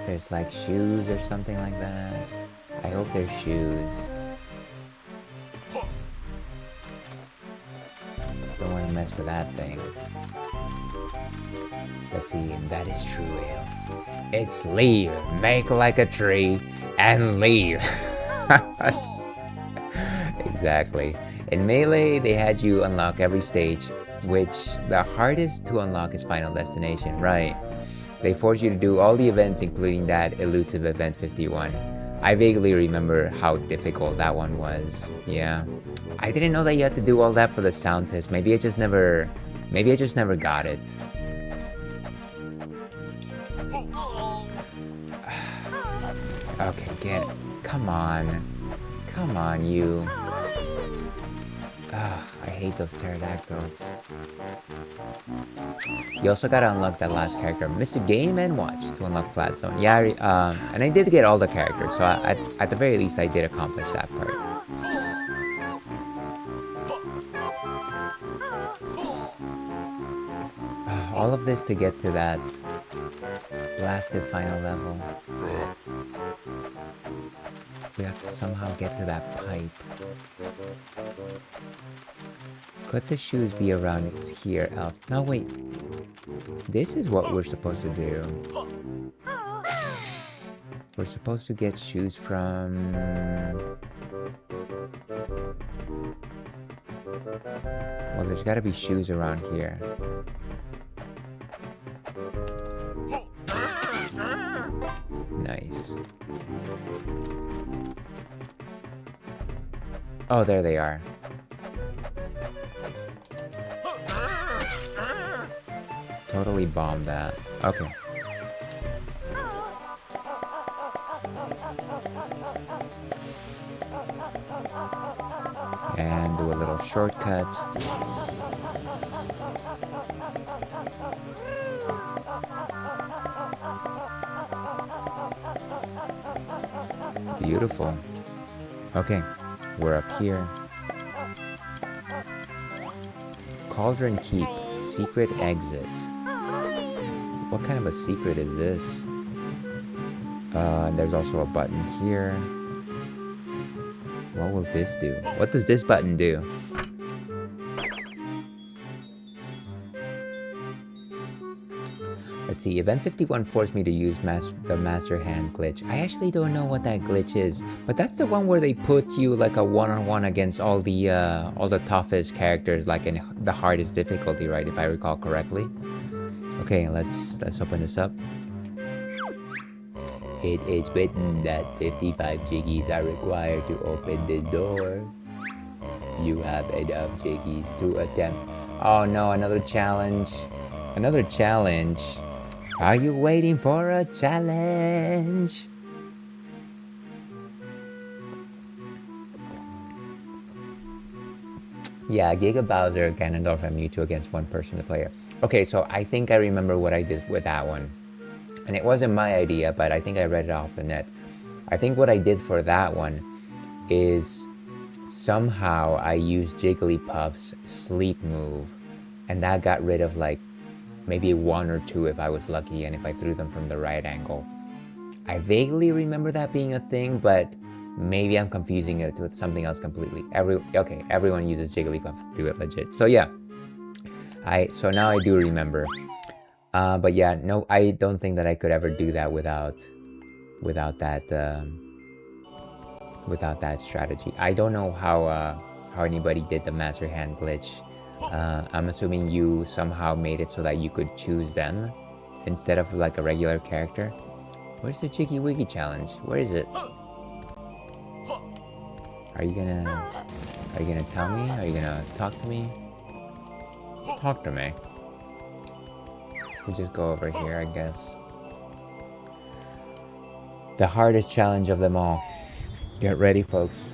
There's like shoes or something like that. I hope there's shoes. Don't want to mess with that thing. Let's see, that is true, Ales. It's leave, make like a tree, and leave. Exactly. In Melee, they had you unlock every stage, which the hardest to unlock is Final Destination, right? They force you to do all the events, including that elusive event 51. I vaguely remember how difficult that one was. Yeah. I didn't know that you had to do all that for the sound test. Maybe I just never got it. Okay, get it. Come on, you. I hate those pterodactyls. You also gotta unlock that last character, Mr. Game & Watch, to unlock Flat Zone. Yeah, and I did get all the characters, so at the very least I did accomplish that part. All of this to get to that blasted final level. We have to somehow get to that pipe. Could the shoes be around it here else? No, wait. This is what we're supposed to do. We're supposed to get shoes from... Well, there's gotta be shoes around here. Nice. Oh, there they are. Totally bombed that. Okay. And do a little shortcut. Beautiful. Okay, we're up here. Cauldron Keep, secret exit. What kind of a secret is this? There's also a button here. What will this do? What does this button do? Let's see, Event 51 forced me to use the Master Hand glitch. I actually don't know what that glitch is, but that's the one where they put you like a one-on-one against all the toughest characters, like in the hardest difficulty, right? If I recall correctly. Okay, let's open this up. It is written that 55 jiggies are required to open this door. You have enough jiggies to attempt. Oh no, another challenge. Another challenge. Are you waiting for a challenge? Yeah, Giga Bowser, Ganondorf, and Mewtwo against one person to player. Okay, so I think I remember what I did with that one. And it wasn't my idea, but I think I read it off the net. I think what I did for that one is somehow I used Jigglypuff's sleep move, and that got rid of like maybe one or two if I was lucky, and if I threw them from the right angle. I vaguely remember that being a thing, but maybe I'm confusing it with something else completely. Okay, everyone uses Jigglypuff to do it legit. So yeah, so now I do remember. But yeah, no, I don't think that I could ever do that without that strategy. I don't know how anybody did the Master Hand glitch. I'm assuming you somehow made it so that you could choose them instead of like a regular character. Where's the Jiggy Wiggy challenge? Where is it? Are you gonna tell me? Are you gonna talk to me? Talk to me. We just go over here, I guess. The hardest challenge of them all. Get ready, folks.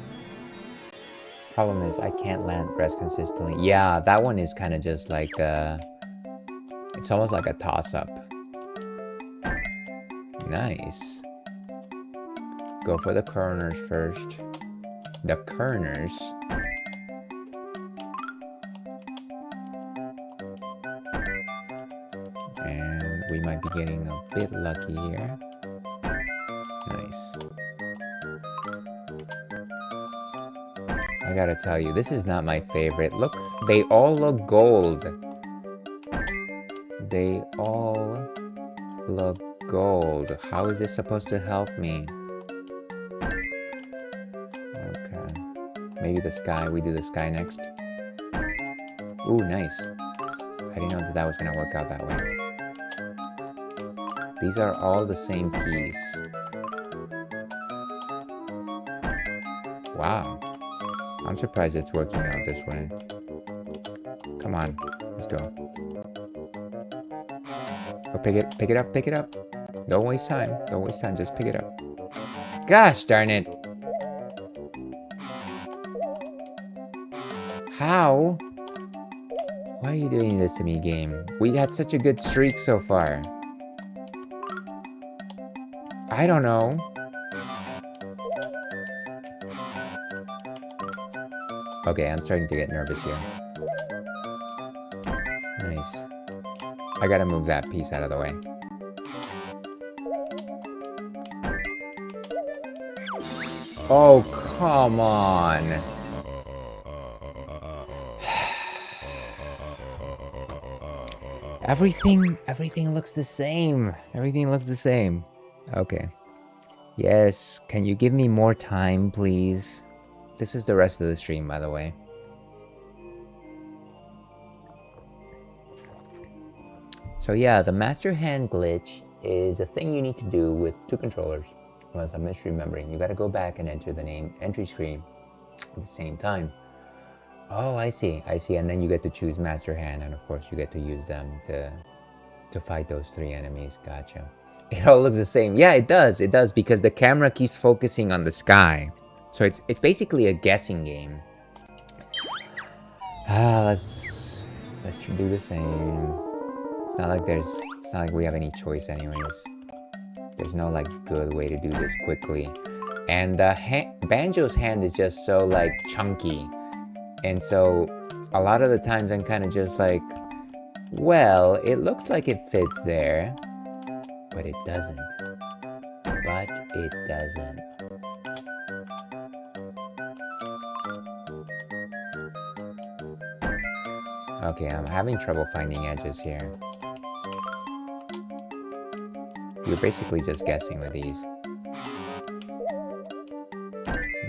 Problem is, I can't land rest consistently. Yeah, that one is kind of just like, it's almost like a toss-up. Nice. Go for the corners first. The corners. And we might be getting a bit lucky here. Nice. I gotta tell you, this is not my favorite. Look, they all look gold. They all look gold. How is this supposed to help me? Okay. Maybe the sky. We do the sky next. Ooh, nice. I didn't know that that was gonna work out that way. These are all the same piece. Wow. I'm surprised it's working out this way. Come on, let's go. Oh, pick it up, pick it up. Don't waste time, don't waste time, just pick it up. Gosh darn it. How? Why are you doing this to me, game? We had such a good streak so far. I don't know. Okay, I'm starting to get nervous here. Nice. I gotta move that piece out of the way. Oh, come on. Everything looks the same. Everything looks the same. Okay. Yes, can you give me more time, please? This is the rest of the stream, by the way. So yeah, the Master Hand glitch is a thing you need to do with two controllers. Unless I'm misremembering. You gotta go back and enter the name entry screen at the same time. Oh, I see. And then you get to choose Master Hand, and of course you get to use them to fight those 3 enemies. Gotcha. It all looks the same. Yeah, it does. It does, because the camera keeps focusing on the sky. So it's basically a guessing game. Let's do the same. It's not like we have any choice anyways. There's no like good way to do this quickly. And Banjo's hand is just so like chunky. And so a lot of the times I'm kind of just like, well, it looks like it fits there, but it doesn't. Okay, I'm having trouble finding edges here. You're basically just guessing with these.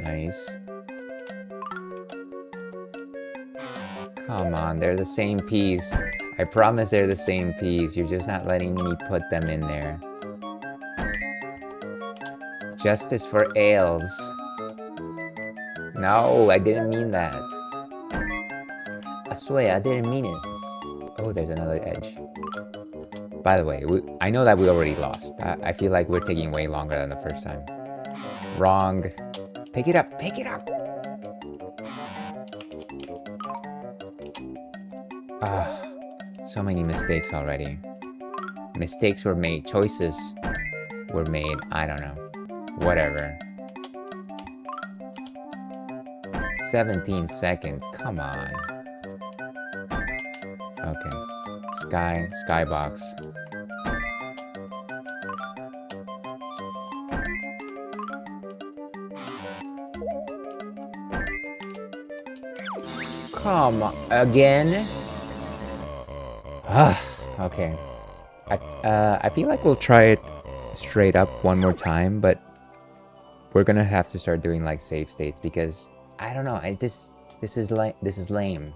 Nice. Come on, they're the same piece. I promise they're the same piece. You're just not letting me put them in there. Justice for ales. No, I didn't mean that. I swear, I didn't mean it. Oh, there's another edge. By the way, I know that we already lost. I feel like we're taking way longer than the first time. Wrong. Pick it up, pick it up! So many mistakes already. Mistakes were made, choices were made, I don't know. Whatever. 17 seconds, come on. Okay. Skybox. Come on, again? Okay. I feel like we'll try it straight up one more time, but we're gonna have to start doing like save states because I don't know. This is lame.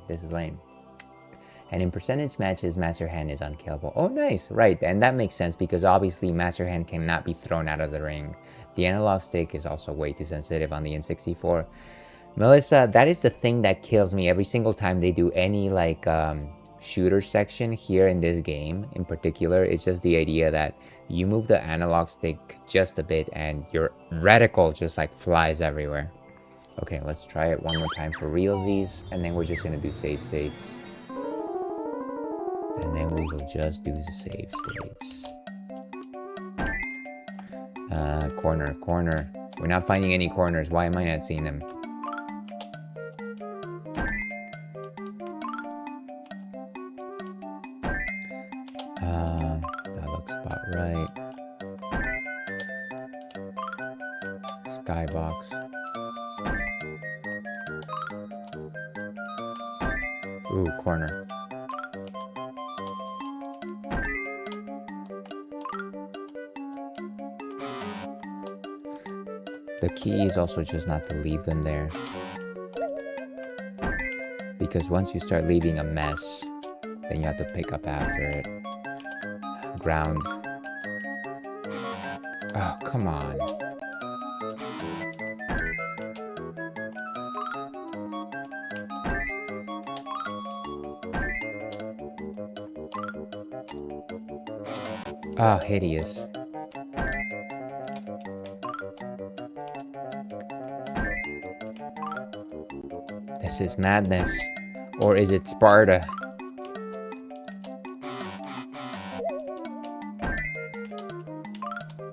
And in percentage matches, Master Hand is unkillable. Oh, nice. Right, and that makes sense because obviously Master Hand cannot be thrown out of the ring. The analog stick is also way too sensitive on the N64. Melissa, that is the thing that kills me every single time they do any like shooter section here in this game in particular. It's just the idea that you move the analog stick just a bit and your reticle just like flies everywhere. Okay, let's try it one more time for realsies, and then we're just gonna do save states. And then we will just do the save states. Corner. We're not finding any corners. Why am I not seeing them? That looks about right. Skybox. Ooh, corner. The key is also just not to leave them there. Because once you start leaving a mess, then you have to pick up after it. Ground. Oh, come on. Ah, hideous. This is madness. Or is it Sparta?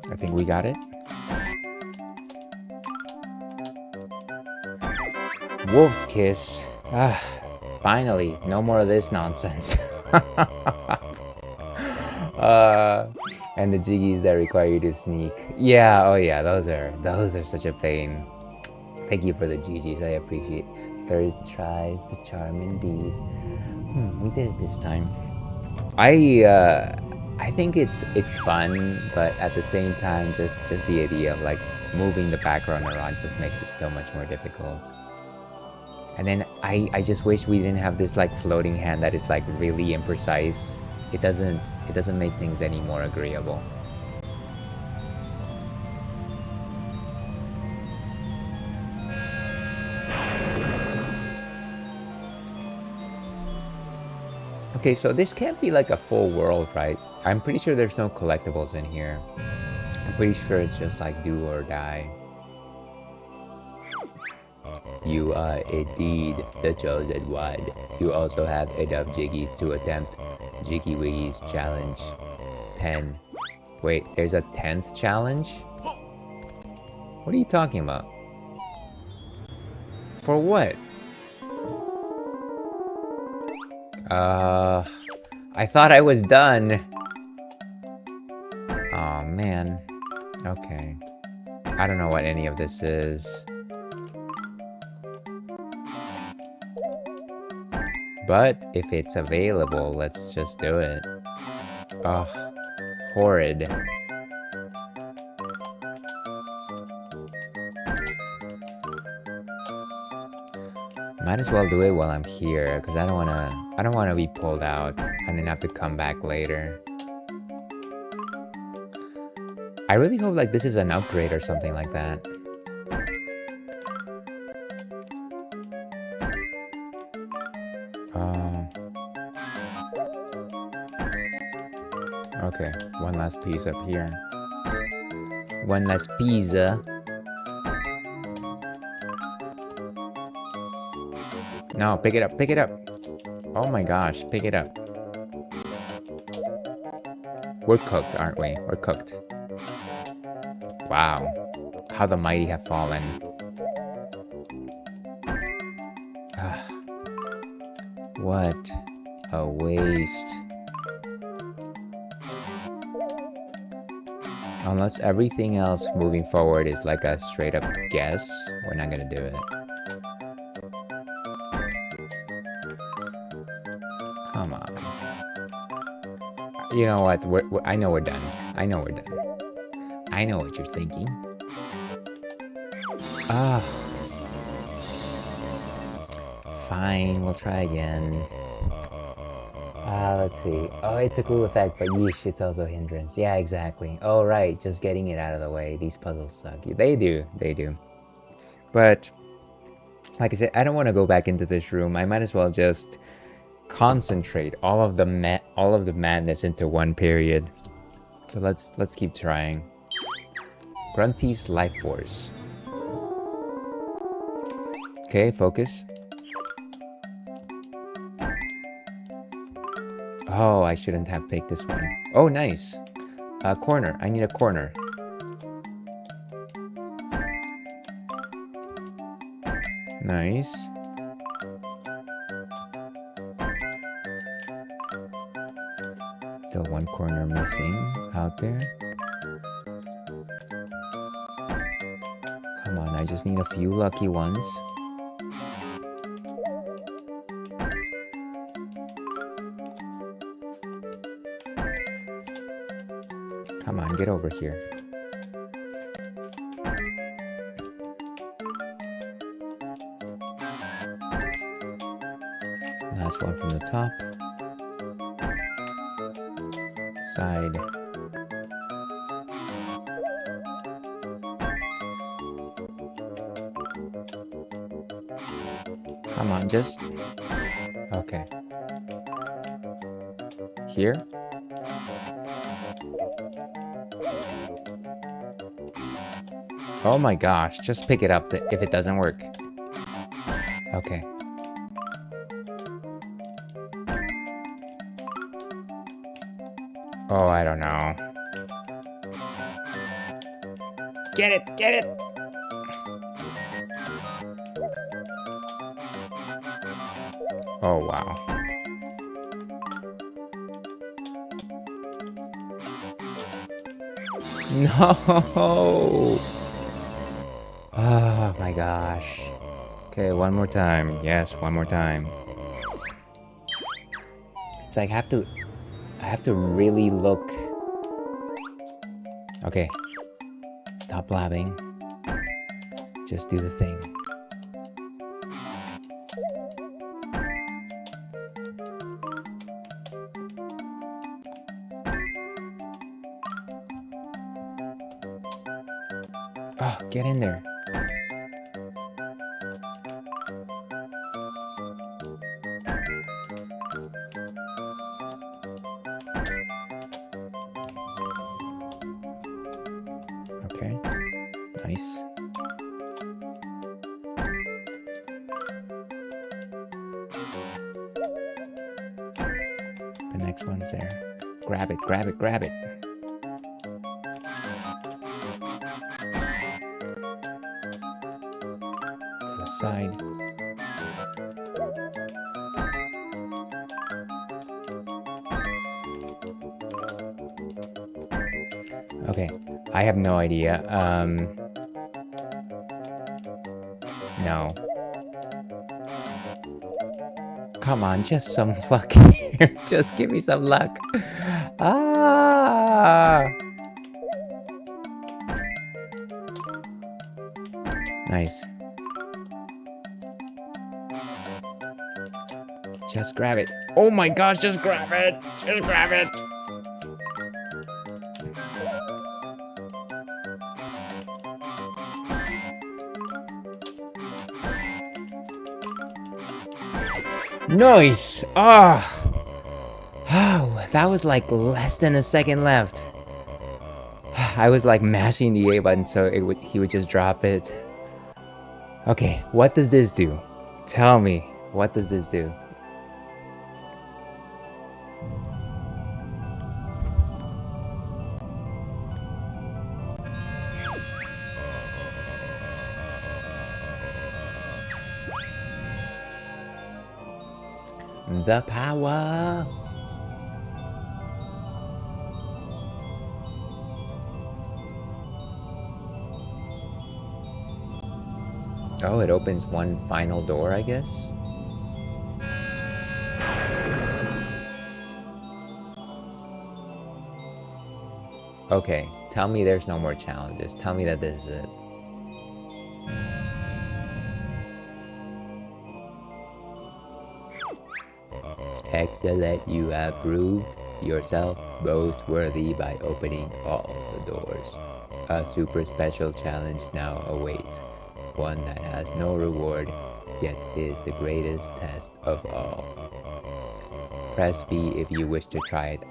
I think we got it. Wolf's Kiss. Ah, finally, no more of this nonsense. And the jiggies that require you to sneak. Yeah, oh yeah, those are such a pain. Thank you for the GGs, I appreciate. Third tries the charm indeed. We did it this time. I think it's fun, but at the same time, just the idea of like moving the background around just makes it so much more difficult. And then I just wish we didn't have this like floating hand that is like really imprecise. It doesn't make things any more agreeable. Okay, so this can't be like a full world, right? I'm pretty sure there's no collectibles in here. I'm pretty sure it's just like do or die. You are indeed the chosen one. You also have enough jiggies to attempt Jiggy Wiggy's challenge 10. Wait, there's a 10th challenge? What are you talking about? For what? I thought I was done. Oh man. Okay. I don't know what any of this is. But if it's available, let's just do it. Ugh. Horrid. Might as well do it while I'm here, because I don't wanna be pulled out and then have to come back later. I really hope like this is an upgrade or something like that. Okay, one last piece up here. One last pizza. No, pick it up, pick it up. Oh my gosh, pick it up. We're cooked, aren't we? We're cooked. Wow. How the mighty have fallen. What a waste. Unless everything else moving forward is like a straight up guess, we're not gonna do it. Come on. You know what? I know we're done. I know we're done. I know what you're thinking. Ah. Fine, we'll try again. Let's see. Oh, it's a cool effect, but yeesh, it's also a hindrance. Yeah, exactly. Oh, right, just getting it out of the way. These puzzles suck. They do. But, like I said, I don't want to go back into this room. I might as well just concentrate all of the madness into one period. So let's keep trying. Grunty's Life Force. Okay, focus. Oh, I shouldn't have picked this one. Oh, nice. A corner. I need a corner. Nice. Still one corner missing out there. Come on, I just need a few lucky ones. Come on, get over here. Last one from the top. Side. Come on, just... Okay. Here? Oh my gosh, just pick it up if it doesn't work. Okay. Oh, I don't know. Get it, get it! Oh, wow. No! Oh my gosh. Okay, one more time. Yes, one more time. It's like I have to really look. Okay. Stop blabbing. Just do the thing. Oh, get in there. Okay. Nice. The next one's there. Grab it, grab it, grab it. To the side. Okay, I have no idea. No. Come on, just some luck here. Just give me some luck. Ah! Nice. Just grab it. Oh my gosh, just grab it. Just grab it. Nice! Ah! Oh, that was like less than a second left. I was like mashing the A button so he would just drop it. Okay, what does this do? Tell me, what does this do? The power! Oh, it opens one final door, I guess? Okay, tell me there's no more challenges. Tell me that this is it. Excellent, you have proved yourself most worthy by opening all the doors. A super special challenge now awaits. One that has no reward, yet is the greatest test of all. Press B if you wish to try it.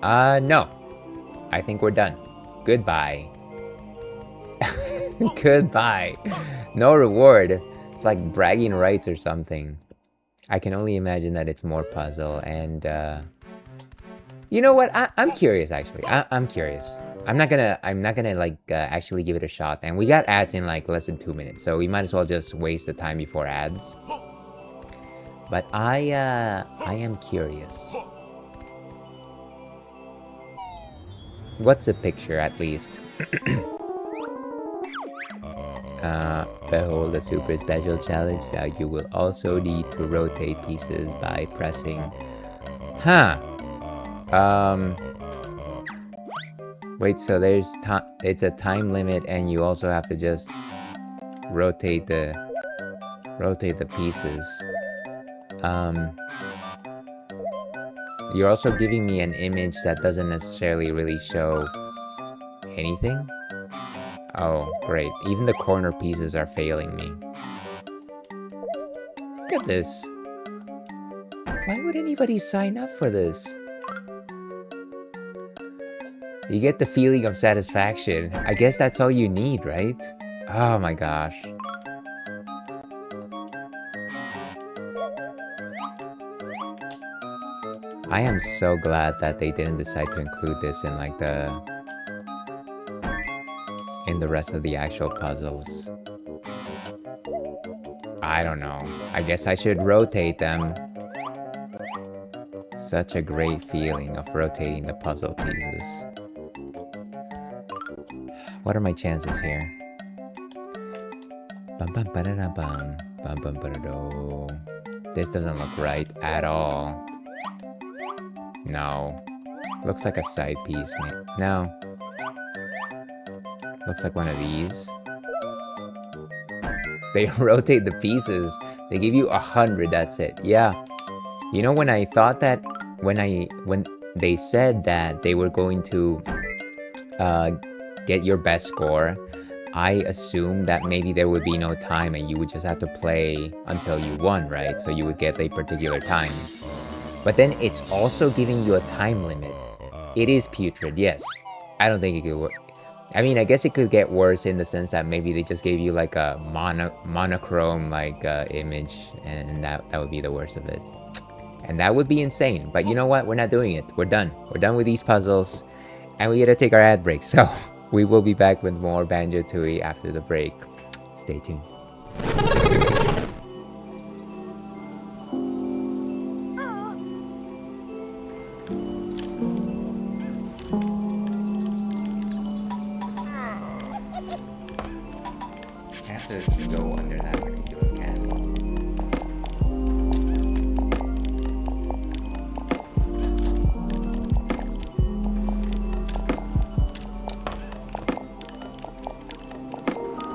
No. I think we're done. Goodbye. Goodbye. No reward. It's like bragging rights or something. I can only imagine that it's more puzzle and you know what? I'm curious actually. I'm curious. I'm not gonna like actually give it a shot. And we got ads in like less than 2 minutes, so we might as well just waste the time before ads. But I am curious. What's the picture at least? Behold the super special challenge. Now you will also need to rotate pieces by pressing. Huh. Wait, so there's time. It's a time limit, and you also have to just rotate the pieces. You're also giving me an image that doesn't necessarily really show anything. Oh, great. Even the corner pieces are failing me. Look at this. Why would anybody sign up for this? You get the feeling of satisfaction. I guess that's all you need, right? Oh my gosh. I am so glad that they didn't decide to include this in like in the rest of the actual puzzles. I don't know. I guess I should rotate them. Such a great feeling of rotating the puzzle pieces. What are my chances here? Bum bum ba-da-da bum. Bum bum ba-da-do. This doesn't look right at all. No. Looks like a side piece, man. No. Looks like one of these. They rotate the pieces. They give you 100, that's it. Yeah. You know, when I thought that, when they said that they were going to get your best score, I assumed that maybe there would be no time and you would just have to play until you won, right? So you would get a particular time. But then it's also giving you a time limit. It is putrid, yes. I don't think it could work. I mean, I guess it could get worse in the sense that maybe they just gave you like a monochrome like image, and that would be the worst of it. And that would be insane. But you know what? We're not doing it. We're done. We're done with these puzzles, and we gotta take our ad break. So we will be back with more Banjo-Tooie after the break. Stay tuned. I have to go under that particular can.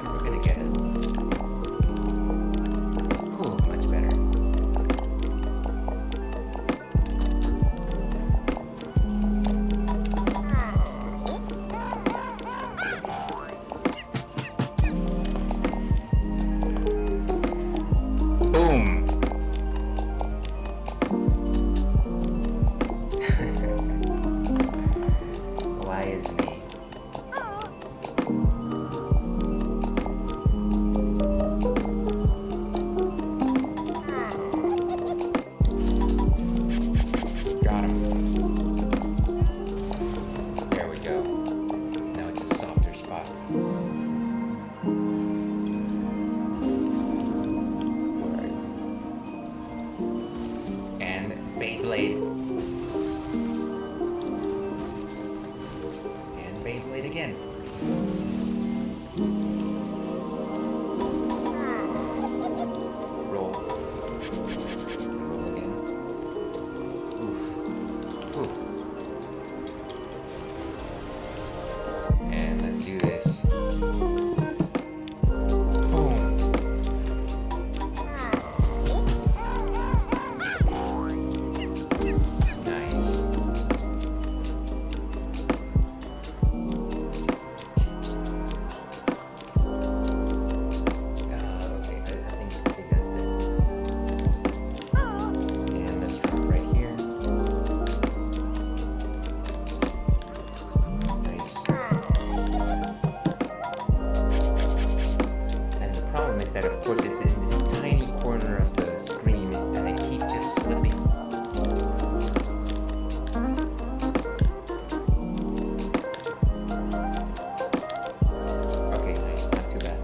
We're gonna get it. Ooh, much better. Boom! Why is me? Got him. There we go. Now it's a softer spot. And Beyblade. And Beyblade again. Roll. Roll again. Oof. Ooh. And let's do this. Boom. Nice. Okay, I think that's it. And let's drop right here. Nice. And the problem is that, of course, it's in this tiny corner of the screen, and I keep just slipping. Okay, nice, not too bad.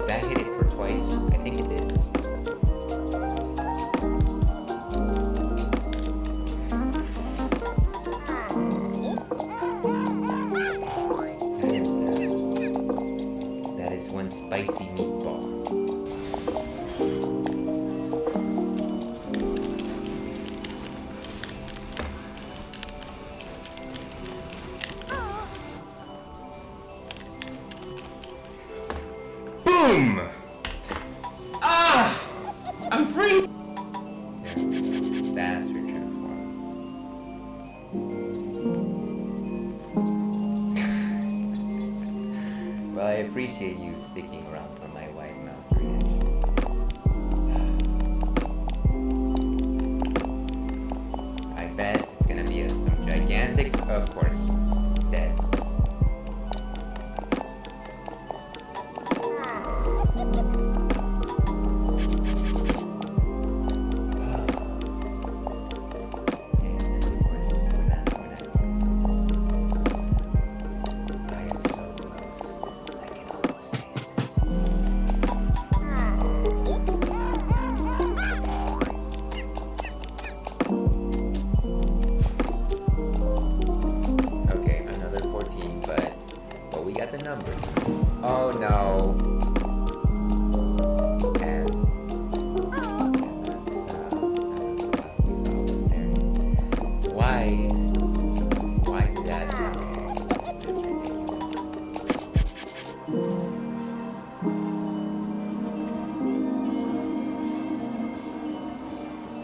That hit it for twice. I think it did. That is one spicy meatball. Boom! Ah! I'm free! There. That's your true form. Well, I appreciate you sticking around for my wide mouth reaction. I bet it's gonna be some gigantic, of course, dead. And of course, we're not. I am so close. I can almost taste it. Okay, another 14, but we got the numbers. Oh no. And that's the last we saw was there. Why did that? Okay, that's ridiculous.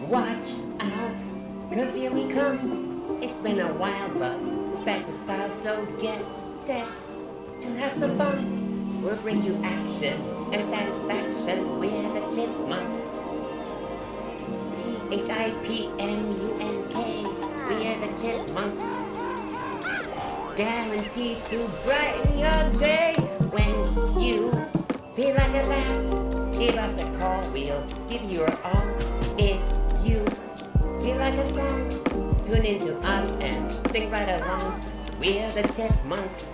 Watch out, 'cause here we come. It's been a while, but back in style, so get set to have some fun. We'll bring you action and satisfaction. We're the Chipmunks. CHIPMUNK. We're the Chipmunks. guaranteed to brighten your day. When you feel like a laugh, give us a call, we'll give you your all. If you feel like a song, tune into us and sing right along. We're the chipmunks,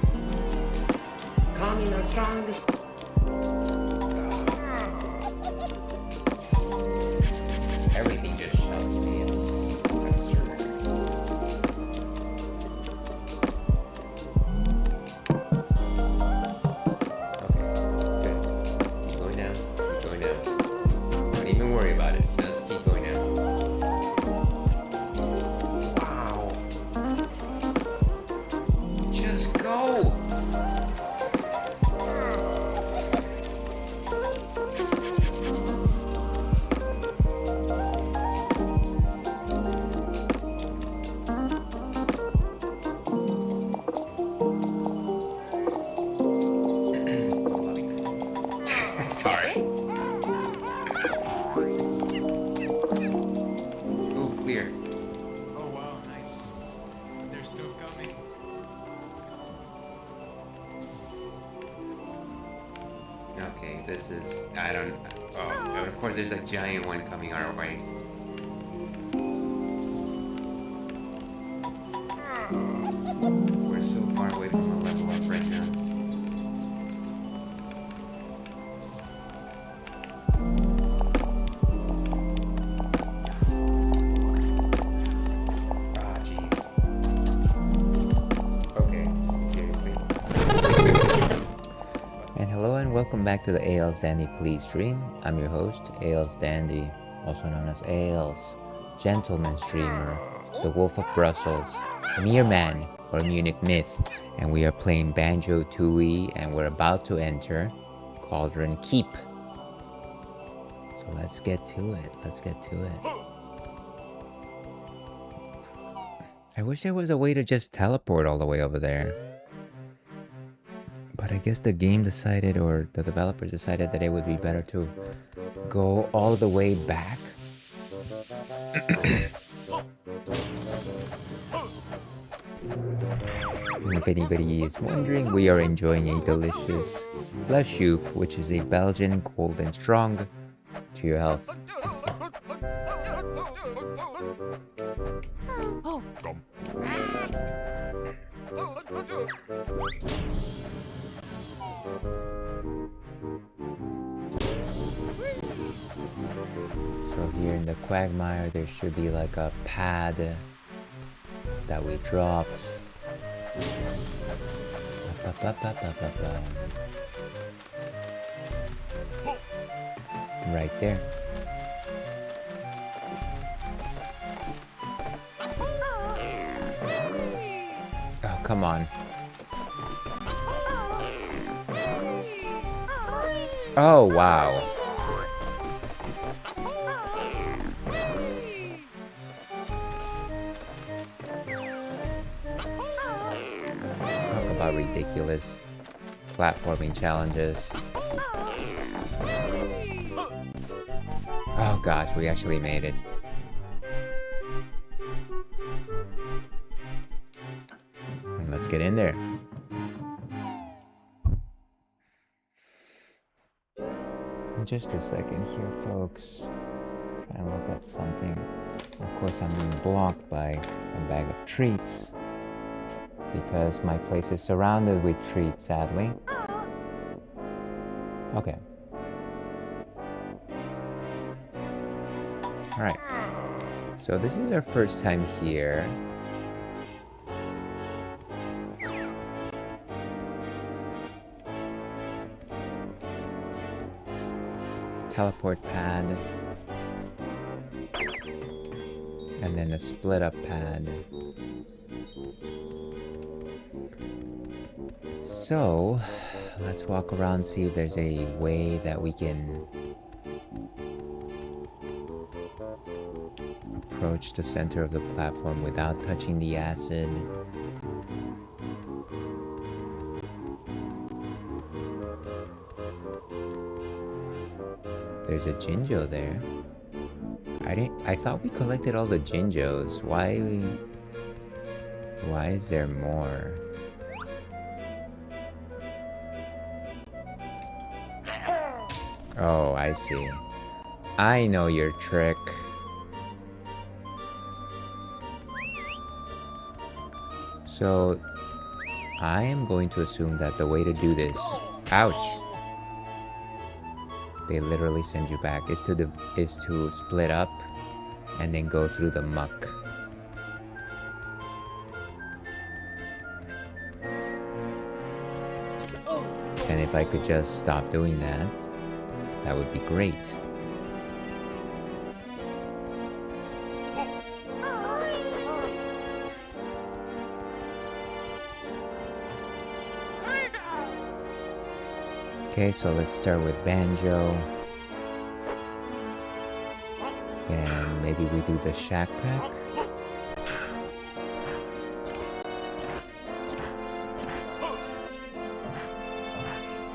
calming and strong. Everything just shocks me. It's absurd. Okay, good. Keep going down. Keep going down. Don't even worry about it. Just keep going down. Wow. Just go. Sorry. Ooh, clear. Oh wow, nice. They're still coming. Okay, this is. I don't. Oh, of course, there's a giant one coming our way. We're so far away from a level up right now. Ah, jeez. Okay, seriously. And hello and welcome back to the Ales Dandy Please stream. I'm your host, Ales Dandy, also known as Ales, gentleman streamer, the Wolf of Brussels, Mere Man, or Munich Myth, and we are playing Banjo-Tooie, and we're about to enter Cauldron Keep. So let's get to it. Let's get to it. I wish there was a way to just teleport all the way over there. But I guess the game decided, or the developers decided, that it would be better to go all the way back. And if anybody is wondering, we are enjoying a delicious La Chouffe, which is a Belgian cold and strong, to your health. So here in the quagmire there should be like a pad that we dropped. Right there. Oh, come on. Oh, wow. Talk about ridiculous platforming challenges. Oh gosh, we actually made it. Let's get in there. Just a second here, folks. Trying to look at something. Of course, I'm being blocked by a bag of treats because my place is surrounded with treats, sadly. Okay. Alright. So this is our first time here. Teleport pad, and then a split up pad. So let's walk around, see if there's a way that we can approach the center of the platform without touching the acid. There's a Jinjo there. I thought we collected all the Jinjos. Why is there more? Oh, I see. I know your trick. So, I am going to assume that the way to do this... Ouch! They literally send you back. Is to split up and then go through the muck. And if I could just stop doing that, that would be great. Okay, so let's start with Banjo. And maybe we do the Shack Pack.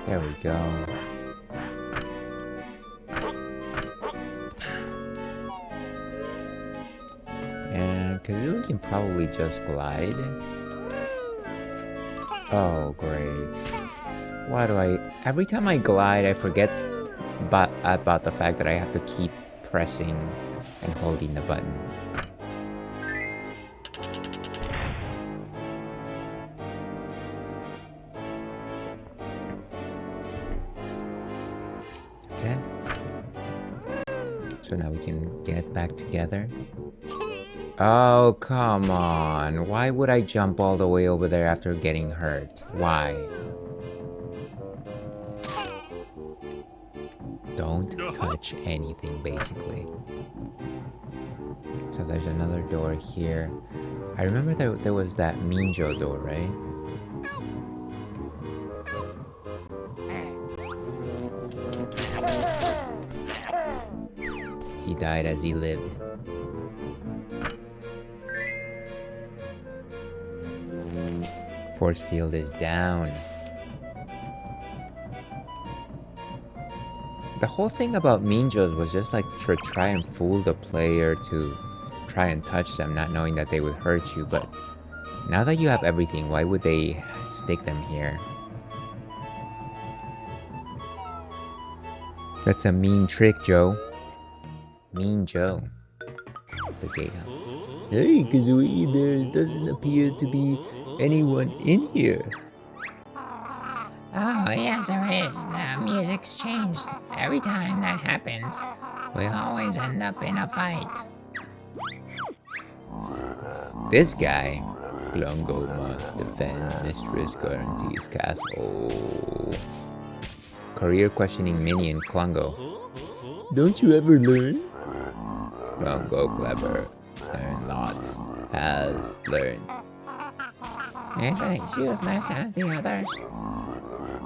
There we go. And Kazoo can probably just glide. Oh, great. Why do I... Every time I glide, I forget about the fact that I have to keep pressing and holding the button. Okay. So now we can get back together. Oh, come on. Why would I jump all the way over there after getting hurt? Why? Don't touch anything, basically. So there's another door here. I remember there was that Mean Joe door, right? He died as he lived. Force field is down. The whole thing about Mean Joes was just like to try and fool the player to try and touch them, not knowing that they would hurt you. But now that you have everything, why would they stick them here? That's a mean trick, Joe. Mean Joe. The gatehouse. Hey, Kazooie, there doesn't appear to be anyone in here. Oh, yes, there is. The music's changed. Every time that happens, we always end up in a fight. This guy. Klungo must defend Mistress Guarantee's castle. Career questioning minion Klungo. Don't you ever learn? Klungo clever. Learn lot. Has learned. Actually, she was less as the others.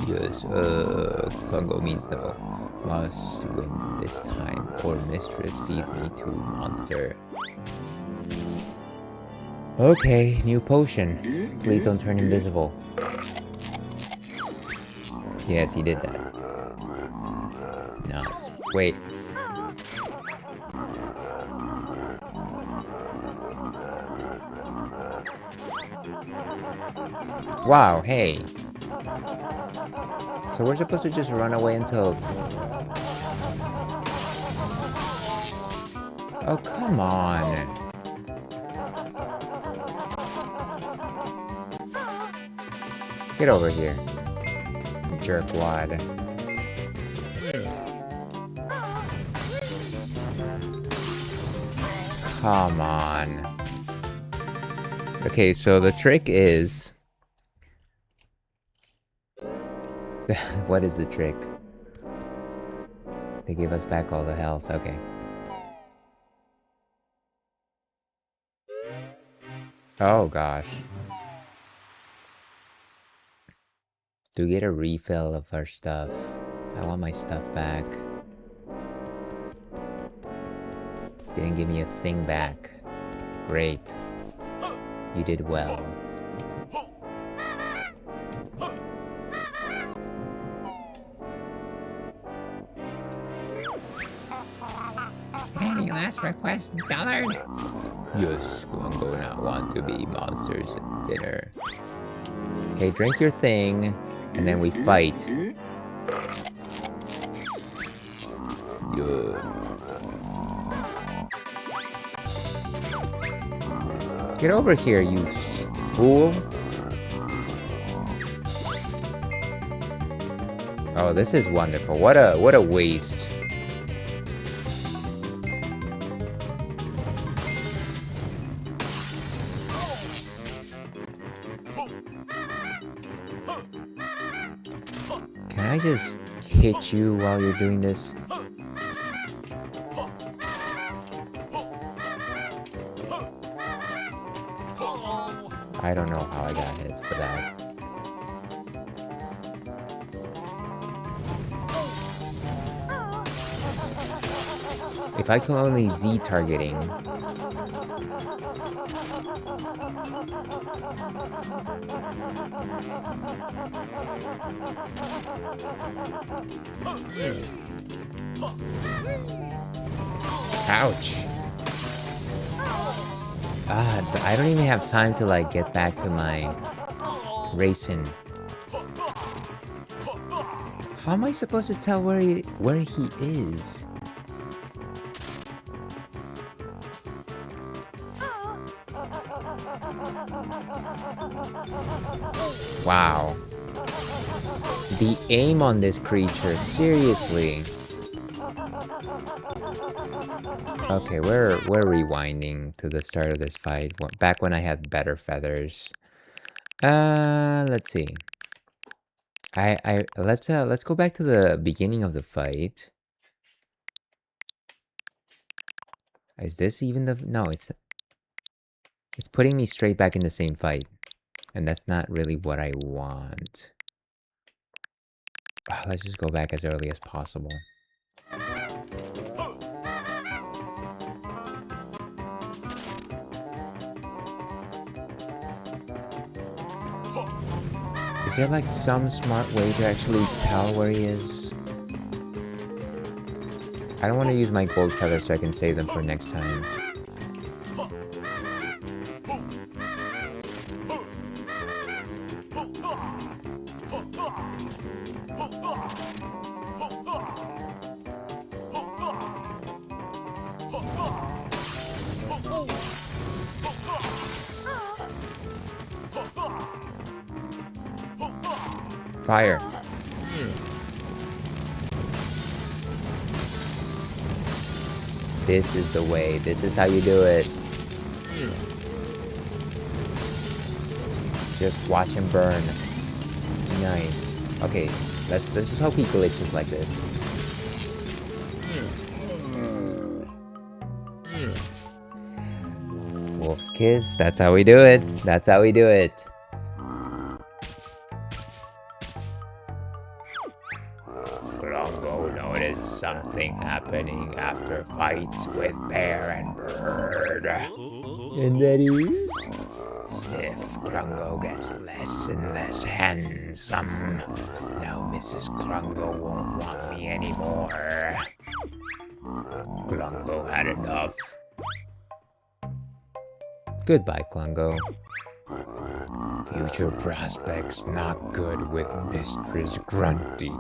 Yes, Klungo means no. Must win this time, or Mistress feed me to monster. Okay, new potion. Please don't turn invisible. Yes, he did that. No. Wait. Wow, hey. So we're supposed to just run away until... Oh, come on. Get over here, jerkwad. Come on. Okay, so the trick is... What is the trick? They give us back all the health, okay. Oh gosh. To get a refill of our stuff. I want my stuff back. Didn't give me a thing back. Great. You did well. Any last request, Dullard? Yes, Klungo not want to be monsters at dinner. Okay, drink your thing, and then we fight. Get over here, you fool. Oh, this is wonderful. What a waste. Can I just hit you while you're doing this? I don't know how I got hit for that. If I can only Z targeting. Ouch. I don't even have time to like get back to my racing. How am I supposed to tell where he is? Wow. The aim on this creature, seriously. Okay, we're rewinding to the start of this fight. Back when I had better feathers. Let's see. Let's go back to the beginning of the fight. Is this even the no, it's putting me straight back in the same fight. And that's not really what I want. Let's just go back as early as possible. Is there like some smart way to actually tell where he is? I don't want to use my gold feathers so I can save them for next time. Fire. This is the way. This is how you do it. Just watch him burn. Nice. Okay, let's just hope he glitches like this. Wolf's kiss. That's how we do it. That's how we do it. Glongo noticed something happening after fights with bear and bird. And that is? Sniff, Glongo gets less and less handsome. Now Mrs. Glongo won't want me anymore. Glongo had enough. Goodbye, Glongo. Future prospects not good with Mistress Grunty.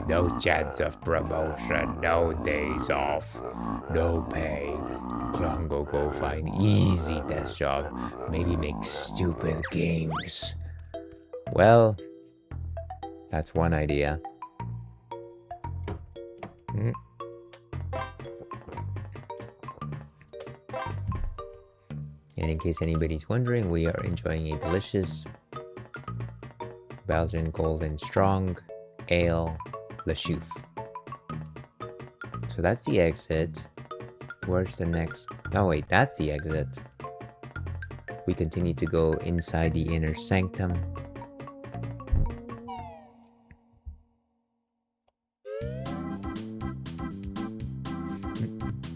No chance of promotion, no days off, no pay. Glongo go find easy desk job, maybe make stupid games. Well, that's one idea. And in case anybody's wondering, we are enjoying a delicious Belgian Golden Strong Ale Le Chouffe. So that's the exit. Where's the next? Oh wait, that's the exit. We continue to go inside the inner sanctum.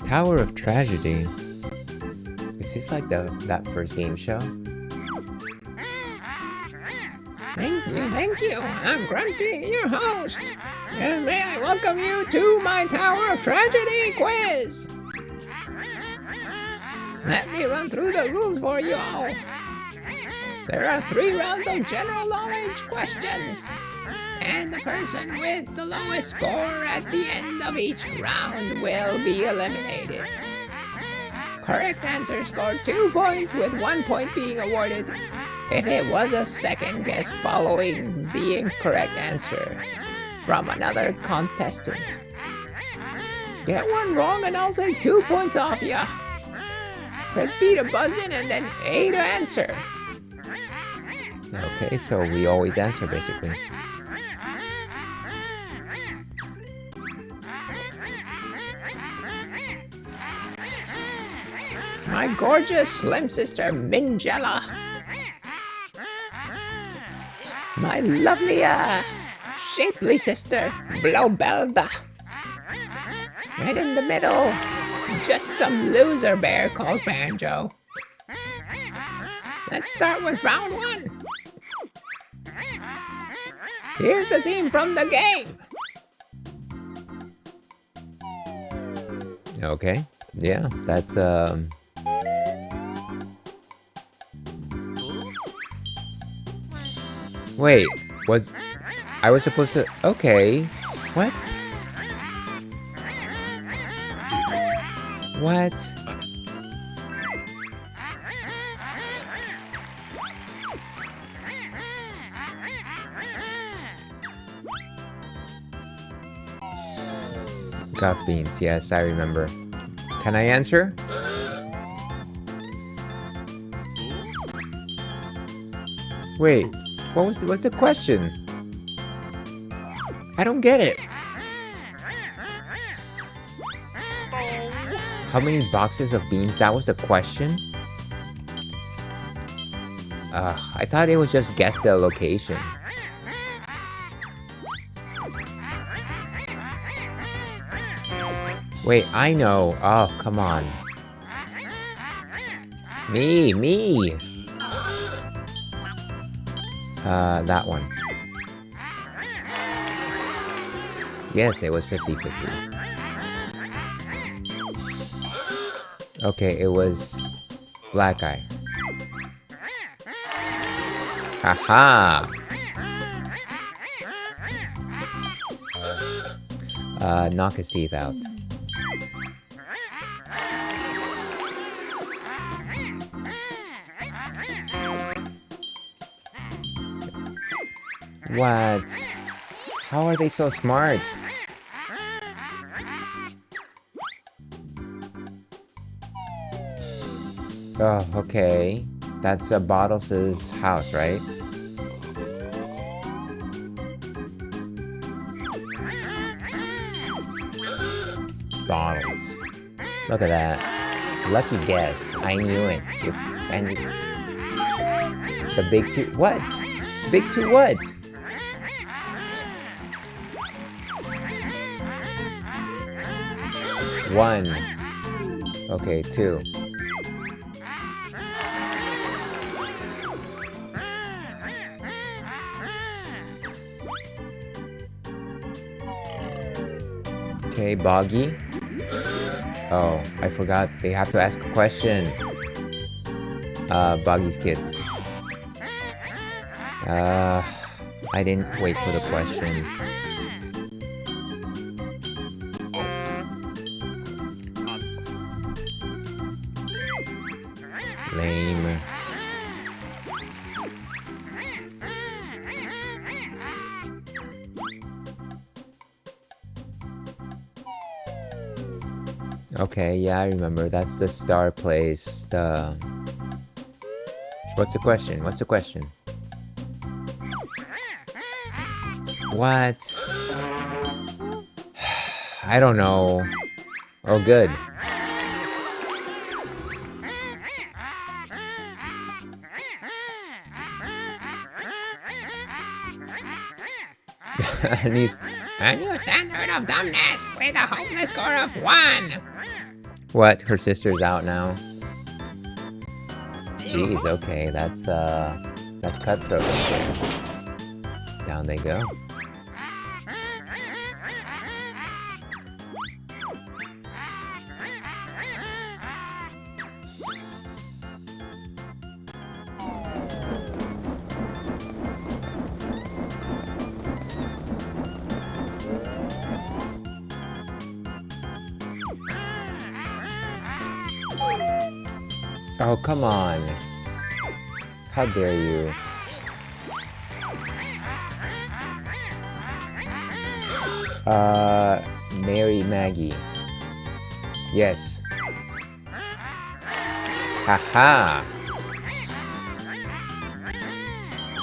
Tower of Tragedy. Is this like that first game show? Thank you. I'm Grunty, your host. And may I welcome you to my Tower of Tragedy quiz. Let me run through the rules for you all. There are 3 rounds of general knowledge questions. and the person with the lowest score at the end of each round will be eliminated. Correct answer scored 2 points, with 1 point being awarded if it was a second guess following the incorrect answer from another contestant. Get one wrong and I'll take 2 points off ya. Press B to buzz in and then A to answer. Okay, so we always answer basically. My gorgeous slim sister Mingella. My lovely shapely sister Blowbelda. Right in the middle, just some loser bear called Banjo. Let's start with round 1. Here's a scene from the game. Okay, yeah, that's Wait, I was supposed to... Okay, what? What? Guff beans, yes, I remember. Can I answer? Wait, what's the question? I don't get it. How many boxes of beans? That was the question? I thought it was just guess the location. Wait, I know. Oh, come on. Me. That one. Yes, it was 50-50. Okay, it was black eye. Haha! Knock his teeth out. What? How are they so smart? Oh, okay. That's Bottles' house, right? Bottles. Look at that. Lucky guess. I knew it. And the big two. What? Big two what? One. Okay, 2. Okay, Boggy. Oh, I forgot. They have to ask a question. Boggy's kids. I didn't wait for the question. Lame. Okay, yeah, I remember. That's the Star Place. What's the question? What's the question? What? I don't know. Oh, good. A new standard of dumbness with a hopeless score of 1. What? Her sister's out now? Jeez, okay, that's cutthroat. Down they go. Oh, come on. How dare you? Mary Maggie. Yes. Haha.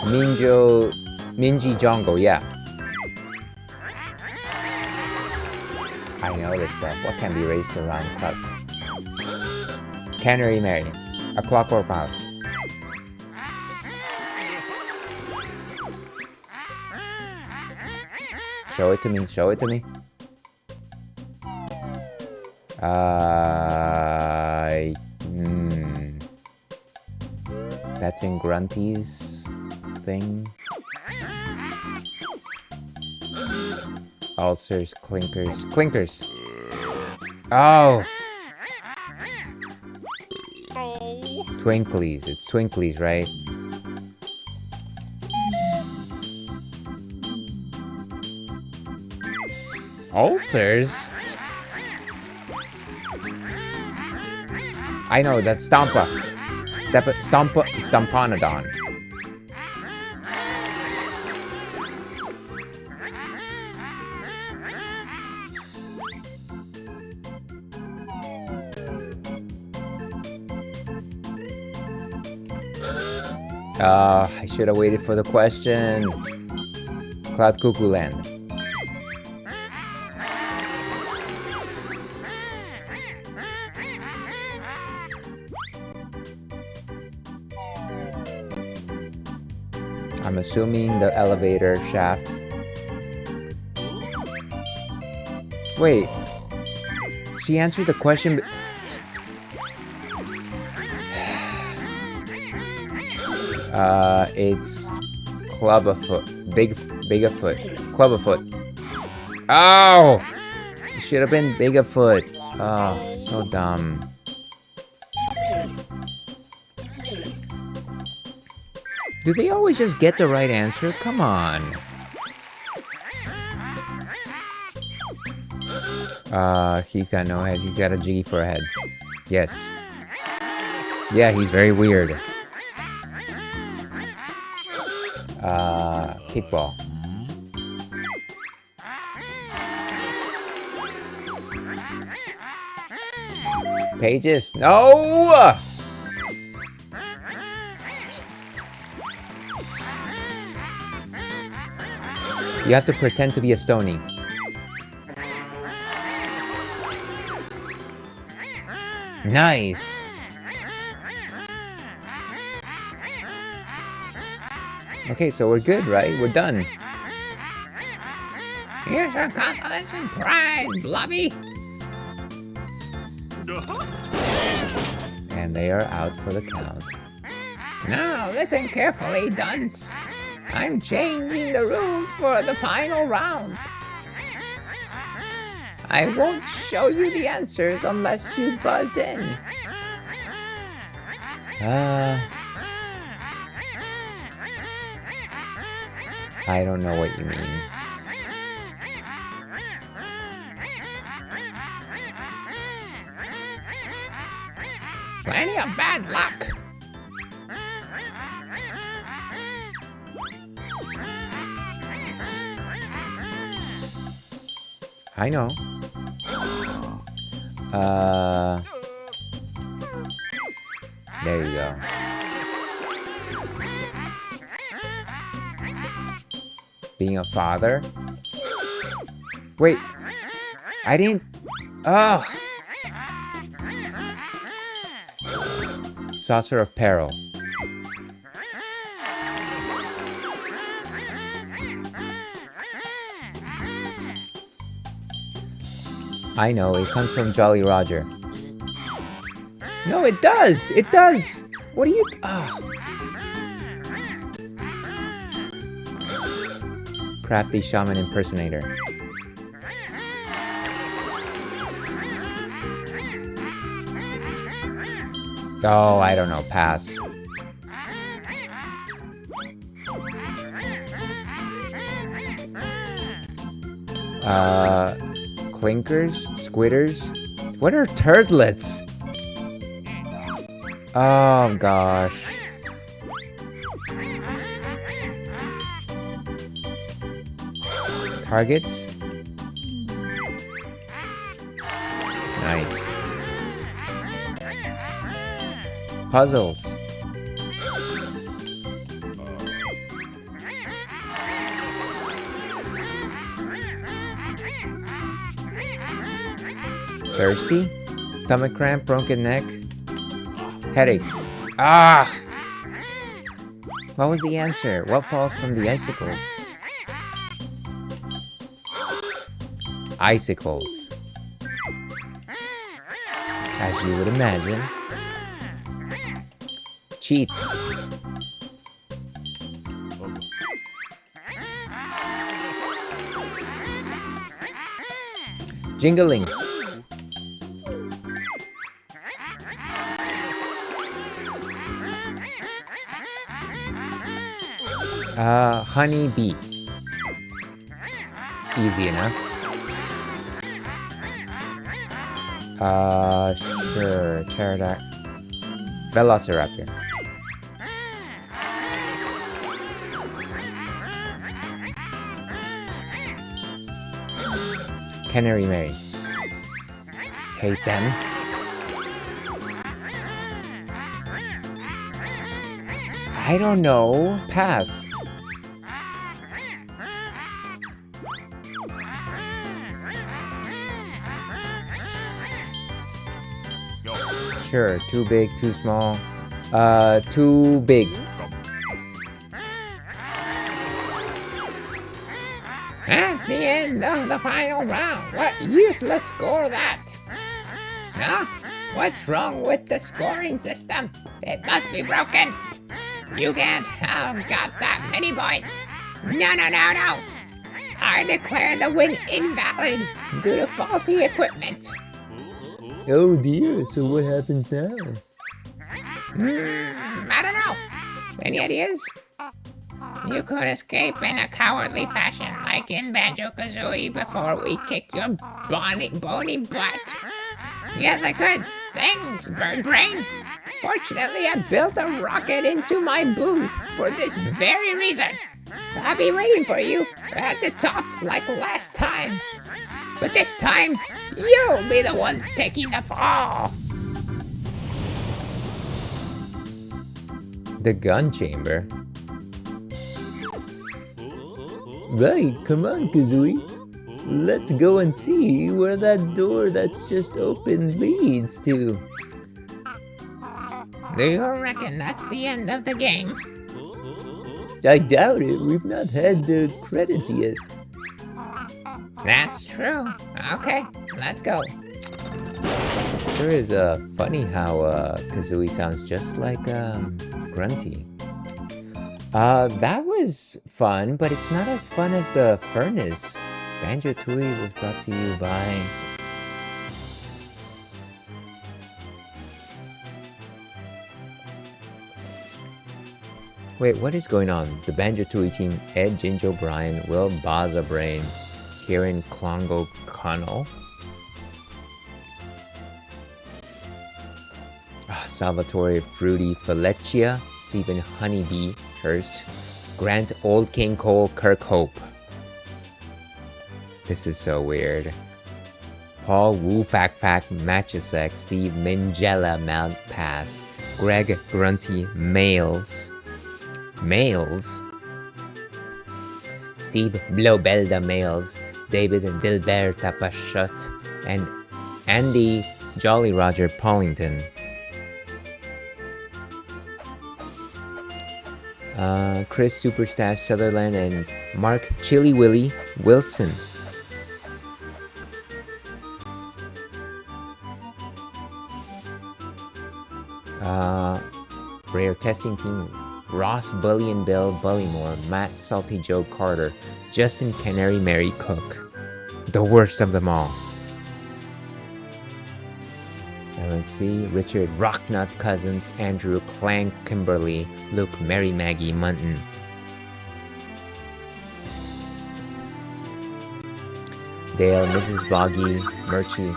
Minji Jongo, yeah. I know this stuff. What can be raced around clock? Canary Mary. A clockwork mouse. Show it to me. Show it to me. That's in Grunty's thing. Ulcers, clinkers. Clinkers! Oh! Twinklies. It's Twinklies, right? Ulcers? I know, that's Stompa. Stomponodon. I should have waited for the question. Cloud Cuckoo Land. I'm assuming the elevator shaft. Wait. She answered the question. It's Clubberfoot. Bigafoot. Clubberfoot. Oh! It should have been Bigafoot. Oh, so dumb. Do they always just get the right answer? Come on. He's got no head. He's got a G for a head. Yes. Yeah, he's very weird. Kickball. Pages? No! You have to pretend to be a Stony. Nice! Okay, so we're good, right? We're done. Here's your consolation prize, Blobby. And they are out for the count. Now listen carefully, dunce. I'm changing the rules for the final round. I won't show you the answers unless you buzz in. I don't know what you mean. Plenty of bad luck. I know. There you go. Being a father? Wait. I didn't... Oh! Saucer of Peril. I know, it comes from Jolly Roger. No, it does! It does! What are you... Crafty Shaman Impersonator. Oh, I don't know. Pass. Clinkers? Squitters? What are turdlets? Oh gosh. Targets? Nice. Puzzles. Thirsty? Stomach cramp, broken neck? Headache. Ah! What was the answer? What falls from the icicle? Icicles. As you would imagine. Cheats. Jingling. Honey bee. Easy enough. Sure. Pterodactyl. Velociraptor. Canary Mary. Hate them. I don't know. Pass. Sure. Too big, too small. Too big. That's the end of the final round. What useless score that? Huh? What's wrong with the scoring system? It must be broken. You can't have got that many points. No. I declare the win invalid due to faulty equipment. Oh dear, so what happens now? I don't know. Any ideas? You could escape in a cowardly fashion, like in Banjo-Kazooie, before we kick your bony butt. Yes, I could. Thanks, Bird Brain. Fortunately, I built a rocket into my booth for this very reason. I'll be waiting for you at the top like last time. But this time, you'll be the ones taking the fall. The gun chamber? Right, come on, Kazooie. Let's go and see where that door that's just open leads to. Do you reckon that's the end of the game? I doubt it. We've not had the credits yet. That's true. Okay, let's go. Sure is funny how Kazooie sounds just like Grunty. That was fun, but it's not as fun as the furnace. Banjo-Tooie was brought to you by... Wait, what is going on? The Banjo-Tooie team, Ed, Ginger, O'Brien, Will, Baza Brain, Kieran, Klongo, Connell, Salvatore, Fruity, Felicia, Stephen, Honeybee, Hurst, Grant, Old King Cole, Kirkhope. This is so weird. Paul, Wu, Fact, Matchesek, Steve, Mingella, Mount Pass, Greg, Grunty, Males. Steve, Blobelda, Males, David, Dilberta, Pashut, and Andy, Jolly Roger, Paulington. Chris, Superstash, Sutherland, and Mark, Chili Willy, Wilson. Rare Testing Team, Ross, Bully and Bill, Bullymore, Matt, Salty Joe Carter, Justin, Canary Mary Cook. The worst of them all. And let's see, Richard, Rocknut Cousins, Andrew, Clank, Kimberly, Luke, Mary Maggie, Munton. Dale, Mrs. Boggy, Murchie.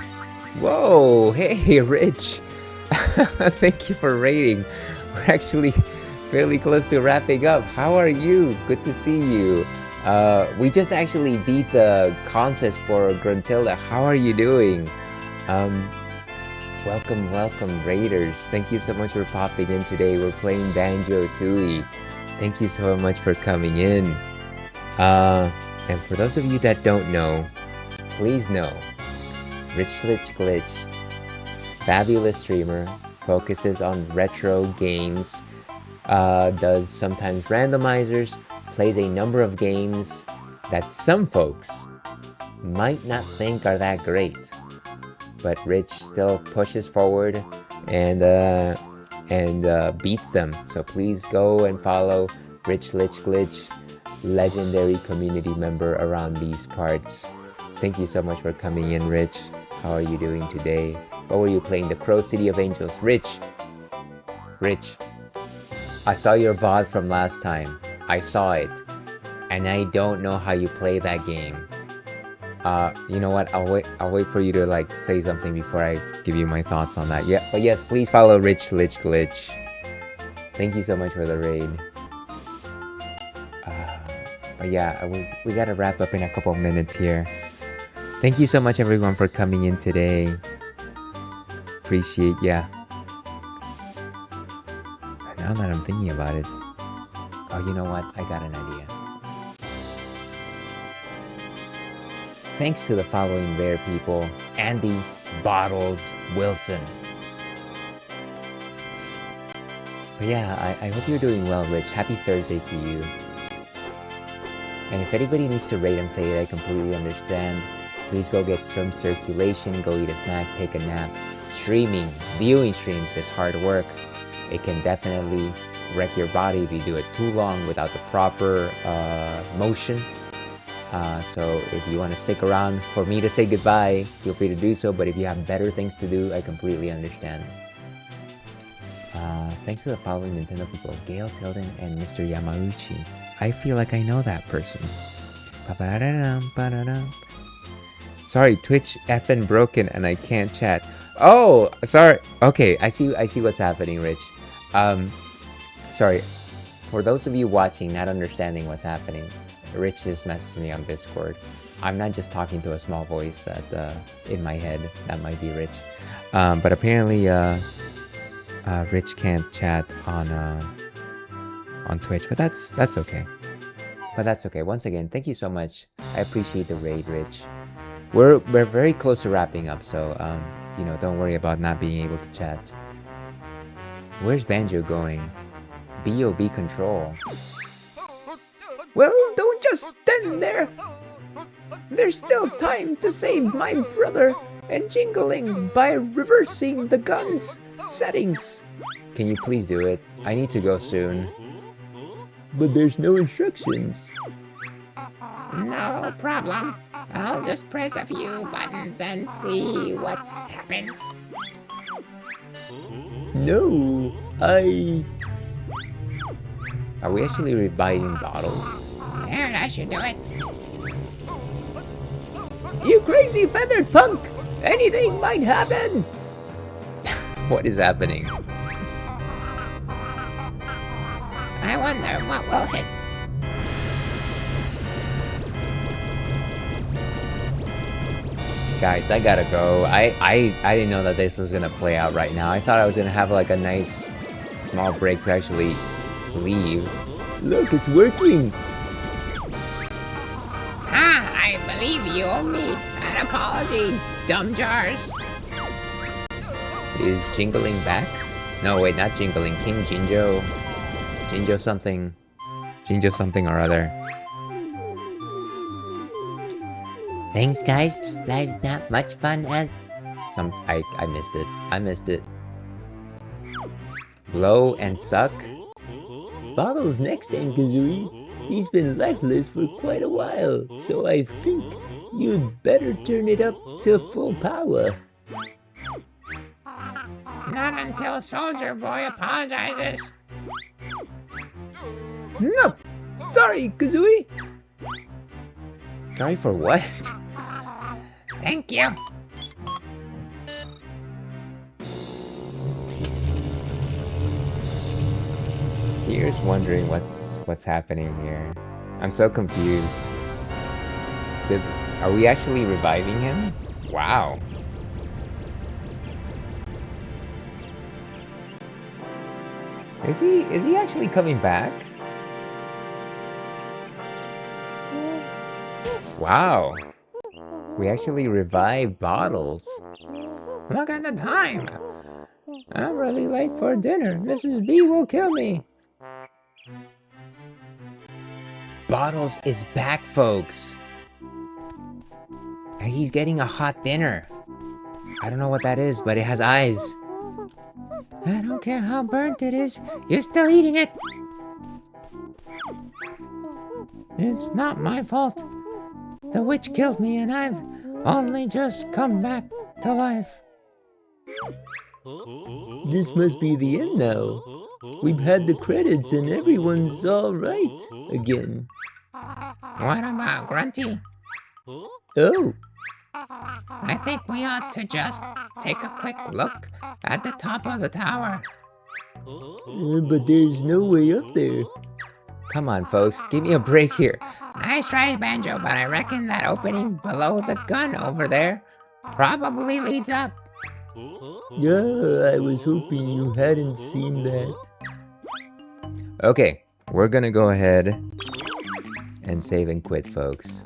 Whoa, hey, Rich. Thank you for raiding. We're actually fairly close to wrapping up. How are you? Good to see you. We just actually beat the contest for Gruntilda. How are you doing? Welcome, Raiders. Thank you so much for popping in today. We're playing Banjo-Tooie. Thank you so much for coming in. And for those of you that don't know, please know, Rich Lich Glitch, fabulous streamer, focuses on retro games, does sometimes randomizers, plays a number of games that some folks might not think are that great. But Rich still pushes forward and beats them. So please go and follow Rich Lich Glitch, legendary community member around these parts. Thank you so much for coming in, Rich. How are you doing today? What were you playing? The Crow City of Angels. Rich, I saw your VOD from last time. I saw it, and I don't know how you play that game. You know what? I'll wait for you to like say something before I give you my thoughts on that. Yeah, but yes, please follow Rich Lich Glitch. Thank you so much for the raid. But yeah, we gotta wrap up in a couple of minutes here. Thank you so much, everyone, for coming in today. Appreciate ya. Now that I'm thinking about it, oh, you know what? I got an idea. Thanks to the following rare people: Andy Bottles Wilson. But yeah, I hope you're doing well, Rich. Happy Thursday to you. And if anybody needs to raid and fade, I completely understand. Please go get some circulation, go eat a snack, take a nap. Streaming, viewing streams is hard work. It can definitely wreck your body if you do it too long without the proper motion. So if you want to stick around for me to say goodbye, feel free to do so. But if you have better things to do, I completely understand. Thanks to the following Nintendo people: Gail Tilden and Mr. Yamauchi. I feel like I know that person. Sorry, Twitch effing broken and I can't chat. Oh, sorry. Okay, I see what's happening, Rich. Sorry. For those of you watching not understanding what's happening, Rich just messaged me on Discord. I'm not just talking to a small voice that in my head. That might be Rich. But apparently Rich can't chat on Twitch, but that's okay. But that's okay. Once again, thank you so much. I appreciate the raid, Rich. We're very close to wrapping up, so you know, don't worry about not being able to chat. Where's Banjo going? B.O.B. control. Well, don't just stand there. There's still time to save my brother and jingling by reversing the gun's settings. Can you please do it? I need to go soon. But there's no instructions. No problem. I'll just press a few buttons and see what happens. No, Are we actually rebuying bottles? There, that should do it. You crazy feathered punk! Anything might happen! What is happening? I wonder what will hit. Guys, I gotta go. I didn't know that this was gonna play out right now. I thought I was gonna have like a nice small break to actually leave. Look, it's working! I believe you owe me an apology, dumb jars. Is Jingling back? No, wait, not Jingling. King Jinjo. Jinjo something. Jinjo something or other. Thanks, guys. Life's not much fun as... I missed it. I missed it. Blow and suck? Bottle's next, Kazooie. He's been lifeless for quite a while, so I think you'd better turn it up to full power. Not until Soldier Boy apologizes. No! Sorry, Kazooie! Sorry for what? Thank you. Here's wondering what's happening here. I'm so confused. Are we actually reviving him? Wow. Is he actually coming back? Wow. We actually revived Bottles. Look at the time. I'm really late for dinner. Mrs. B will kill me. Bottles is back, folks. And he's getting a hot dinner. I don't know what that is, but it has eyes. I don't care how burnt it is. You're still eating it. It's not my fault. The witch killed me and I've only just come back to life. This must be the end now. We've had the credits and everyone's all right again. What about Grunty? Oh, I think we ought to just take a quick look at the top of the tower. but there's no way up there. Come on, folks. Give me a break here. Nice try, Banjo, but I reckon that opening below the gun over there probably leads up. Yeah, I was hoping you hadn't seen that. Okay, we're gonna go ahead and save and quit, folks.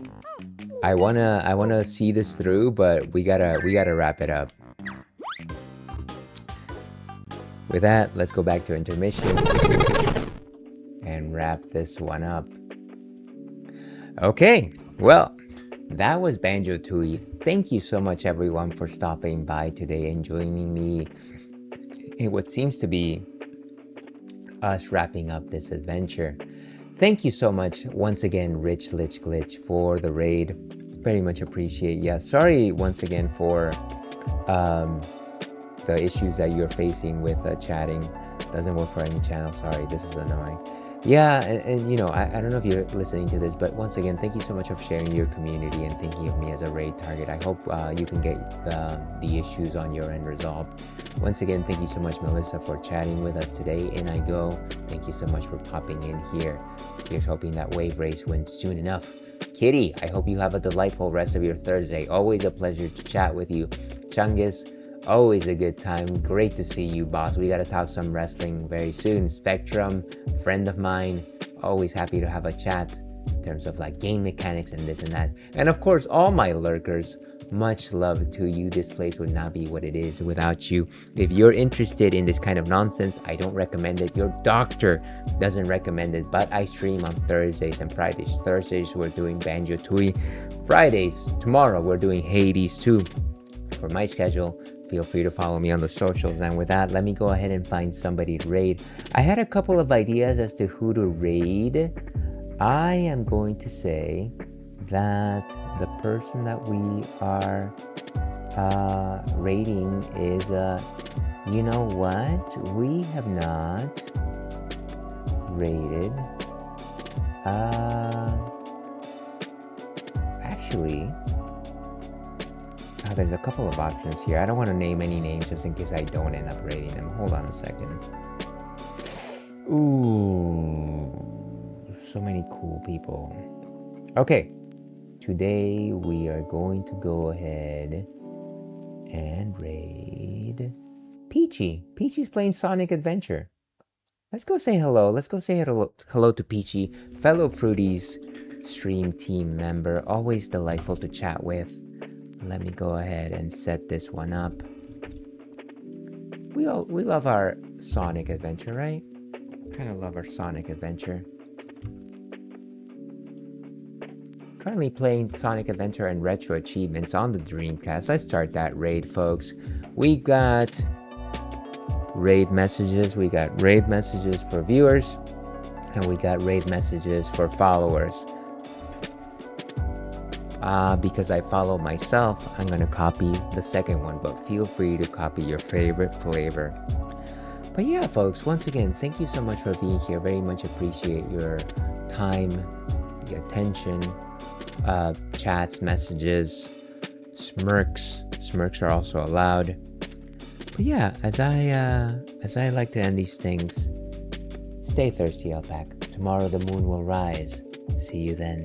I wanna see this through, but we gotta wrap it up. With that, let's go back to intermission and wrap this one up. Okay, well, that was Banjo-Tooie. Thank you so much, everyone, for stopping by today and joining me in what seems to be us wrapping up this adventure. Thank you so much once again, Rich Lich Glitch, for the raid. Very much appreciate. Yeah, sorry once again for the issues that you're facing with chatting. Doesn't work for any channel. Sorry, this is annoying. Yeah, and you know, I don't know if you're listening to this, but once again, thank you so much for sharing your community and thinking of me as a raid target. I hope you can get the issues on your end resolved. Once again, thank you so much, Melissa, for chatting with us today. And I go, thank you so much for popping in here. Here's hoping that wave race wins soon enough. Kitty, I hope you have a delightful rest of your Thursday. Always a pleasure to chat with you. Chungus, always a good time. Great to see you, boss. We gotta talk some wrestling very soon. Spectrum, friend of mine. Always happy to have a chat in terms of like game mechanics and this and that. And of course, all my lurkers, much love to you. This place would not be what it is without you. If you're interested in this kind of nonsense, I don't recommend it. Your doctor doesn't recommend it, but I stream on Thursdays and Fridays. Thursdays, we're doing Banjo-Tooie. Fridays, tomorrow, we're doing Hades too. For my schedule, feel free to follow me on the socials. And with that, let me go ahead and find somebody to raid. I had a couple of ideas as to who to raid. I am going to say that the person that we are raiding is, you know what? We have not raided. Actually, there's a couple of options here. I don't want to name any names just in case I don't end up raiding them. Hold on a second. Ooh, so many cool people. Okay, today we are going to go ahead and raid Peachy. Peachy's playing Sonic Adventure. Let's go say hello. Let's go say hello to Peachy, fellow Fruities stream team member. Always delightful to chat with. Let me go ahead and set this one up. We love our Sonic Adventure, right? Kind of love our Sonic Adventure. Currently playing Sonic Adventure and Retro Achievements on the Dreamcast. Let's start that raid, folks. We got raid messages. We got raid messages for viewers. And we got raid messages for followers. Because I follow myself, I'm gonna copy the second one, but feel free to copy your favorite flavor. But yeah, folks, once again, thank you so much for being here. Very much appreciate your time, your attention, chats, messages, smirks. Smirks are also allowed. But yeah, as I like to end these things, Stay thirsty, Outback. Tomorrow the moon will rise. See you then.